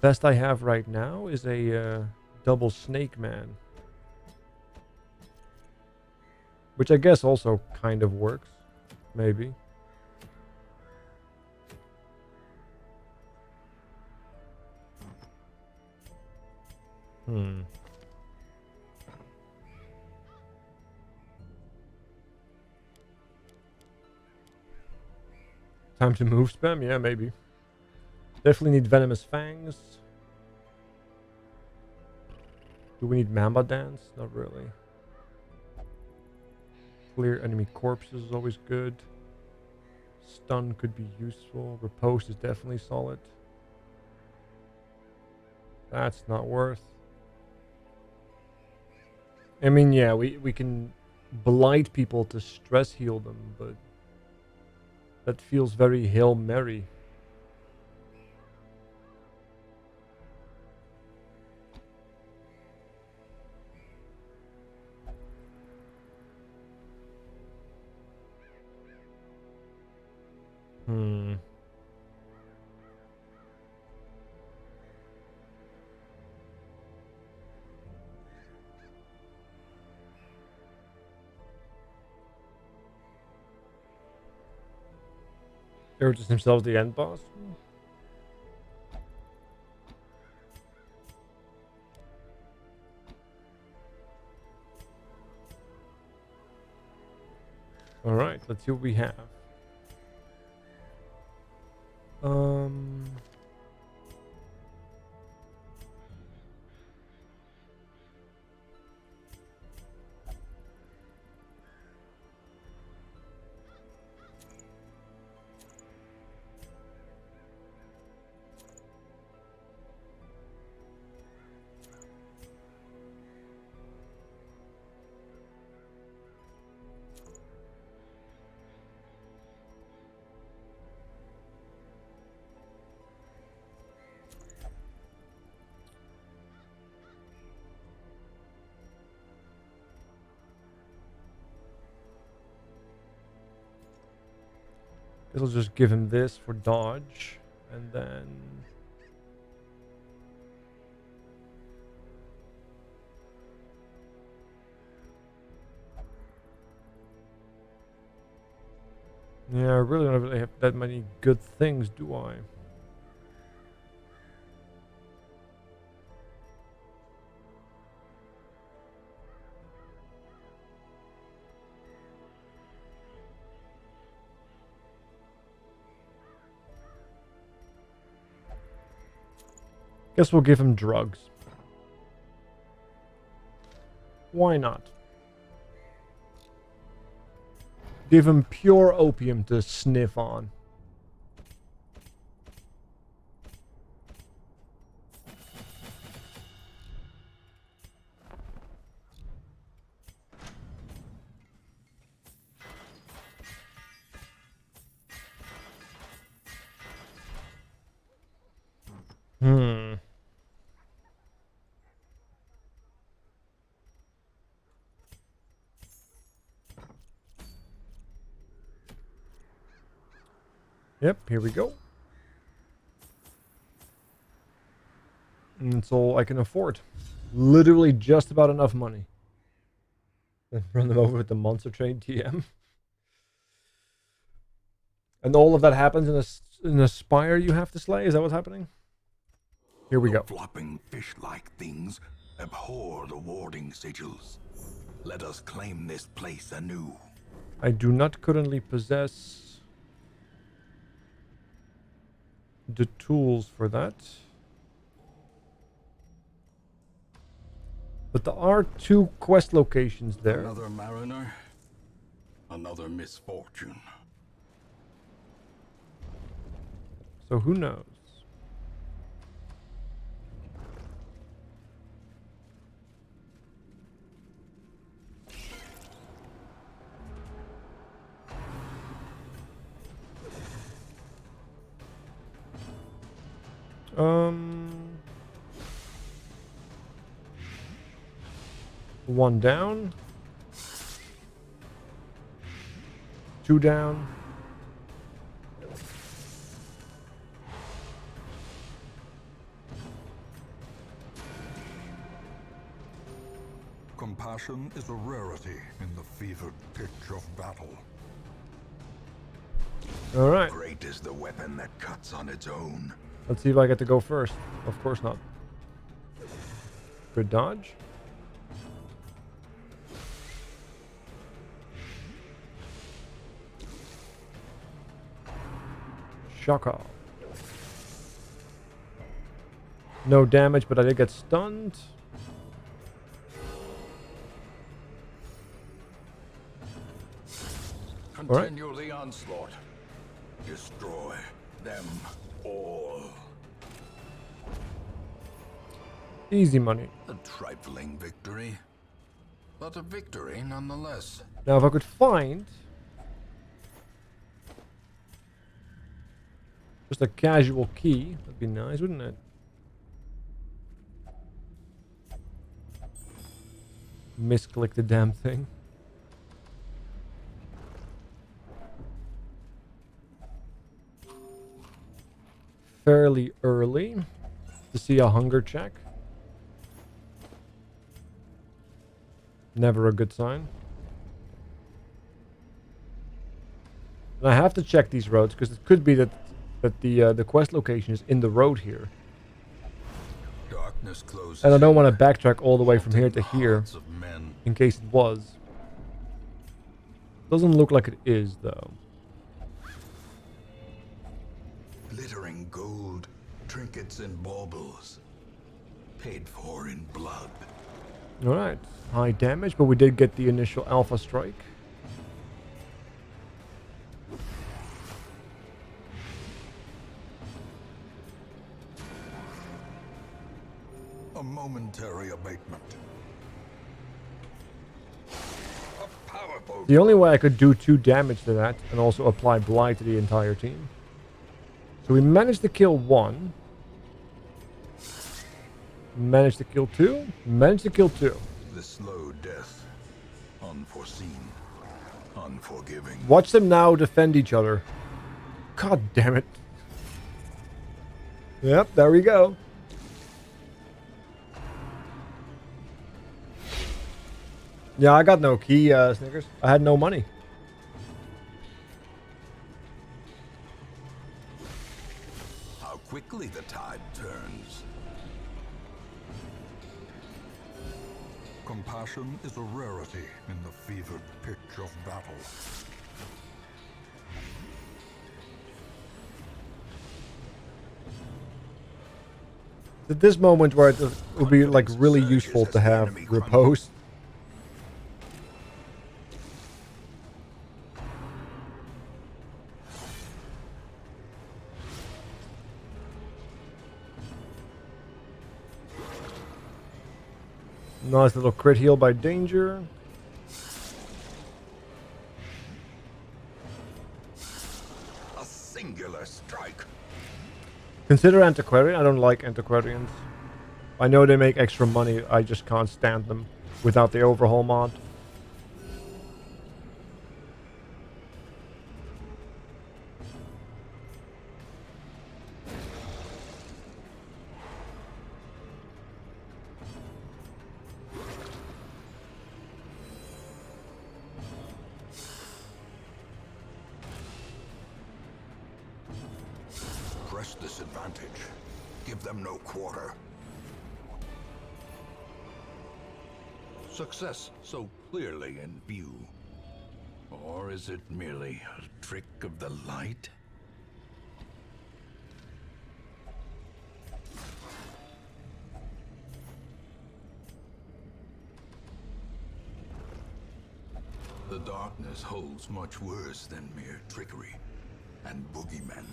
Best I have right now is a double snake man. Which I guess also kind of works. Maybe. Time to move spam? Yeah, maybe. Definitely need venomous fangs. Do we need Mamba Dance? Not really. Clear enemy corpses is always good. Stun could be useful. Repose is definitely solid. That's not worth. I mean, yeah, we can blight people to stress heal them, but that feels very Hail Mary. Urges himself the end boss. Alright, let's see what we have. It'll just give him this for dodge, and then yeah, I really don't really have that many good things, do I? Guess we'll give him drugs. Why not? Give him pure opium to sniff on. Yep, here we go. And it's all I can afford. Literally just about enough money. Run them over with the monster train TM. And all of that happens in a spire you have to slay? Is that what's happening? Here we go. Flopping fish-like things abhor the warding sigils. Let us claim this place anew. I do not currently possess the tools for that. But there are 2 quest locations there. Another mariner, another misfortune. So who knows? One down. 2 down. Compassion is a rarity in the fevered pitch of battle. All right. Great is the weapon that cuts on its own. Let's see if I get to go first. Of course not. Good dodge. Shocker. No damage, but I did get stunned. Continue the onslaught. Destroy them all. Easy money. A trifling victory, but a victory nonetheless. Now if I could find just a casual key, that'd be nice, wouldn't it? Misclick the damn thing. Fairly early to see a hunger check. Never a good sign. And I have to check these roads because it could be that the quest location is in the road here. Darkness closes And I don't in, want to backtrack all the way from here to the here hearts of men. in case it was. Doesn't look like it is though. Glittering gold, trinkets and baubles, paid for in blood. Alright. High damage, but we did get the initial alpha strike. A momentary abatement. A powerful. The only way I could do 2 damage to that and also apply blight to the entire team. So we managed to kill 1. Managed to kill 2. Managed to kill 2. The slow death, unforeseen, unforgiving. Watch them now defend each other. God damn it. Yep, there we go. Yeah, I got no key, Snickers. I had no money. How quickly the tide turns. Compassion is a rarity in the fevered pitch of battle. At this moment where it would be like really useful to have repose. Nice little crit heal by Danger. A singular strike. Consider Antiquarian. I don't like Antiquarians. I know they make extra money. I just can't stand them without the overhaul mod. Press this advantage. Give them no quarter. Success so clearly in view. Or is it merely a trick of the light? The darkness holds much worse than mere trickery and boogeymen.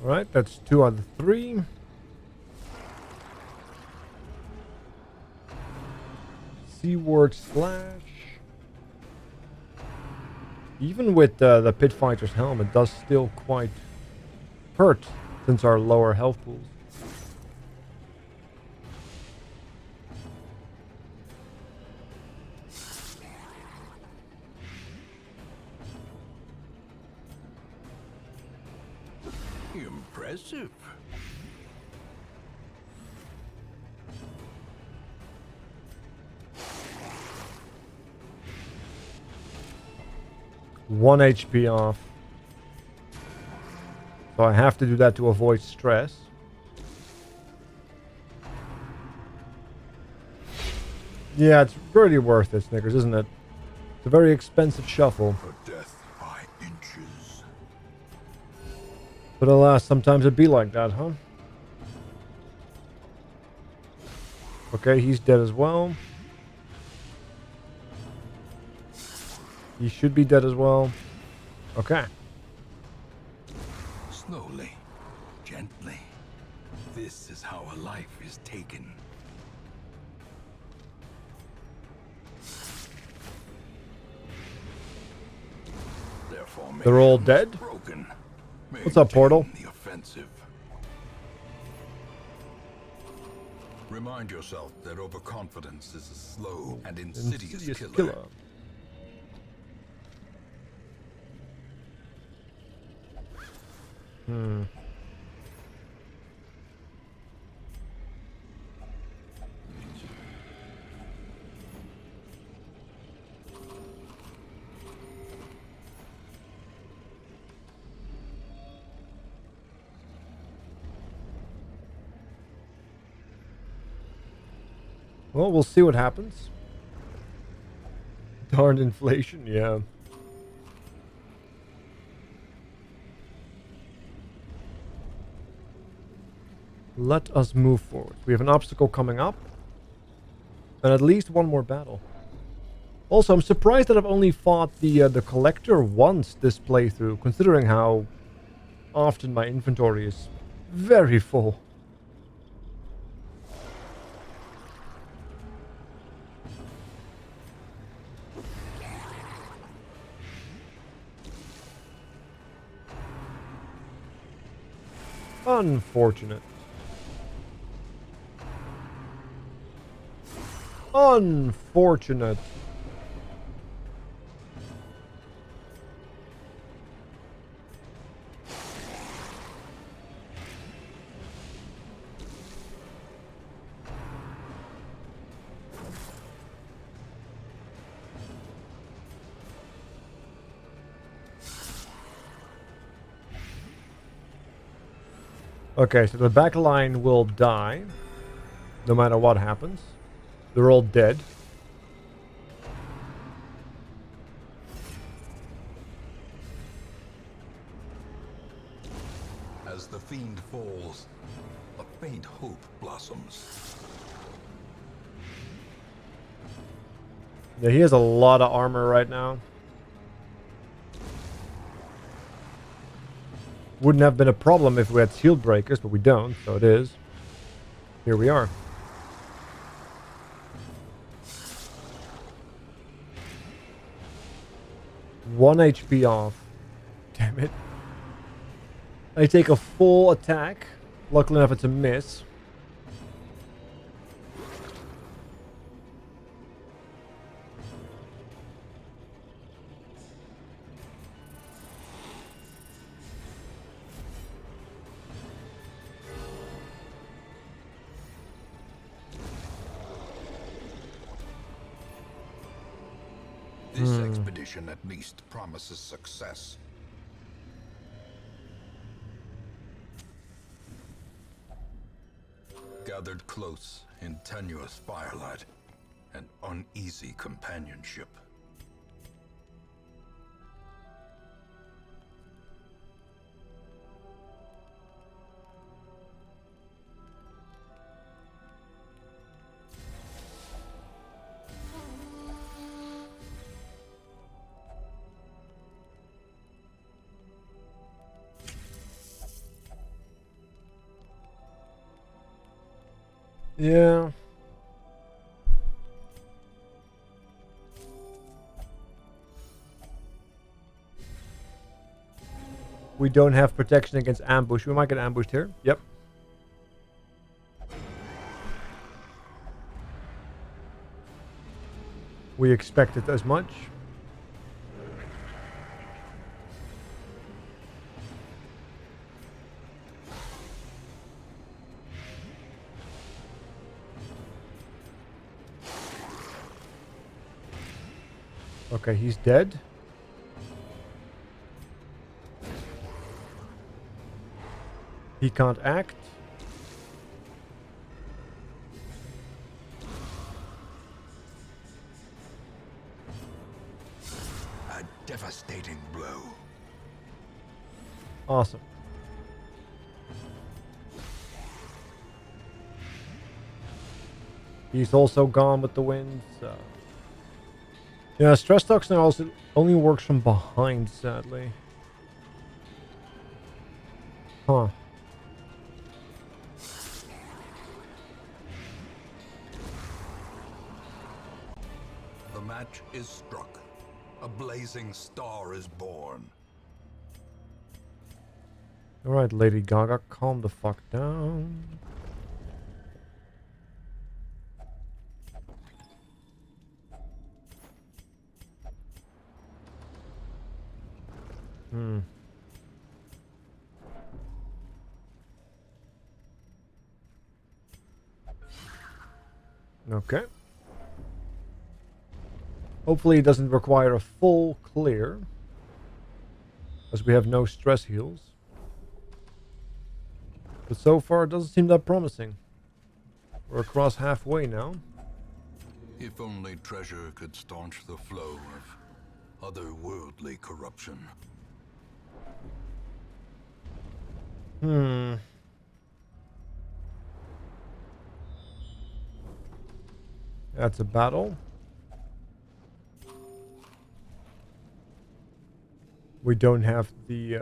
Alright, that's 2 out of 3. Seaward Slash. Even with the Pit Fighter's helm, it does still quite hurt since our lower health pools. Impressive. 1 HP off. So I have to do that to avoid stress. Yeah, it's pretty worth it, Snickers, isn't it? It's a very expensive shuffle. A death by inches. But alas, sometimes it be like that, huh? Okay, he's dead as well. He should be dead as well. Okay. Slowly, gently. This is how a life is taken. They're all dead? Broken. What's up, Portal? Maintain the offensive. Remind yourself that overconfidence is a slow and insidious killer. Killer. Well, we'll see what happens. Darn inflation, yeah. Let us move forward. We have an obstacle coming up. And at least one more battle. Also, I'm surprised that I've only fought the collector once this playthrough, considering how often my inventory is very full. Unfortunate. Unfortunate. Okay, so the back line will die, no matter what happens. They're all dead. As the fiend falls, a faint hope blossoms. Yeah, he has a lot of armor right now. Wouldn't have been a problem if we had shield breakers, but we don't, so it is. Here we are. One HP off. Damn it. I take a full attack. Luckily enough, it's a miss. This expedition at least promises success. Gathered close in tenuous firelight and uneasy companionship. Yeah. We don't have protection against ambush. We might get ambushed here. Yep. We expected as much. Okay, he's dead. He can't act. A devastating blow. Awesome. He's also gone with the wind, so... Yeah, stress toxin also only works from behind, sadly. Huh. The match is struck. A blazing star is born. Alright, Lady Gaga, calm the fuck down. Hmm. Okay. Hopefully it doesn't require a full clear, as we have no stress heals. But so far it doesn't seem that promising. We're across halfway now. If only treasure could staunch the flow of otherworldly corruption. Hmm. That's a battle. We don't have the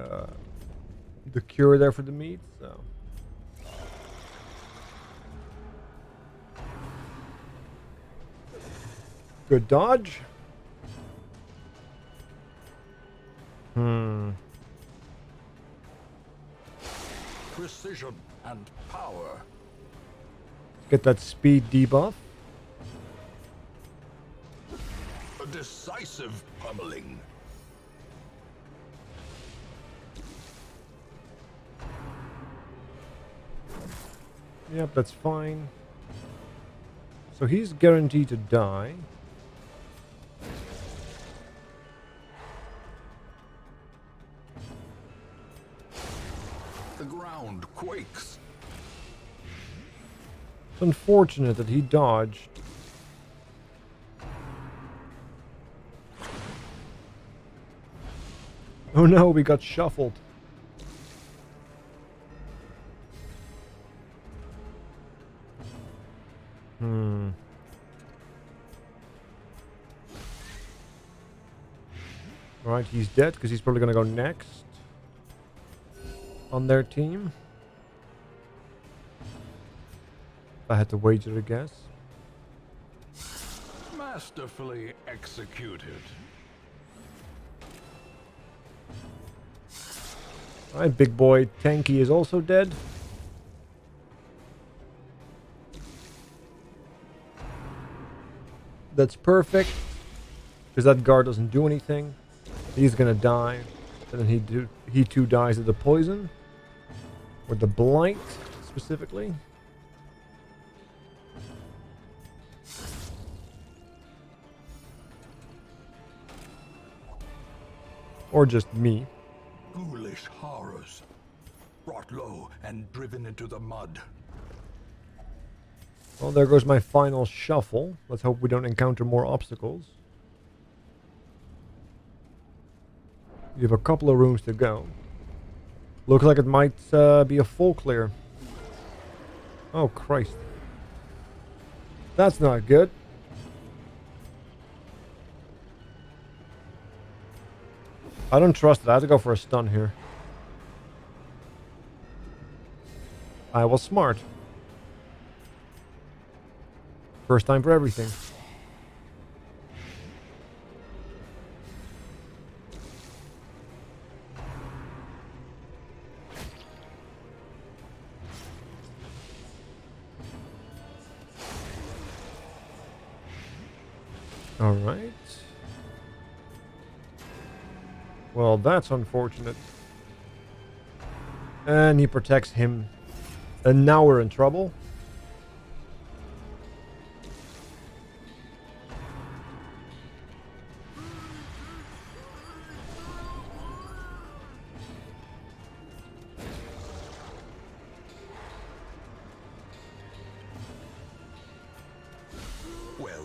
cure there for the meat, so... Good dodge. Hmm. Precision and power. Get that speed debuff. A decisive pummeling. Yep, that's fine. So he's guaranteed to die. The ground quakes. It's unfortunate that he dodged. Oh no, we got shuffled. Hmm. Right, he's dead because he's probably going to go next on their team. If I had to wager, I guess. Masterfully executed. Alright, big boy Tanky is also dead. That's perfect. Because that guard doesn't do anything. He's gonna die. And then he too dies of the poison. Or the blight, specifically. Or just me. Ghoulish horrors. Brought low and driven into the mud. Well, there goes my final shuffle. Let's hope we don't encounter more obstacles. You have a couple of rooms to go. Looks like it might be a full clear. Oh, Christ. That's not good. I don't trust it. I have to go for a stun here. I was smart. First time for everything. All right. Well, that's unfortunate. And he protects him. And now we're in trouble.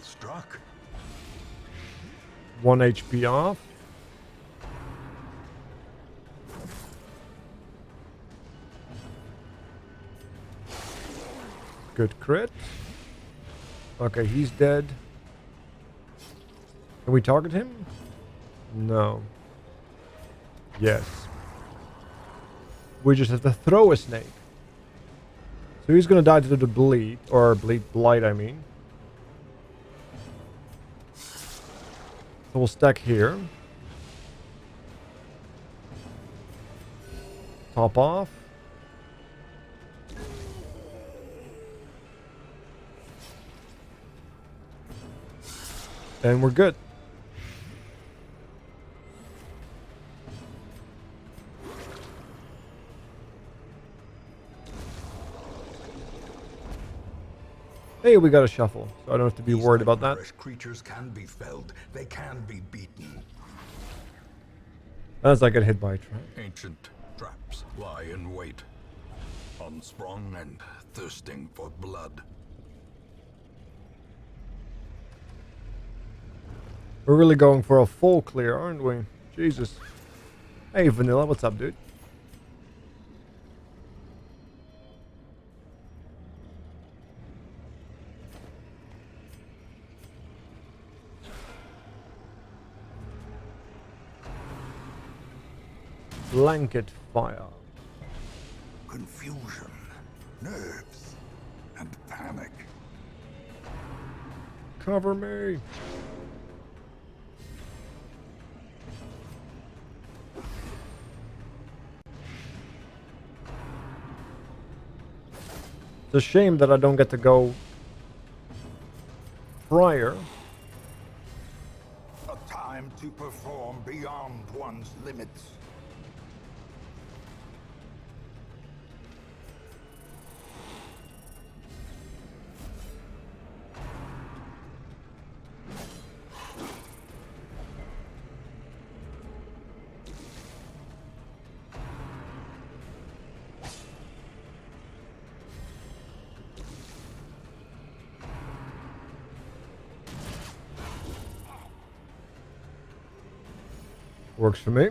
struck. 1 HP off. Good crit. Okay, he's dead. Can we target him? No. Yes. We just have to throw a snake. So he's gonna die to the bleed, or blight, I mean. So we'll stack here. Top off. And we're good. Hey, we got a shuffle, so I don't have to be worried about that. Fresh creatures can be felled. They can be beaten. As I get hit by a trap. Ancient traps lie in wait, unsprung and thirsting for blood. We're really going for a full clear, aren't we? Jesus. Hey, Vanilla, what's up, dude? Blanket fire. Confusion, nerves, and panic. Cover me. It's a shame that I don't get to go prior. A time to perform beyond one's limits. Works for me.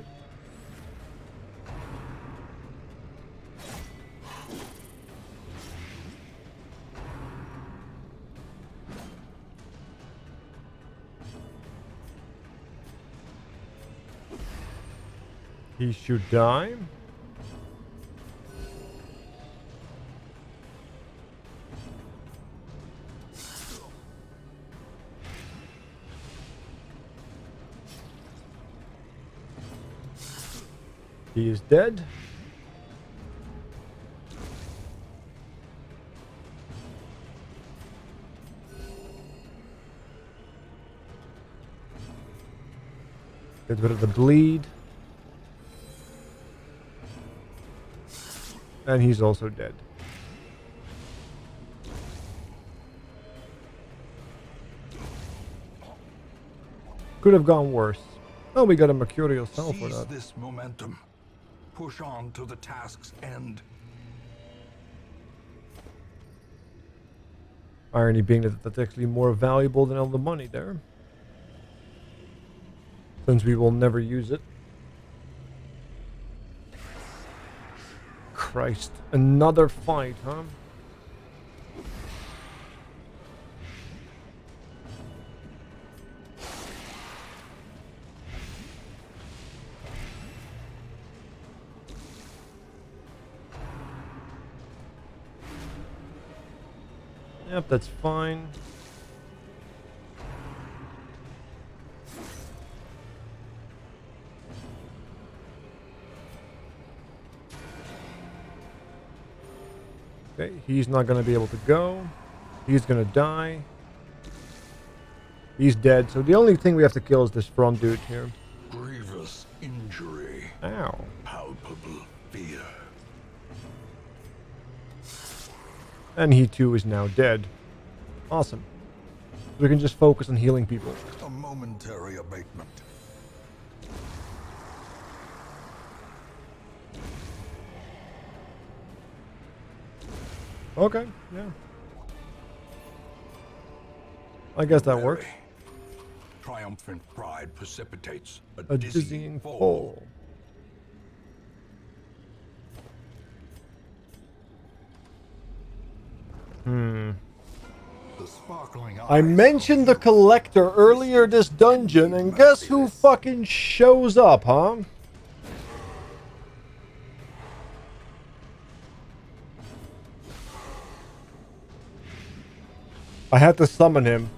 He should die. He is dead. Get rid of the bleed. And he's also dead. Could have gone worse. Oh, we got a mercurial cell for Seize that. this momentum. Push on to the task's end. Irony being that that's actually more valuable than all the money there. Since we will never use it. Christ. Another fight, huh? Yep, that's fine. Okay, he's not going to be able to go. He's going to die. He's dead. So the only thing we have to kill is this front dude here. Grievous injury. Ow. Palpable fear. And he too is now dead. Awesome. We can just focus on healing people. A momentary abatement. Okay, yeah. I guess that Very. works. Triumphant pride precipitates A dizzying fall. The sparkling I eyes mentioned the of collector earlier this dungeon, and guess who fucking shows up, huh? I had to summon him.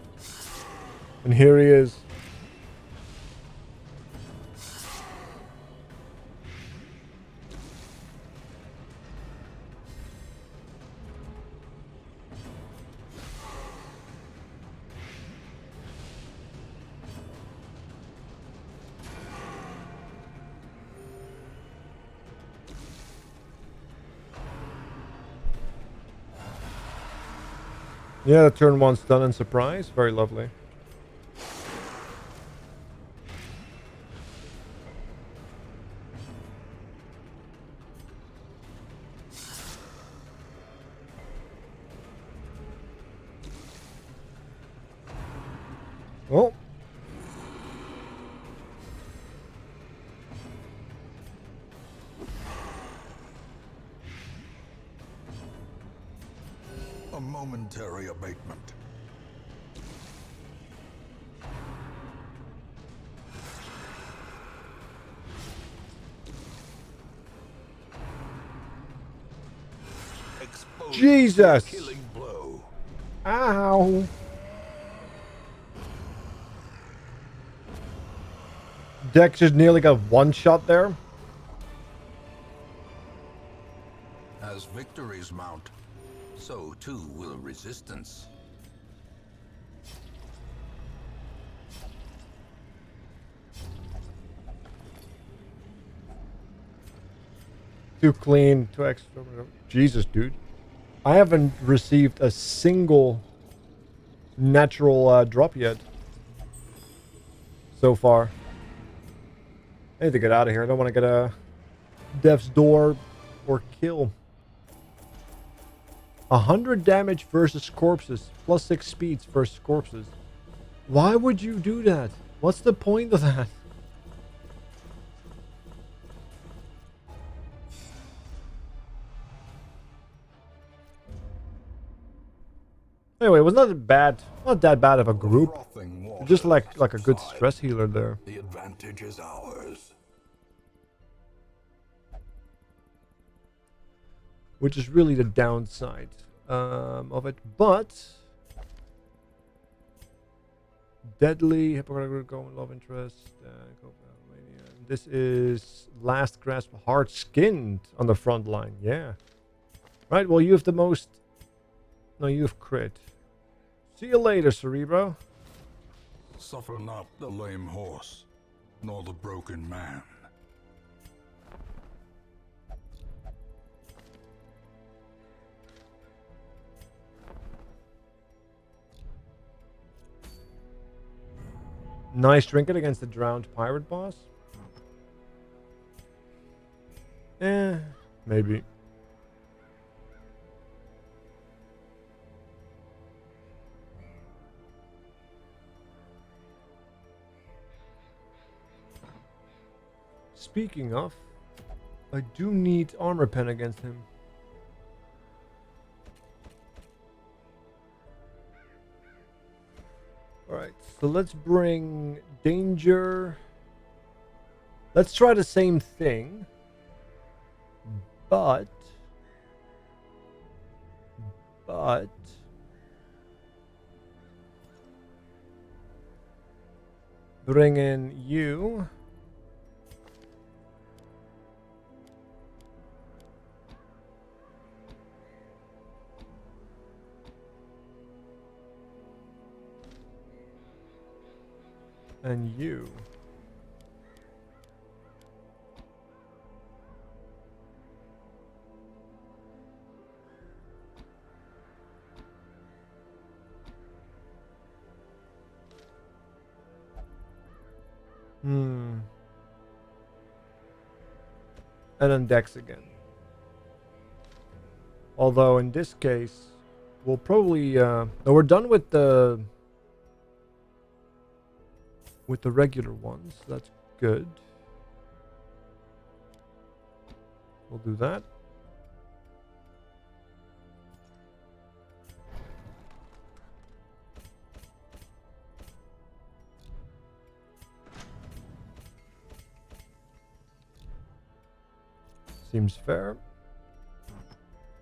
And here he is. Yeah, the turn 1 stun and surprise. Very lovely. Oh. a momentary abatement. Exposed Jesus! killing blow. Ow! Dex just nearly got one shot there. As victories mount, so too will resistance. Too clean, too extra. Jesus, dude. I haven't received a single natural drop yet. So far. I need to get out of here. I don't want to get a death's door or kill. 100 damage versus corpses. Plus 6 speeds versus corpses. Why would you do that? What's the point of that? Anyway, it was not bad. Not that bad of a group. Just like a good stress healer there. The advantage is ours. Which is really the downside of it. But deadly Hippocratic going love interest. This is last grasp hard skinned on the front line. Yeah. Right. Well, you have the most. No, you have crit. See you later, Cerebro. Suffer not the lame horse, nor the broken man. Nice trinket against the drowned pirate boss. Maybe. Speaking of, I do need armor pen against him. Alright, so let's bring danger. Let's try the same thing. But bring in you. And you. And then Dex again. Although in this case, we'll probably no, we're done with the with the regular ones. That's good. We'll do that. Seems fair.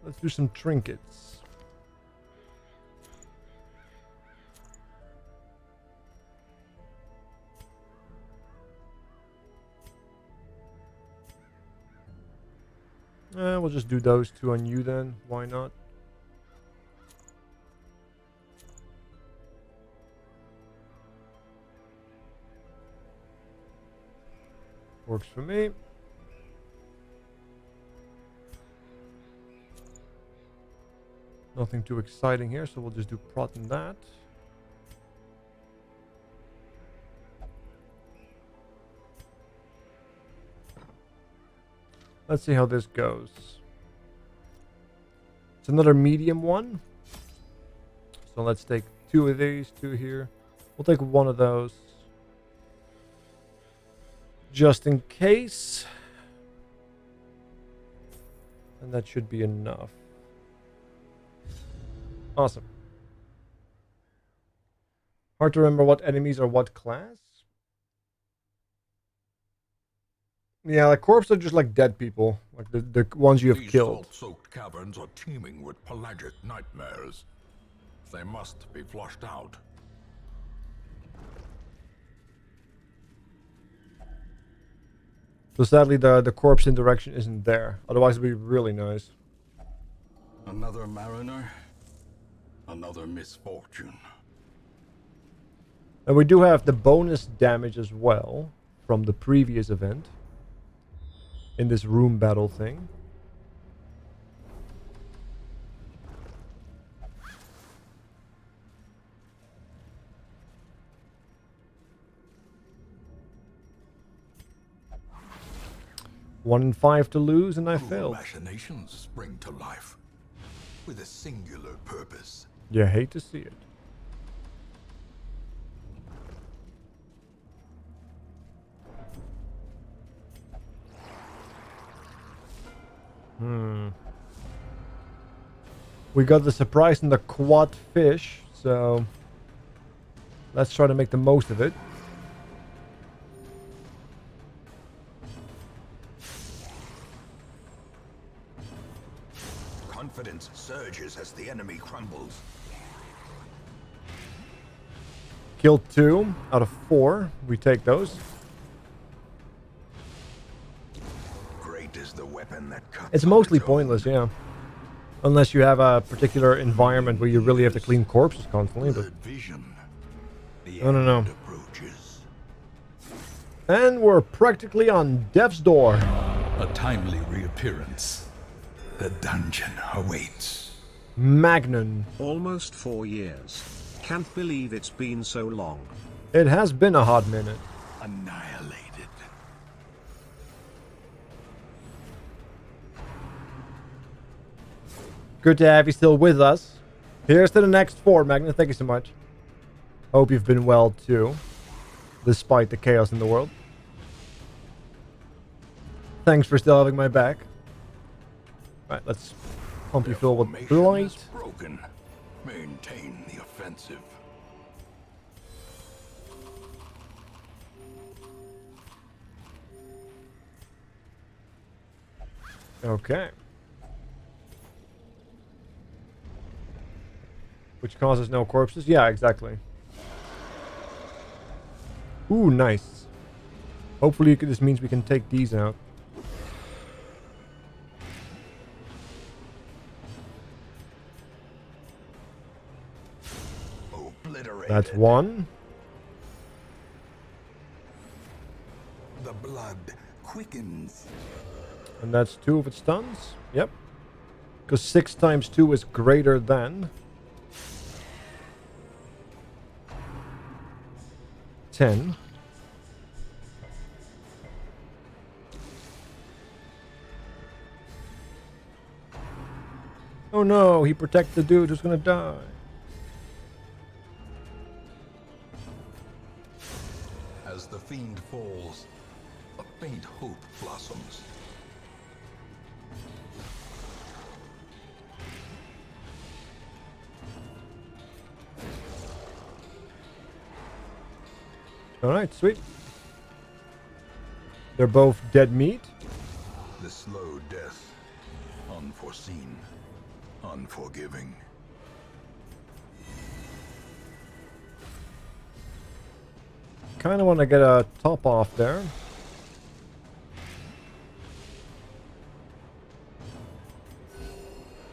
Let's do some trinkets. We'll just do those two on you then. Why not? Works for me. Nothing too exciting here, so we'll just do prot and that. Let's see how this goes. It's another medium one. So let's take two of these, two here. We'll take one of those. Just in case. And that should be enough. Awesome. Hard to remember what enemies are what class. Yeah, like corpses are just like dead people. Like the ones you have These killed. salt-soaked caverns are teeming with pelagic nightmares. They must be flushed out. So sadly the corpse interaction isn't there. Otherwise it'd be really nice. Another mariner, another misfortune. And we do have the bonus damage as well from the previous event. In this room battle thing. One in 5 to lose, and I failed. Machinations spring to life with a singular purpose. You hate to see it. We got the surprise in the quad fish, so let's try to make the most of it. Confidence surges as the enemy crumbles. Killed 2 out of 4. We take those. Great is the weapon that cuts. It's mostly pointless, yeah. Unless you have a particular environment where you really have to clean corpses constantly. But Vision. The I don't know. end approaches. And we're practically on death's door. A timely reappearance. The dungeon awaits. Magnon. Almost 4 years. Can't believe it's been so long. It has been a hot minute. Annihilated. Good to have you still with us. Here's to the next 4, Magnon. Thank you so much. Hope you've been well too, despite the chaos in the world. Thanks for still having my back. Right, let's pump you full with Formation blight. is broken. Maintain the offensive. Okay. Which causes no corpses? Yeah, exactly. Ooh, nice. Hopefully this means we can take these out. Obliterated. That's 1. The blood quickens. And that's 2 if it stuns. Yep. Because 6 times 2 is greater than 10. Oh no, he protected the dude who's gonna die. fiend falls, a faint hope blossoms. Alright, sweet. They're both dead meat. The slow death, unforeseen, unforgiving. Kind of want to get a top off there.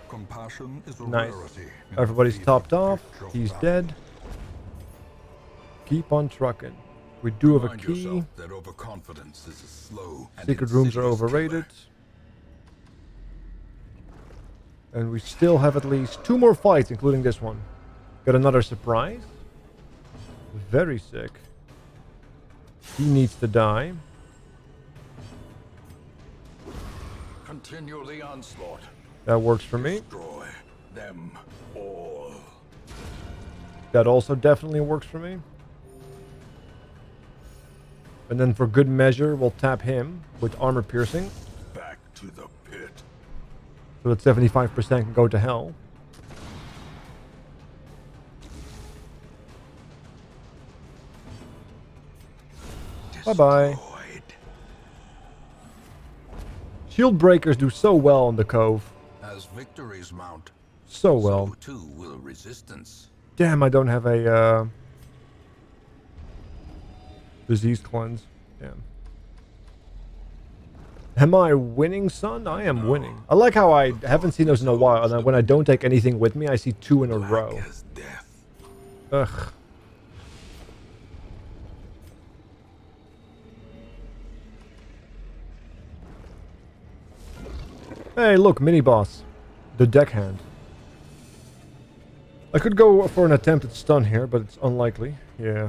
Compassion is a Nice. rarity. Everybody's topped off. He's dead. Keep on trucking. We do have a Remind key. yourself that overconfidence is a slow and Secret rooms are insidious overrated. killer. And we still have at least 2 more fights, including this one. Got another surprise. Very sick. He needs to die. Continue the onslaught. That works for me. Destroy them all. That also definitely works for me. And then for good measure, we'll tap him with armor piercing. Back to the pit. So that 75% can go to hell. Bye-bye. Destroyed. Shield breakers do so well on the cove. As victories mount, So well. so too will resistance. Damn, I don't have a disease cleanse. Damn. Am I winning, son? I am winning. I like how I haven't seen those in a while, and then when I don't take anything with me, I see 2 in a Black row. as death. Ugh. Hey, look, mini boss. The deckhand. I could go for an attempted stun here, but it's unlikely. Yeah.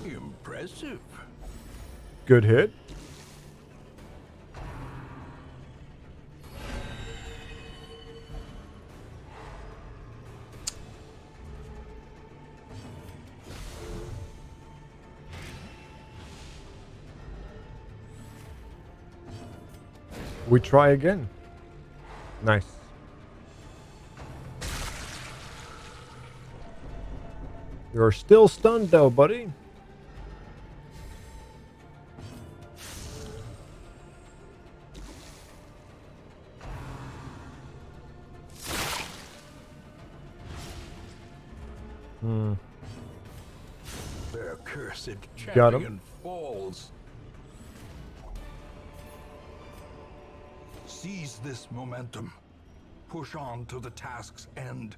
Impressive. Good hit. We try again. Nice. You're still stunned though, buddy. Their cursed Got him. champion falls. Seize this momentum. Push on to the task's end.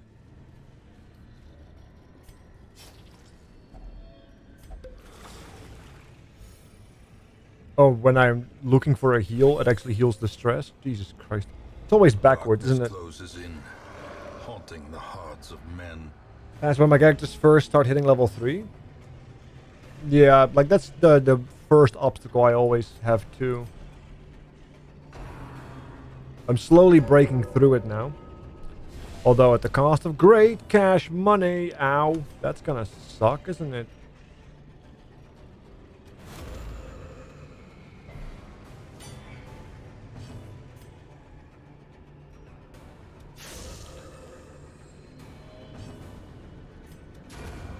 Oh, when I'm looking for a heal, it actually heals the stress. Jesus Christ. It's always backwards, isn't it? Closes in, haunting the hearts of men. That's when my characters first start hitting level 3. Yeah, like that's the first obstacle I always have too. I'm slowly breaking through it now. Although at the cost of great cash money. Ow. That's gonna suck, isn't it?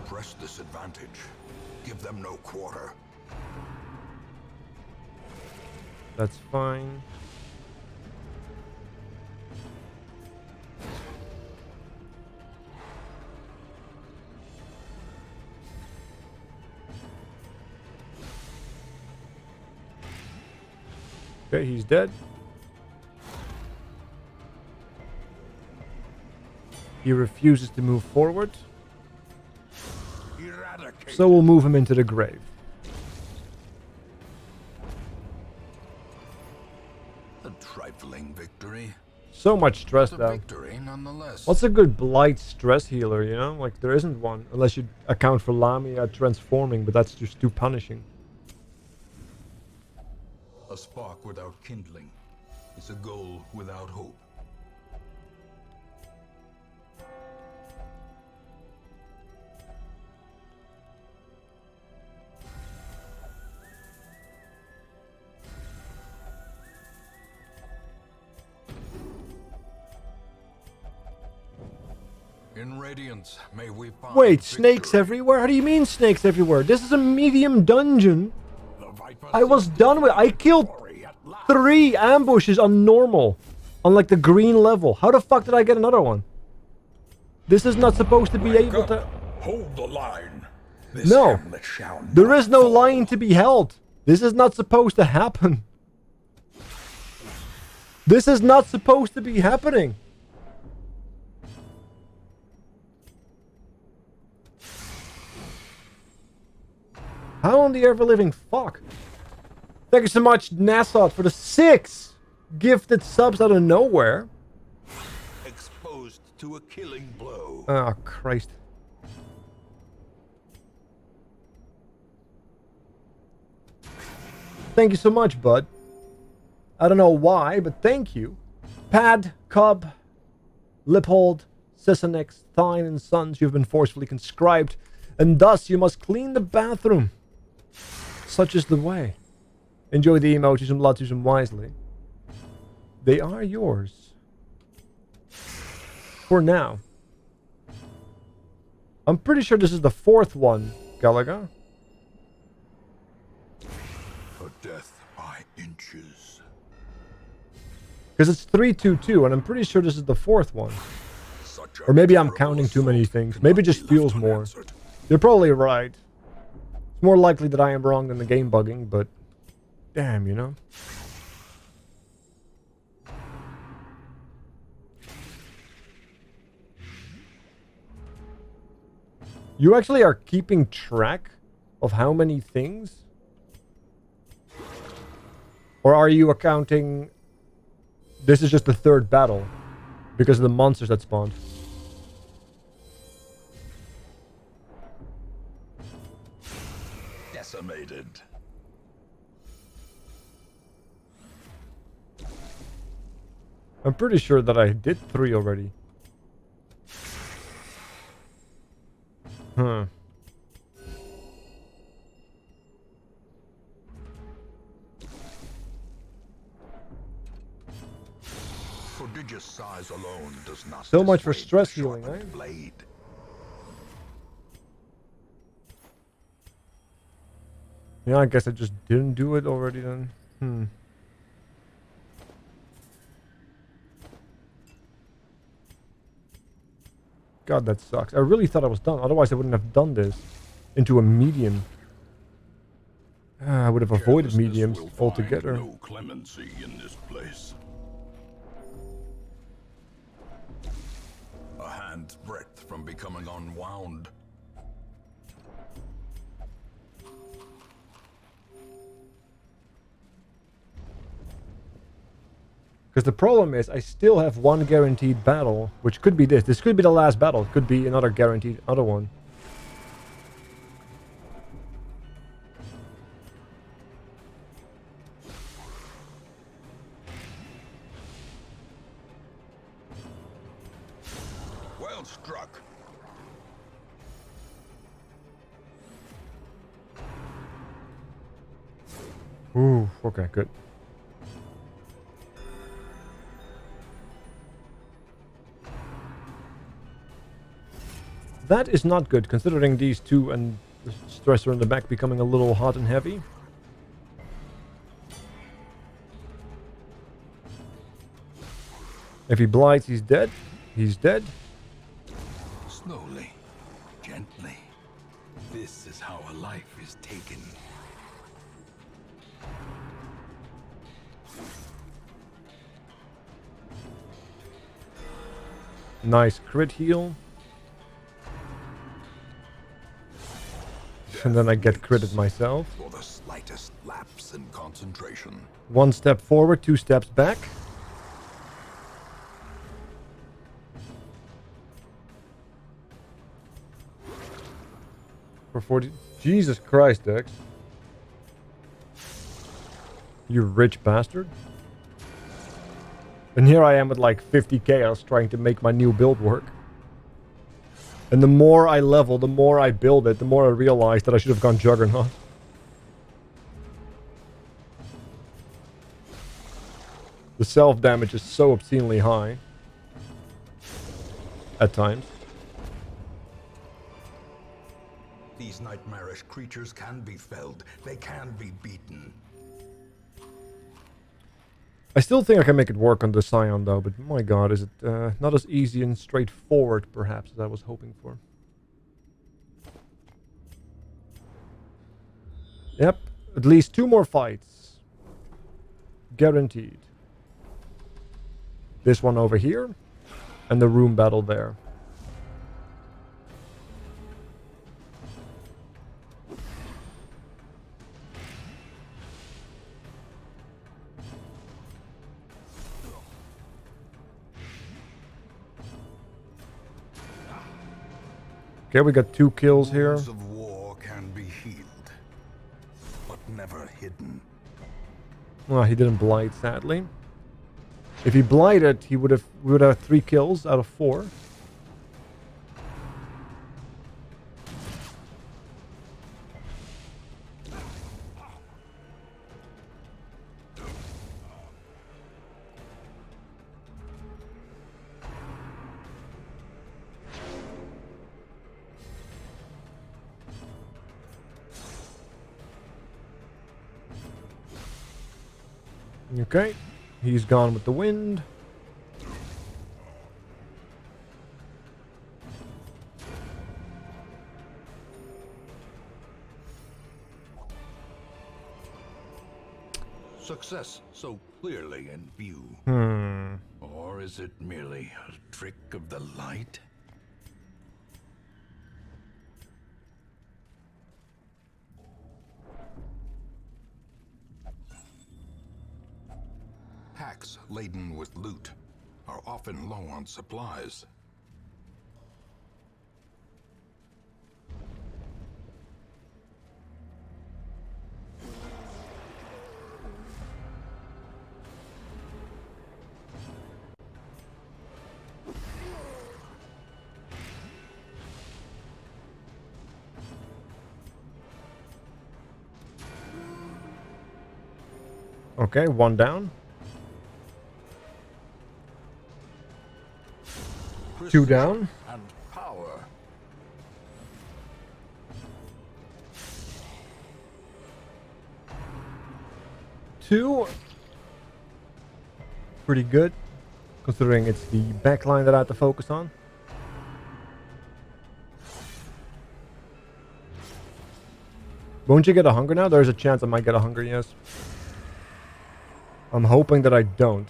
Press this advantage. Give them no quarter. That's fine. Okay, he's dead. He refuses to move forward. Eradicate. So we'll move him into the grave. A trifling victory. So much stress It's a though. victory nonetheless. What's a good blight stress healer, you know? Like, there isn't one. Unless you account for Lamia transforming, but that's just too punishing. A spark without kindling is a goal without hope. In Radiance, may we find Wait, snakes victory. everywhere? How do you mean snakes everywhere? This is a medium dungeon. I was done with. I killed 3 ambushes on normal, on like the green level. How the fuck did I get another one? This is not supposed to be Wake able up. to. Hold the line. This No, hamlet shall there not is no fall. line to be held. This is not supposed to happen. This is not supposed to be happening. How in the ever-living fuck? Thank you so much, Nassau, for the 6 gifted subs out of nowhere. Exposed to a killing blow. Oh, Christ. Thank you so much, bud. I don't know why, but thank you. Pad, Cub, Liphold, Sissonex, Thine, and Sons, you've been forcefully conscribed, and thus you must clean the bathroom. Such is the way. Enjoy the emotes, use them lots, use them wisely. They are yours. For now. I'm pretty sure this is the 4th one, Galaga. A death by inches. Because it's 322, and I'm pretty sure this is the 4th one. Such a Or maybe I'm terrible counting too many assault things. cannot Maybe it be just left feels more. unanswered. You're probably right. It's more likely that I am wrong than the game bugging, but damn, you know? You actually are keeping track of how many things? Or are you accounting... This is just the 3rd battle because of the monsters that spawned. Decimated. I'm pretty sure that I did 3 already. Huh. Prodigious size alone does not So much for dissuade stress the healing, sharpened eh? blade. Yeah, I guess I just didn't do it already then. God, that sucks. I really thought I was done. Otherwise, I wouldn't have done this into a medium. I would have avoided Carelessness mediums will find altogether. No clemency in this place. A hand's breadth from becoming unwound. Because the problem is, I still have 1 guaranteed battle, which could be this. This could be the last battle. It could be another guaranteed other one. Well struck. Ooh, okay, good. That is not good, considering these 2 and the stressor in the back becoming a little hot and heavy. If he blights, he's dead. He's dead. Slowly, gently. This is how a life is taken. Nice crit heal. And then I get critted myself. For the slightest lapse in concentration. 1 step forward, 2 steps back. For 40. Jesus Christ, Dex. You rich bastard. And here I am with like 50 chaos trying to make my new build work. And the more I level, the more I build it, the more I realize that I should have gone Juggernaut. The self-damage is so obscenely high. At times. These nightmarish creatures can be felled. They can be beaten. I still think I can make it work on the Scion though, but my god, is it not as easy and straightforward perhaps as I was hoping for. Yep, at least 2 more fights. Guaranteed. This one over here, and the room battle there. Okay, we got 2 kills here. Wounds of war can be healed, but never hidden. Well, he didn't blight, sadly. If he blighted, we would have 3 kills out of 4. Okay, he's gone with the wind. Success so clearly in view. Or is it merely a trick of the light? Packs laden with loot are often low on supplies. Okay, 1 down. 2 down. And power. Two. Pretty good, considering it's the backline that I have to focus on. Won't you get a hunger now? There's a chance I might get a hunger, yes. I'm hoping that I don't.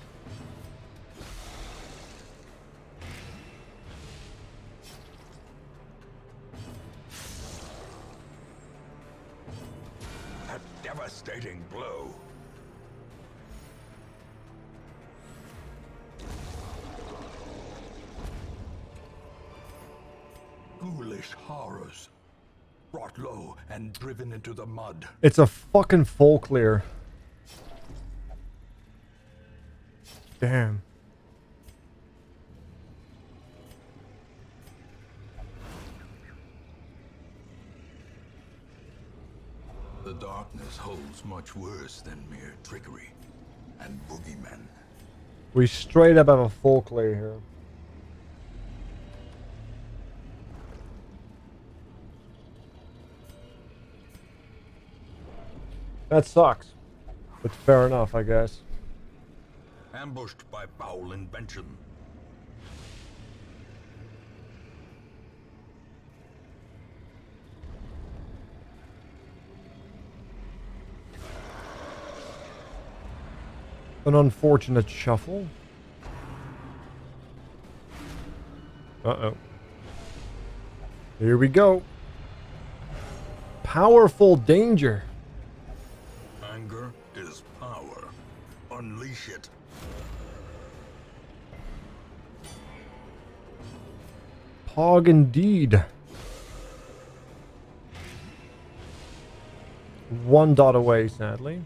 A devastating blow. Ghoulish horrors. Brought low and driven into the mud. It's a fucking full clear. Damn. The darkness holds much worse than mere trickery and boogeymen. We straight up have a full clear here. That sucks. But fair enough, I guess. Ambushed by foul invention. An unfortunate shuffle. Uh-oh. Here we go. Powerful danger. Anger is power. Unleash it. Pog indeed. 1 dot away, sadly.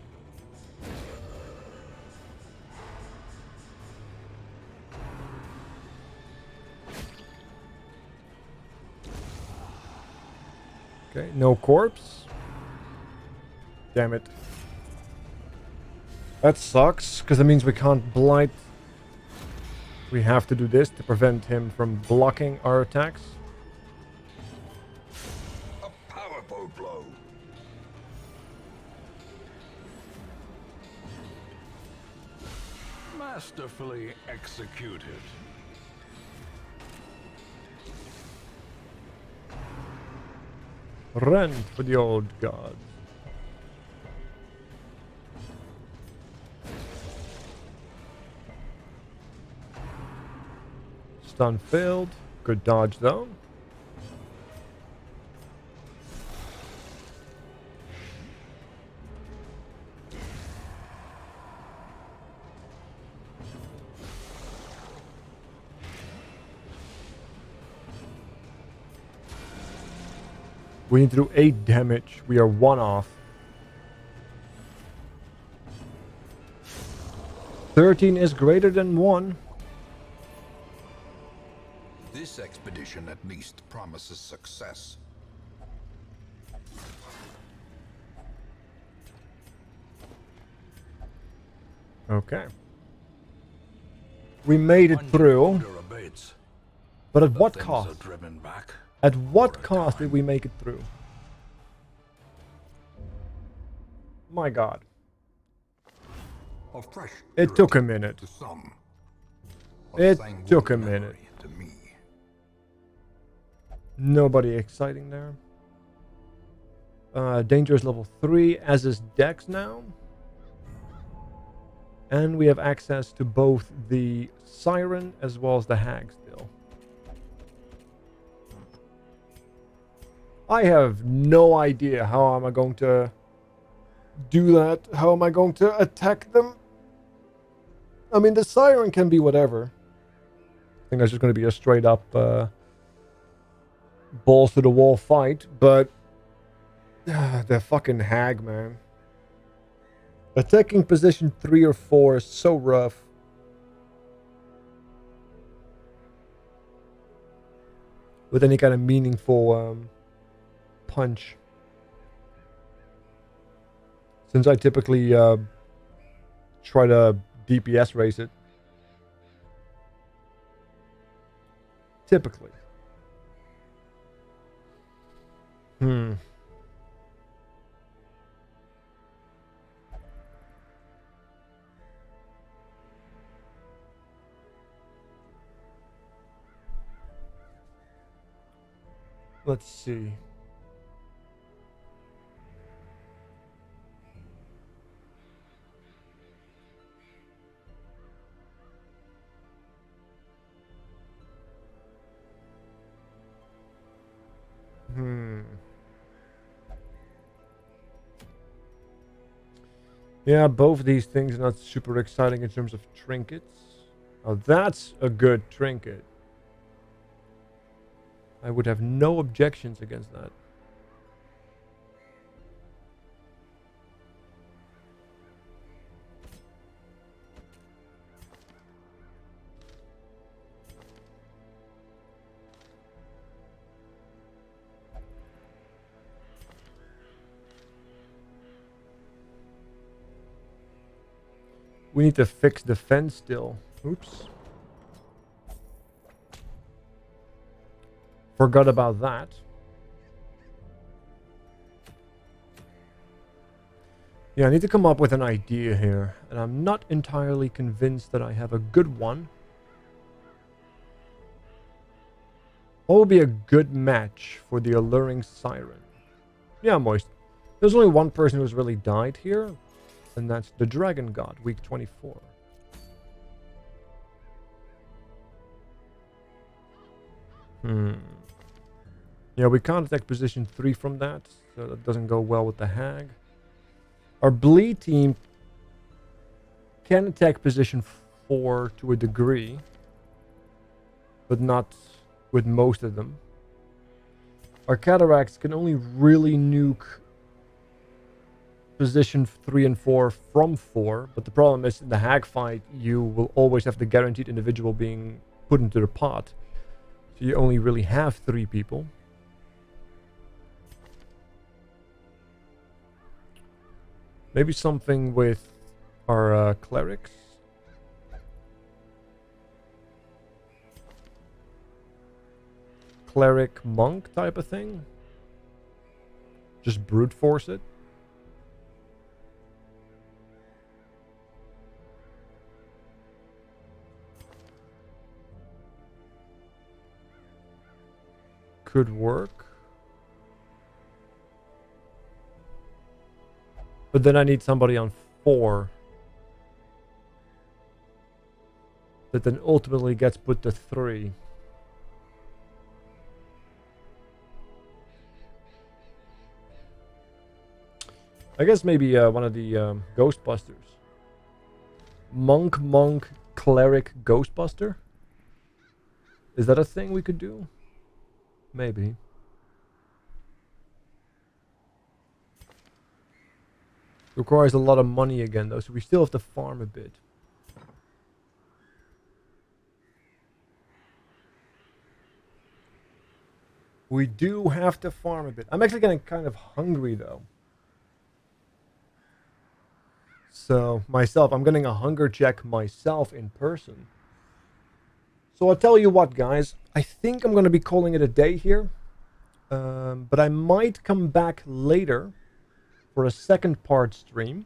Okay, no corpse. Damn it. That sucks, because it means we can't blight. We have to do this to prevent him from blocking our attacks. A powerful blow. Masterfully executed. Run for the old god. Stun failed. Good dodge though. We need to do 8 damage. We are 1 off. 13 is greater than 1. This expedition at least promises success. Okay. We made it through. Order abates. But at The what things cost? are driven back. At what for a cost did time. we make it through? My god. A fresh It took a purity minute. to some. It sanguine took a memory minute. to me. Nobody exciting there. Danger is level 3, as is Dex now. And we have access to both the Siren as well as the Hag still. I have no idea how am I going to do that. How am I going to attack them? I mean, the Siren can be whatever. I think that's just going to be a straight up balls to the wall fight, but the fucking Hag, man. Attacking position 3 or 4 is so rough. With any kind of meaningful punch. Since I typically try to DPS race it. Typically. Let's see. Yeah, both of these things are not super exciting in terms of trinkets. Oh, that's a good trinket. I would have no objections against that. We need to fix the fence still. Oops. Forgot about that. Yeah, I need to come up with an idea here. And I'm not entirely convinced that I have a good one. What would be a good match for the alluring siren? Yeah, Moist. There's only one person who's really died here. And that's the Dragon God, week 24. Yeah, we can't attack position 3 from that, so that doesn't go well with the Hag. Our Bleed team can attack position 4 to a degree, but not with most of them. Our Cataracts can only really nuke position 3 and 4 from 4, but the problem is in the hag fight you will always have the guaranteed individual being put into the pot. So you only really have 3 people. Maybe something with our clerics. Cleric monk type of thing. Just brute force it. Could work. But then I need somebody on 4. That then ultimately gets put to 3. I guess maybe one of the Ghostbusters. Monk, cleric, Ghostbuster? Is that a thing we could do? Maybe. Requires a lot of money again though, so we still have to farm a bit. We do have to farm a bit. I'm actually getting kind of hungry though. So myself, I'm getting a hunger check myself in person. So I'll tell you what, guys. I think I'm going to be calling it a day here. But I might come back later for a second part stream.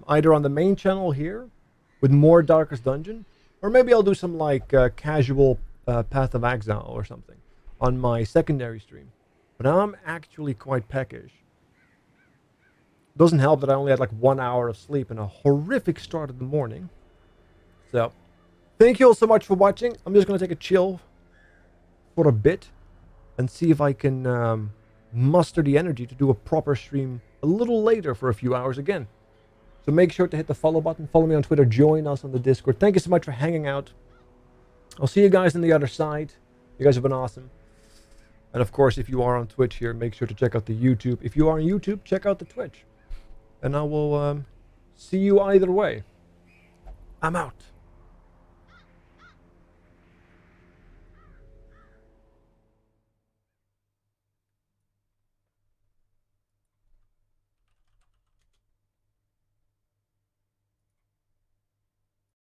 Either on the main channel here with more Darkest Dungeon. Or maybe I'll do some like casual Path of Exile or something on my secondary stream. But I'm actually quite peckish. Doesn't help that I only had like 1 hour of sleep and a horrific start of the morning. So, thank you all so much for watching. I'm just going to take a chill for a bit and see if I can muster the energy to do a proper stream a little later for a few hours again. So make sure to hit the follow button, follow me on Twitter, join us on the Discord. Thank you so much for hanging out. I'll see you guys on the other side. You guys have been awesome. And of course, if you are on Twitch here, make sure to check out the YouTube. If you are on YouTube, check out the Twitch. And I will see you either way. I'm out.